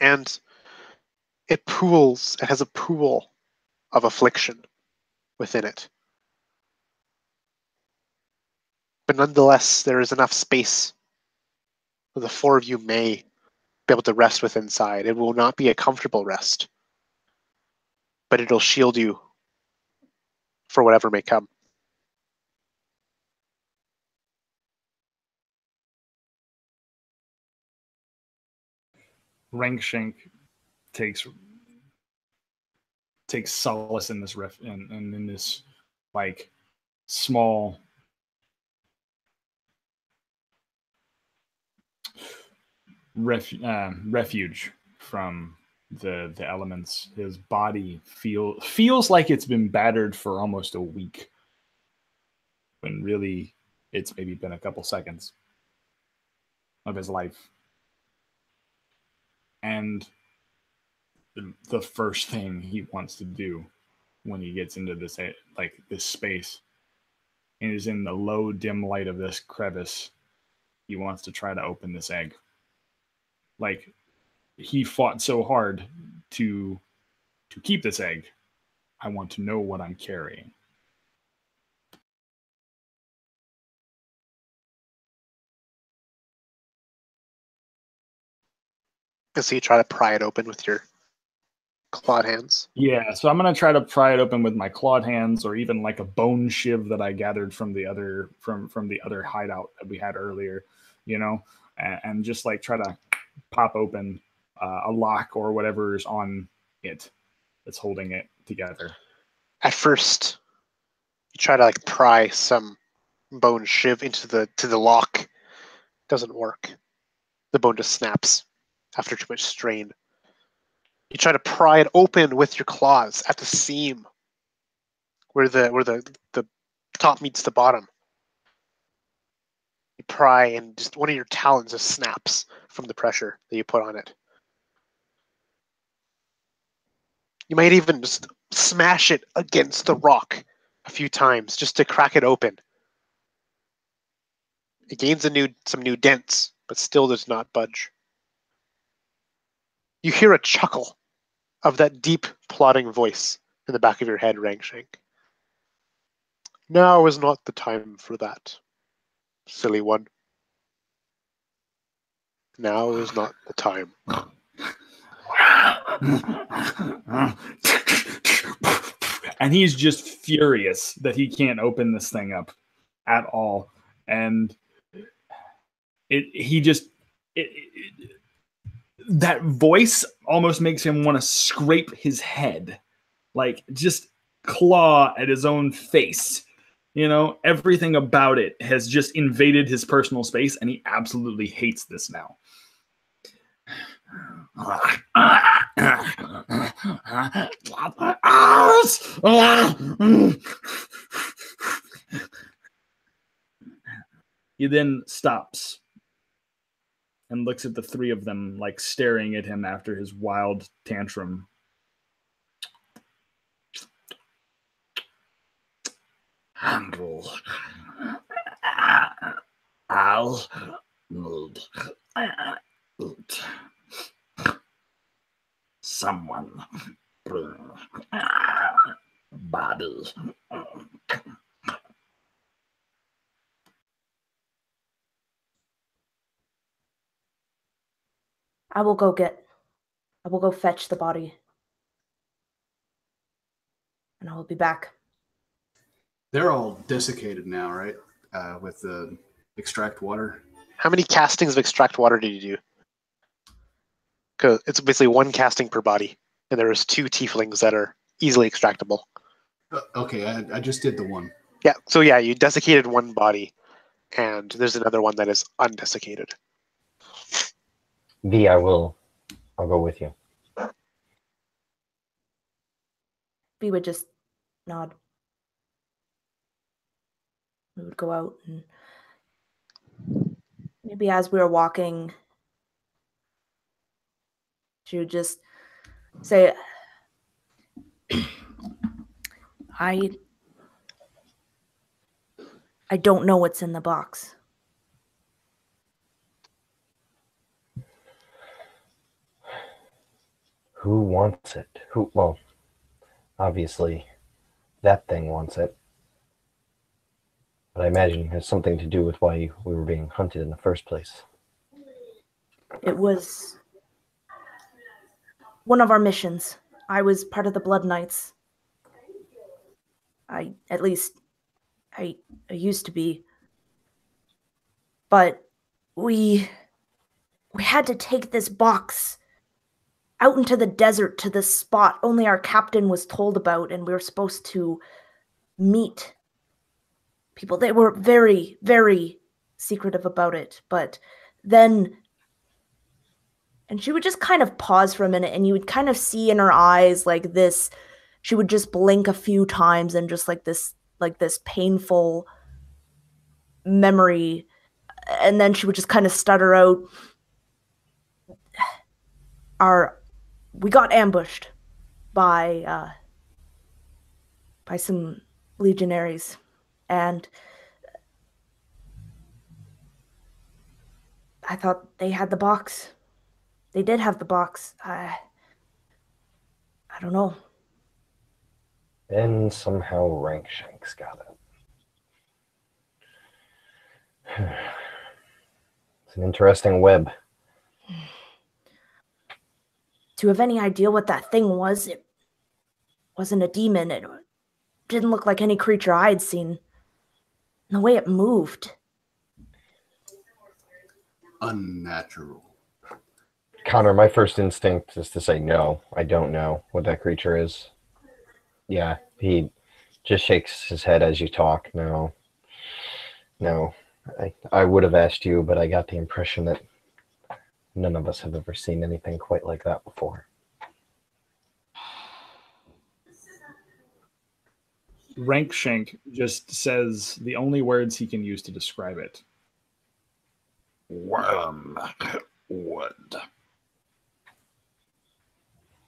And it has a pool of affliction within it. But nonetheless, there is enough space where the four of you may be able to rest with inside. It will not be a comfortable rest, but it'll shield you for whatever may come. Rankshank takes solace in this in this like small refuge from the elements. His body feels like it's been battered for almost a week, when really it's maybe been a couple seconds of his life. And the first thing he wants to do when he gets into this space and is in the low dim light of this crevice, he wants to try to open this egg. Like, he fought so hard to keep this egg. I want to know what I'm carrying. And so you try to pry it open with your clawed hands. Yeah, so I'm gonna try to pry it open with my clawed hands, or even like a bone shiv that I gathered from the other from the other hideout that we had earlier, and just like try to pop open a lock or whatever is on it that's holding it together. At first, you try to like pry some bone shiv into the lock. Doesn't work. The bone just snaps after too much strain. You try to pry it open with your claws at the seam, where the top meets the bottom. You pry, and just one of your talons just snaps from the pressure that you put on it. You might even just smash it against the rock a few times just to crack it open. It gains some new dents, but still does not budge. You hear a chuckle of that deep, plodding voice in the back of your head, Rangshank. Now is not the time for that, silly one. Now is not the time. And he's just furious that he can't open this thing up at all. And that voice almost makes him want to scrape his head, like just claw at his own face. Everything about it has just invaded his personal space, and he absolutely hates this now. He then stops and looks at the three of them, like staring at him after his wild tantrum. Handle. I'll need it. Someone bring body. I will go fetch the body. And I will be back. They're all desiccated now, right? With the extract water. How many castings of extract water did you do? Because it's basically one casting per body, and there's 2 tieflings that are easily extractable. Okay, I just did the one. Yeah, so yeah, you desiccated one body, and there's another one that is undesiccated. V, I'll go with you. We would just nod. We would go out, and maybe as we were walking, she would just say, I don't know what's in the box. Who wants it? Well, obviously, that thing wants it. But I imagine it has something to do with why we were being hunted in the first place. It was one of our missions. I was part of the Blood Knights. I used to be. But we had to take this box out into the desert to this spot only our captain was told about, and we were supposed to meet people. They were very, very secretive about it. But then, and she would just kind of pause for a minute, and you would kind of see in her eyes like this, she would just blink a few times, and just like this painful memory, and then she would just kind of stutter out, we got ambushed by some legionaries, and I thought they had the box. They did have the box. I don't know. And somehow Rankshanks got it. It's an interesting web. Do you have any idea what that thing was? It wasn't a demon. It didn't look like any creature I had seen. And the way it moved. Unnatural. Connor, my first instinct is to say no. I don't know what that creature is. Yeah, he just shakes his head as you talk. No. I would have asked you, but I got the impression that none of us have ever seen anything quite like that before. Rankshank just says the only words he can use to describe it. Wormwood.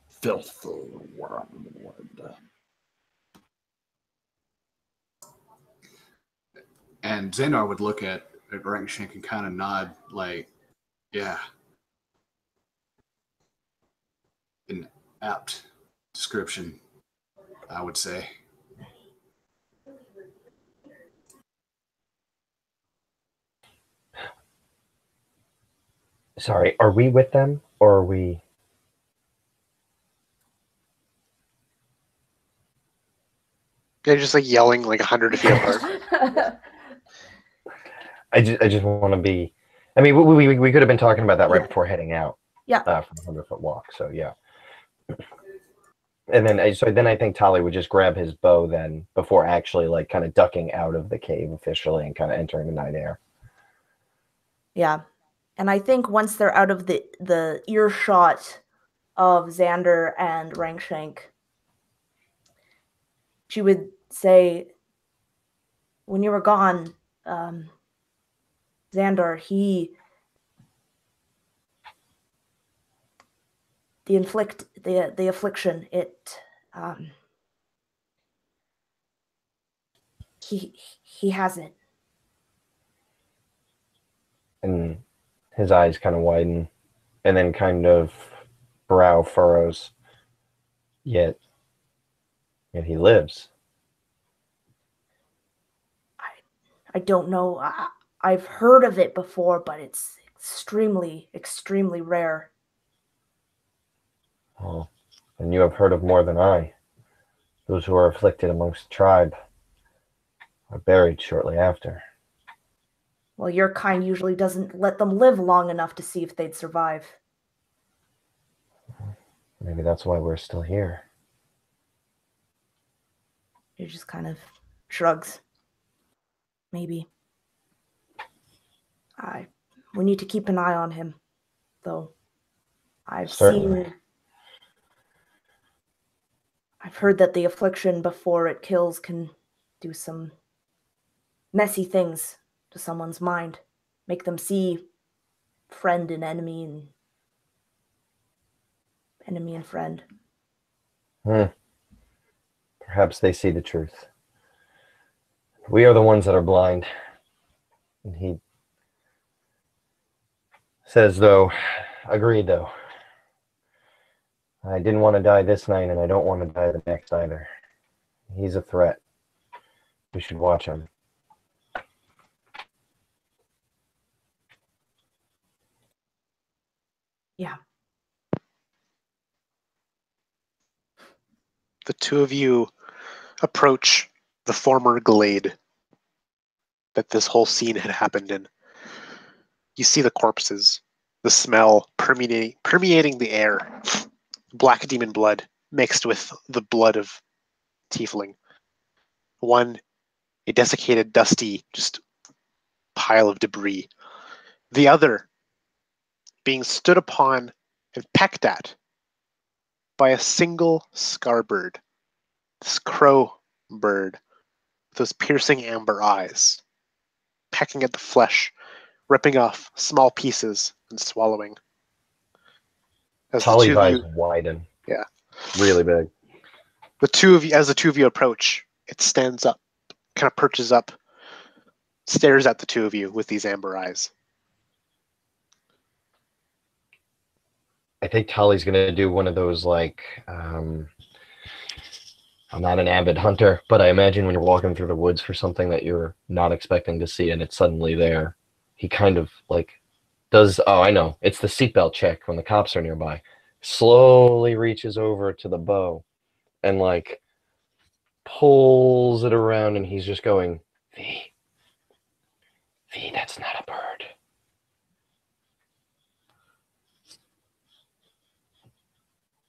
Filthy wormwood. And Xandar would look at Rankshank and kind of nod, like, yeah. An apt description, I would say. Sorry, are we with them, or are we... They're just like yelling like 100 feet apart. I just want to be... I mean, we could have been talking about that right before heading out. Yeah. From the 100-foot walk, so yeah. And then I think Tali would just grab his bow then before actually like kind of ducking out of the cave officially and kind of entering the night air. Yeah. And I think once they're out of the earshot of Xander and Rankshank, she would say, when you were gone, Xander, the affliction, it he has it. And his eyes kind of widen and then kind of brow furrows. Yet he lives. I don't know. I've heard of it before, but it's extremely, extremely rare. Oh, and you have heard of more than I. Those who are afflicted amongst the tribe are buried shortly after. Well, your kind usually doesn't let them live long enough to see if they'd survive. Maybe that's why we're still here. He just kind of shrugs. Maybe. We need to keep an eye on him, though. Certainly. I've heard that the affliction before it kills can do some messy things to someone's mind. Make them see friend and enemy and enemy and friend. Perhaps they see the truth. We are the ones that are blind. And he says, though, agreed, though. I didn't want to die this night, and I don't want to die the next either. He's a threat. We should watch him. Yeah. The two of you approach the former glade that this whole scene had happened in. You see the corpses, the smell permeating the air, black demon blood mixed with the blood of tiefling. One, a desiccated, dusty, just pile of debris. The other, being stood upon and pecked at by a single scarbird. This crow bird with those piercing amber eyes, pecking at the flesh, ripping off small pieces and swallowing. As Tali's eyes widen. Yeah. Really big. As the two of you approach, it stands up, kind of perches up, stares at the two of you with these amber eyes. I think Tali's going to do one of those, like, I'm not an avid hunter, but I imagine when you're walking through the woods for something that you're not expecting to see and it's suddenly there, he kind of, like, does, oh, I know, it's the seatbelt check when the cops are nearby. Slowly reaches over to the bow and, like, pulls it around, and he's just going, V, that's not a bird.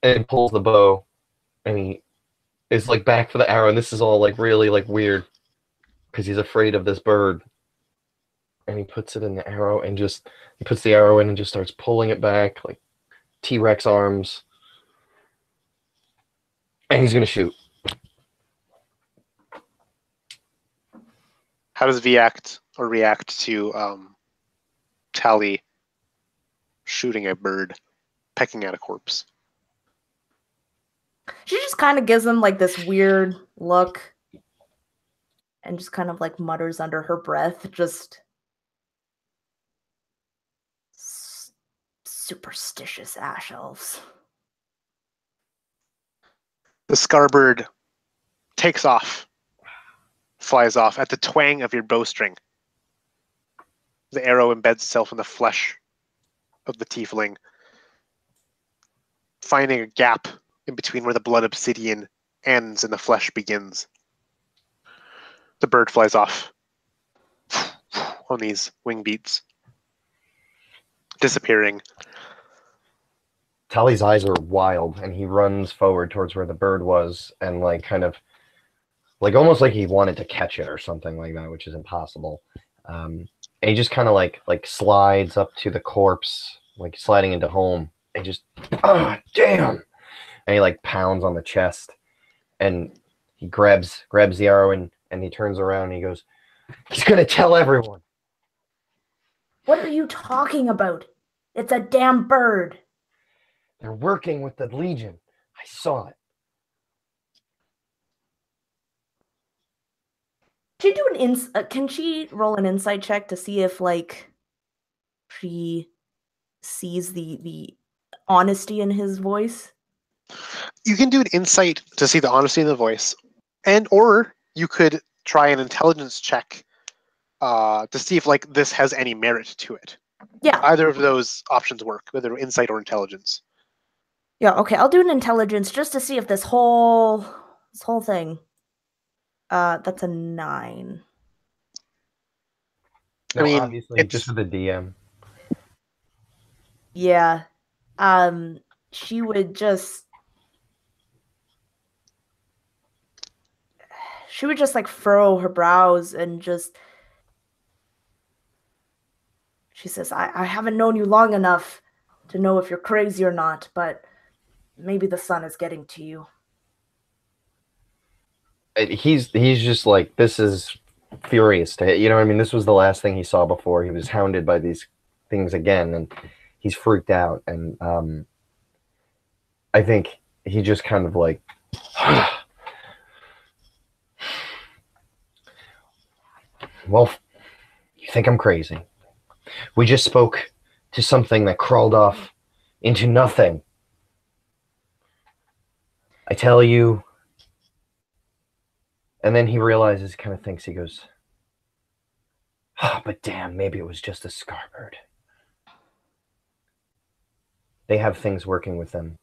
And pulls the bow, and he is, like, back for the arrow, and this is all, like, really, like, weird, because he's afraid of this bird. And he puts it in the arrow, and he puts the arrow in and just starts pulling it back, like T-Rex arms. And he's going to shoot. How does V react to Tali shooting a bird, pecking at a corpse? She just kind of gives him like this weird look and just kind of like mutters under her breath, just superstitious ash elves. The scarbird takes off, flies off at the twang of your bowstring. The arrow embeds itself in the flesh of the tiefling, finding a gap in between where the blood obsidian ends and the flesh begins. The bird flies off on these wing beats, disappearing. Tali's eyes are wild, and he runs forward towards where the bird was, and, like, kind of, like, almost like he wanted to catch it or something like that, which is impossible. And he just kind of, like slides up to the corpse, like, sliding into home, and just, damn! And he, like, pounds on the chest, and he grabs the arrow, and he turns around, and he goes, he's gonna tell everyone! What are you talking about? It's a damn bird. They're working with the Legion. I saw it. Can she roll an insight check to see if, like, she sees the honesty in his voice? You can do an insight to see the honesty in the voice, or you could try an intelligence check to see if, like, this has any merit to it. Yeah. Either of those options work, whether insight or intelligence. Yeah, okay, I'll do an intelligence just to see if this whole thing. That's a 9. No, I mean, obviously, just for the DM. Yeah. She would just like furrow her brows and just She says, I haven't known you long enough to know if you're crazy or not, but maybe the sun is getting to you. He's just like, this is furious to hit. You know what I mean? This was the last thing he saw before he was hounded by these things again, and he's freaked out. And I think he just kind of like, well, you think I'm crazy. We just spoke to something that crawled off into nothing. I tell you. And then he realizes, kind of thinks, he goes, oh, but damn, maybe it was just a scarbird. They have things working with them.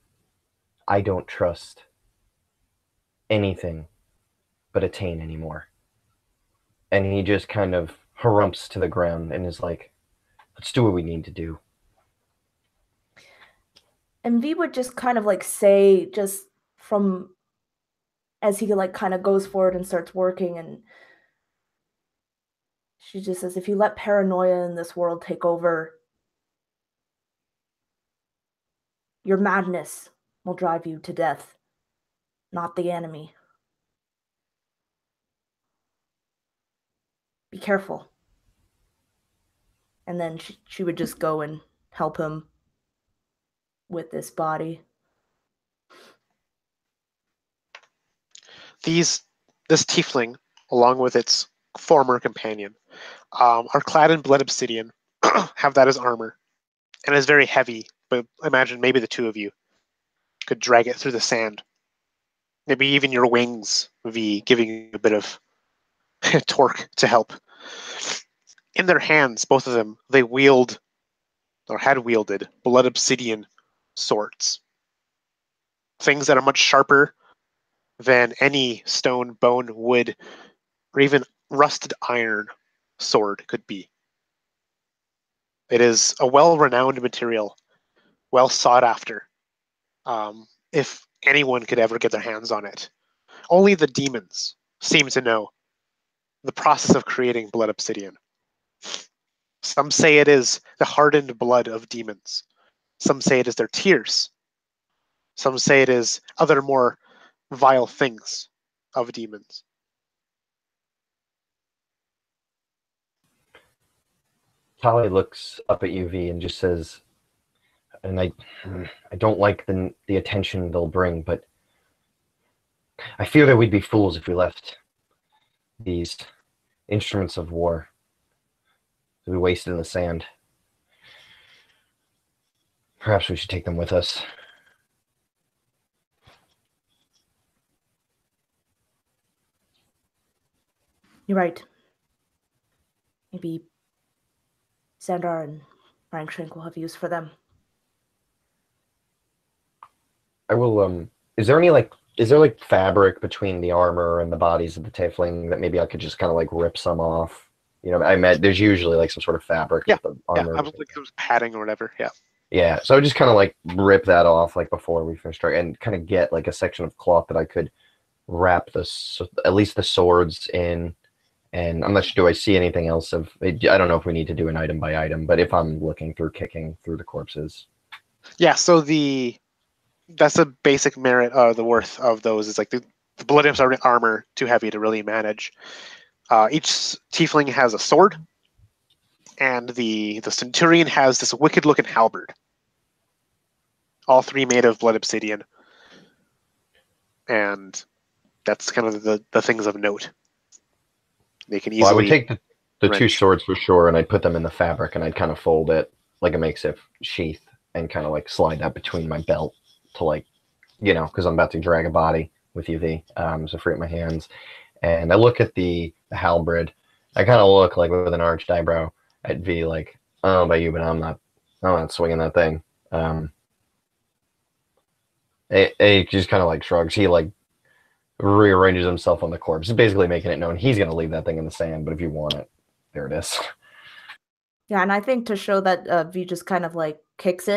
I don't trust anything but Attain anymore. And he just kind of harumps to the ground and is like, let's do what we need to do. And V would just kind of like say, just from as he like kind of goes forward and starts working, and she just says, if you let paranoia in this world take over, your madness will drive you to death, not the enemy. Be careful. And then she would just go and help him with this body. This tiefling, along with its former companion, are clad in blood obsidian, have that as armor, and is very heavy, but imagine maybe the two of you could drag it through the sand. Maybe even your wings, V, giving you a bit of torque to help. In their hands, both of them, they wield, or had wielded, blood obsidian swords. Things that are much sharper than any stone, bone, wood, or even rusted iron sword could be. It is a well-renowned material, well sought after. If anyone could ever get their hands on it. Only the demons seem to know the process of creating blood obsidian. Some say it is the hardened blood of demons. Some say it is their tears. Some say it is other more vile things of demons. Tali looks up at UV and just says, and I don't like the attention they'll bring, but I fear that we'd be fools if we left these instruments of war to be wasted in the sand. Perhaps we should take them with us. You're right. Maybe Sandar and Rangshank will have use for them. I will, is there fabric between the armor and the bodies of the tiefling that maybe I could just kind of like rip some off? You know, I met there's usually like some sort of fabric with the armor. Yeah, I was like it was padding or whatever, yeah. Yeah, so I would just kind of like rip that off like before we finish and kind of get like a section of cloth that I could wrap at least the swords in. And I'm not sure, do I see anything else I don't know if we need to do an item by item, but if I'm looking through, kicking through the corpses. Yeah, so that's a basic merit, the worth of those is like the blood imps are armor too heavy to really manage. Each tiefling has a sword, and the centurion has this wicked looking halberd. All three made of blood obsidian. And that's kind of the things of note. They can easily. Well, I would take the two swords for sure, and I'd put them in the fabric, and I'd kind of fold it like a makeshift sheath, and kind of like slide that between my belt to like, you know, because I'm about to drag a body with UV, so free up my hands. And I look at the halberd. I kind of look like with an arched eyebrow at V, like, I don't know about you, but I'm not swinging that thing. He just kind of like shrugs. He like rearranges himself on the corpse, basically making it known he's going to leave that thing in the sand, but if you want it, there it is. Yeah, and I think to show that V just kind of like kicks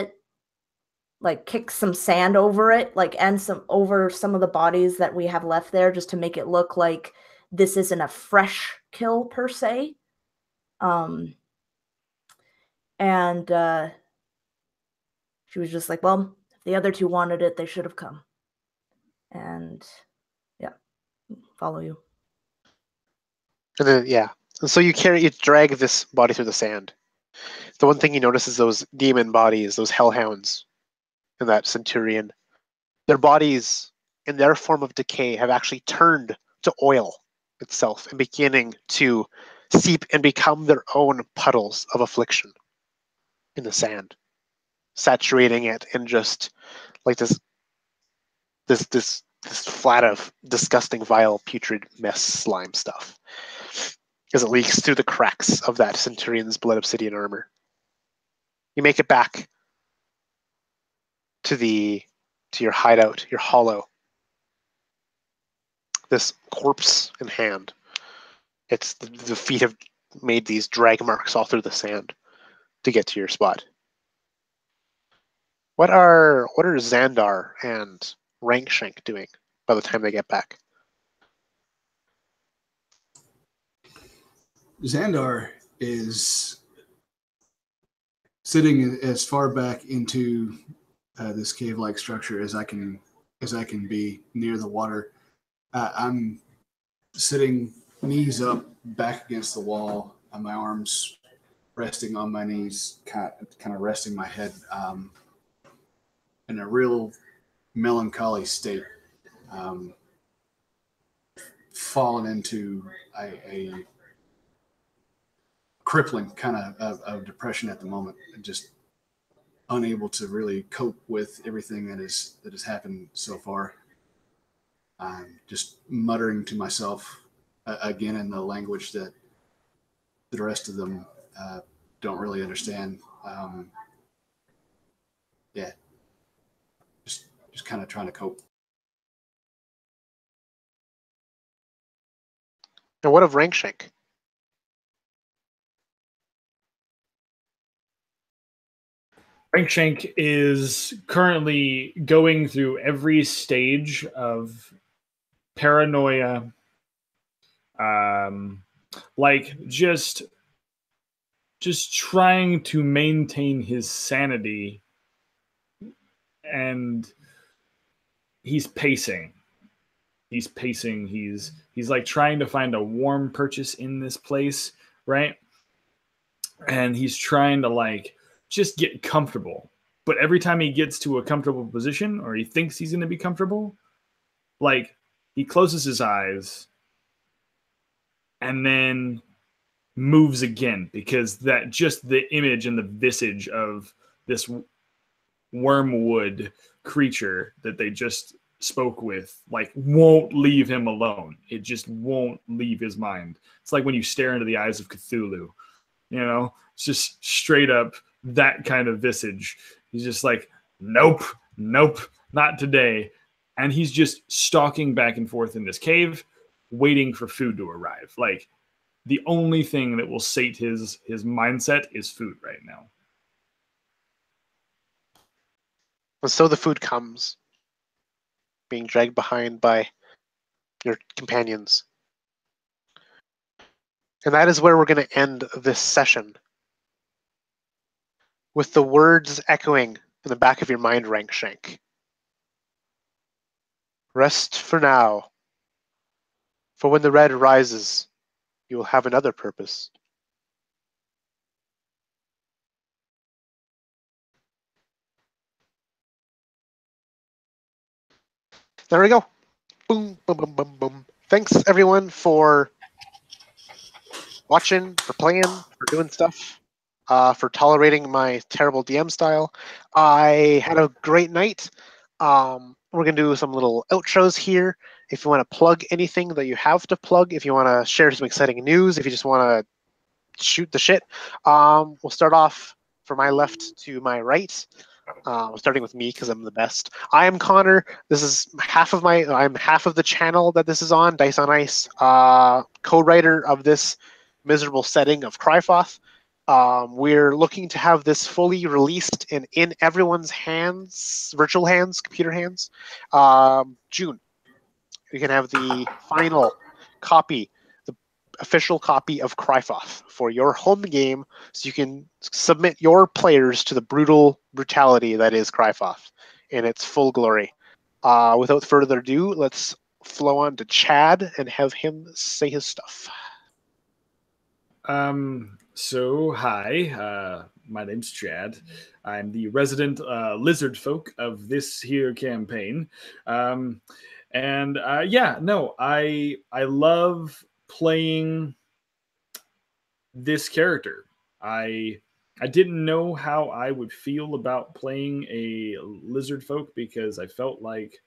some sand over it, like, and over some of the bodies that we have left there, just to make it look like this isn't a fresh kill per se. And she was just like, well, if the other two wanted it, they should have come. And yeah, follow you. And then, yeah. And so you drag this body through the sand. The one thing you notice is those demon bodies, those hellhounds, and that centurion. Their bodies, in their form of decay, have actually turned to oil itself and beginning to seep and become their own puddles of affliction in the sand, saturating it in just like this flat of disgusting, vile, putrid mess slime stuff as it leaks through the cracks of that centurion's blood obsidian armor. You make it back to your hideout, your hollow. This corpse in hand. It's the feet have made these drag marks all through the sand to get to your spot. What are Xandar and Rankshank doing by the time they get back? Xandar is sitting as far back into this cave-like structure as I can be near the water. I'm sitting knees up, back against the wall, my arms resting on my knees, kind of resting my head in a real melancholy state, fallen into a crippling kind of depression at the moment, just unable to really cope with everything that has happened so far. I'm just muttering to myself again in the language that the rest of them don't really understand. Yeah, just kind of trying to cope. And what of Rankshank? Rankshank is currently going through every stage of paranoia, like just trying to maintain his sanity, and he's pacing. He's like trying to find a warm purchase in this place, right? And he's trying to like just get comfortable. But every time he gets to a comfortable position, or he thinks he's going to be comfortable, like he closes his eyes and then moves again, because that just the image and the visage of this wormwood creature that they just spoke with like won't leave him alone. It just won't leave his mind. It's like when you stare into the eyes of Cthulhu, you know, it's just straight up that kind of visage. He's just like, nope, not today. And he's just stalking back and forth in this cave, waiting for food to arrive. Like the only thing that will sate his mindset is food right now. And so the food comes, being dragged behind by your companions. And that is where we're going to end this session, with the words echoing in the back of your mind, Rankshank. Rest for now, for when the red rises, you will have another purpose. There we go. Boom, boom, boom, boom, boom. Thanks, everyone, for watching, for playing, for doing stuff, for tolerating my terrible DM style. I had a great night. We're going to do some little outros here. If you want to plug anything that you have to plug, if you want to share some exciting news, if you just want to shoot the shit, we'll start off from my left to my right. Starting with me because I'm the best. I am Connor. This is I'm half of the channel that this is on, Dice on Ice, co-writer of this miserable setting of Crifoth. We're looking to have this fully released and in everyone's hands, virtual hands, computer hands, June. You can have the final copy, the official copy of Crifoth for your home game, so you can submit your players to the brutality that is Crifoth in its full glory. Without further ado, let's flow on to Chad and have him say his stuff. So, hi, my name's Chad. I'm the resident lizard folk of this here campaign. I love playing this character. I didn't know how I would feel about playing a lizard folk because I felt like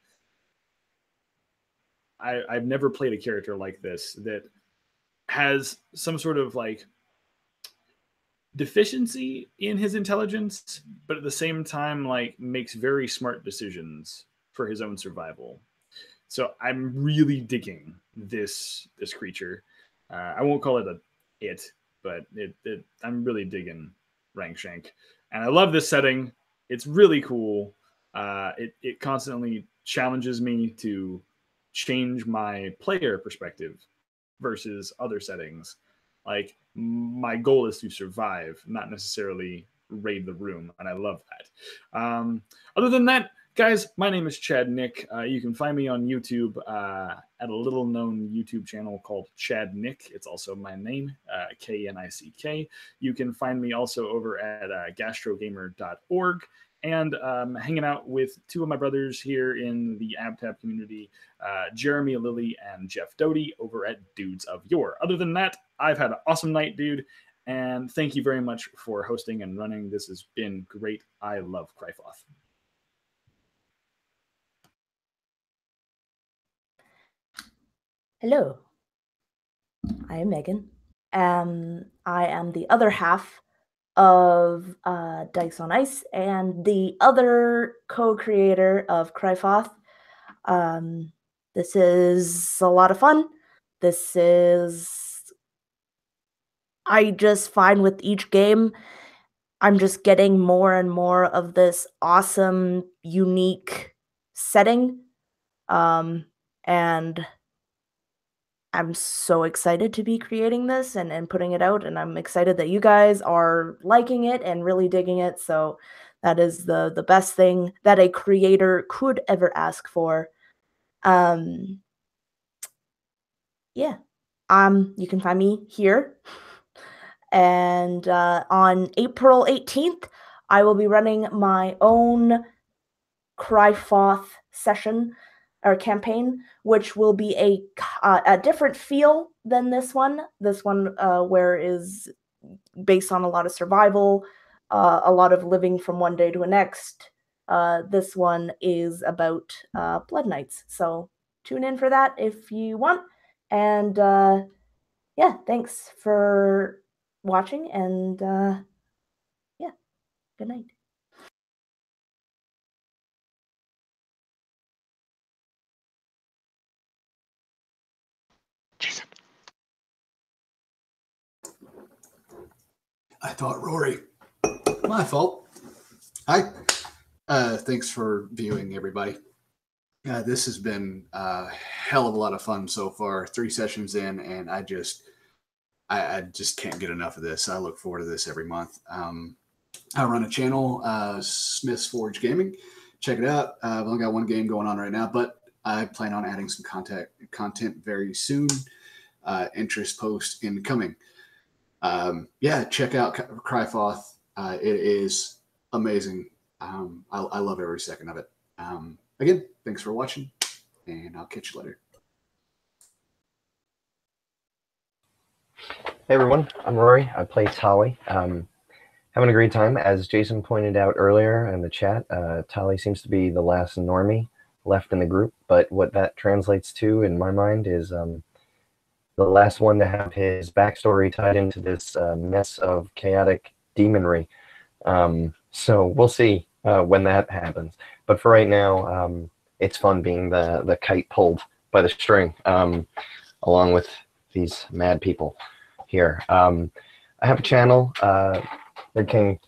I've never played a character like this that has some sort of like deficiency in his intelligence, but at the same time like makes very smart decisions for his own survival. So I'm really digging this creature. I won't call it but I'm really digging Rangshank, and I love this setting. It's really cool. It constantly challenges me to change my player perspective versus other settings. Like, my goal is to survive, not necessarily raid the room, and I love that. Other than that, guys, my name is Chad Nick. You can find me on YouTube at a little-known YouTube channel called Chad Nick. It's also my name, K-N-I-C-K. You can find me also over at gastrogamer.org, and hanging out with two of my brothers here in the AbTab community, Jeremy Lilly and Jeff Doty over at Dudes of Yore. Other than that, I've had an awesome night, dude, and thank you very much for hosting and running. This has been great. I love Crifoth. Hello, I am Megan. I am the other half of Dykes on Ice and the other co-creator of Crifoth. This is a lot of fun. I just find with each game, I'm just getting more and more of this awesome, unique setting. And I'm so excited to be creating this and putting it out, and I'm excited that you guys are liking it and really digging it. So that is the best thing that a creator could ever ask for. Yeah. You can find me here. And on April 18th, I will be running my own Crifoth session or campaign, which will be a different feel than this one. This one where is based on a lot of survival, a lot of living from one day to the next. This one is about Blood Knights. So tune in for that if you want. And yeah, thanks for watching, and yeah, good night. Jason. I thought Rory. My fault. Hi. Thanks for viewing, everybody. This has been a hell of a lot of fun so far. 3 sessions in, and I just can't get enough of this. I look forward to this every month. I run a channel, Smith's Forge Gaming. Check it out. I've only got one game going on right now, but I plan on adding some content very soon. Interest post incoming. Yeah, check out Crifoth. It is amazing. I love every second of it. Again, thanks for watching, and I'll catch you later. Hey everyone, I'm Rory. I play Tali. Having a great time. As Jason pointed out earlier in the chat, Tali seems to be the last normie left in the group, but what that translates to in my mind is the last one to have his backstory tied into this mess of chaotic demonry. So we'll see when that happens. But for right now, it's fun being the kite pulled by the string, along with these mad people here. I have a channel, Red King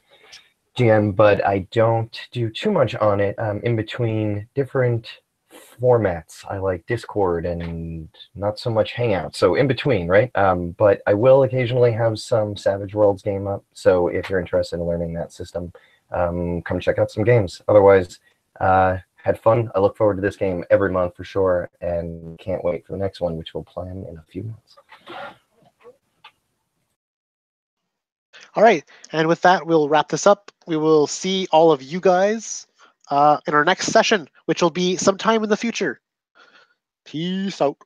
GM, but I don't do too much on it. In between different formats. I like Discord and not so much Hangout. So in between, right? But I will occasionally have some Savage Worlds game up. So if you're interested in learning that system, come check out some games. Otherwise, had fun. I look forward to this game every month for sure, and can't wait for the next one, which we'll plan in a few months. All right, and with that, we'll wrap this up. We will see all of you guys in our next session, which will be sometime in the future. Peace out.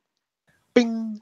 Bing.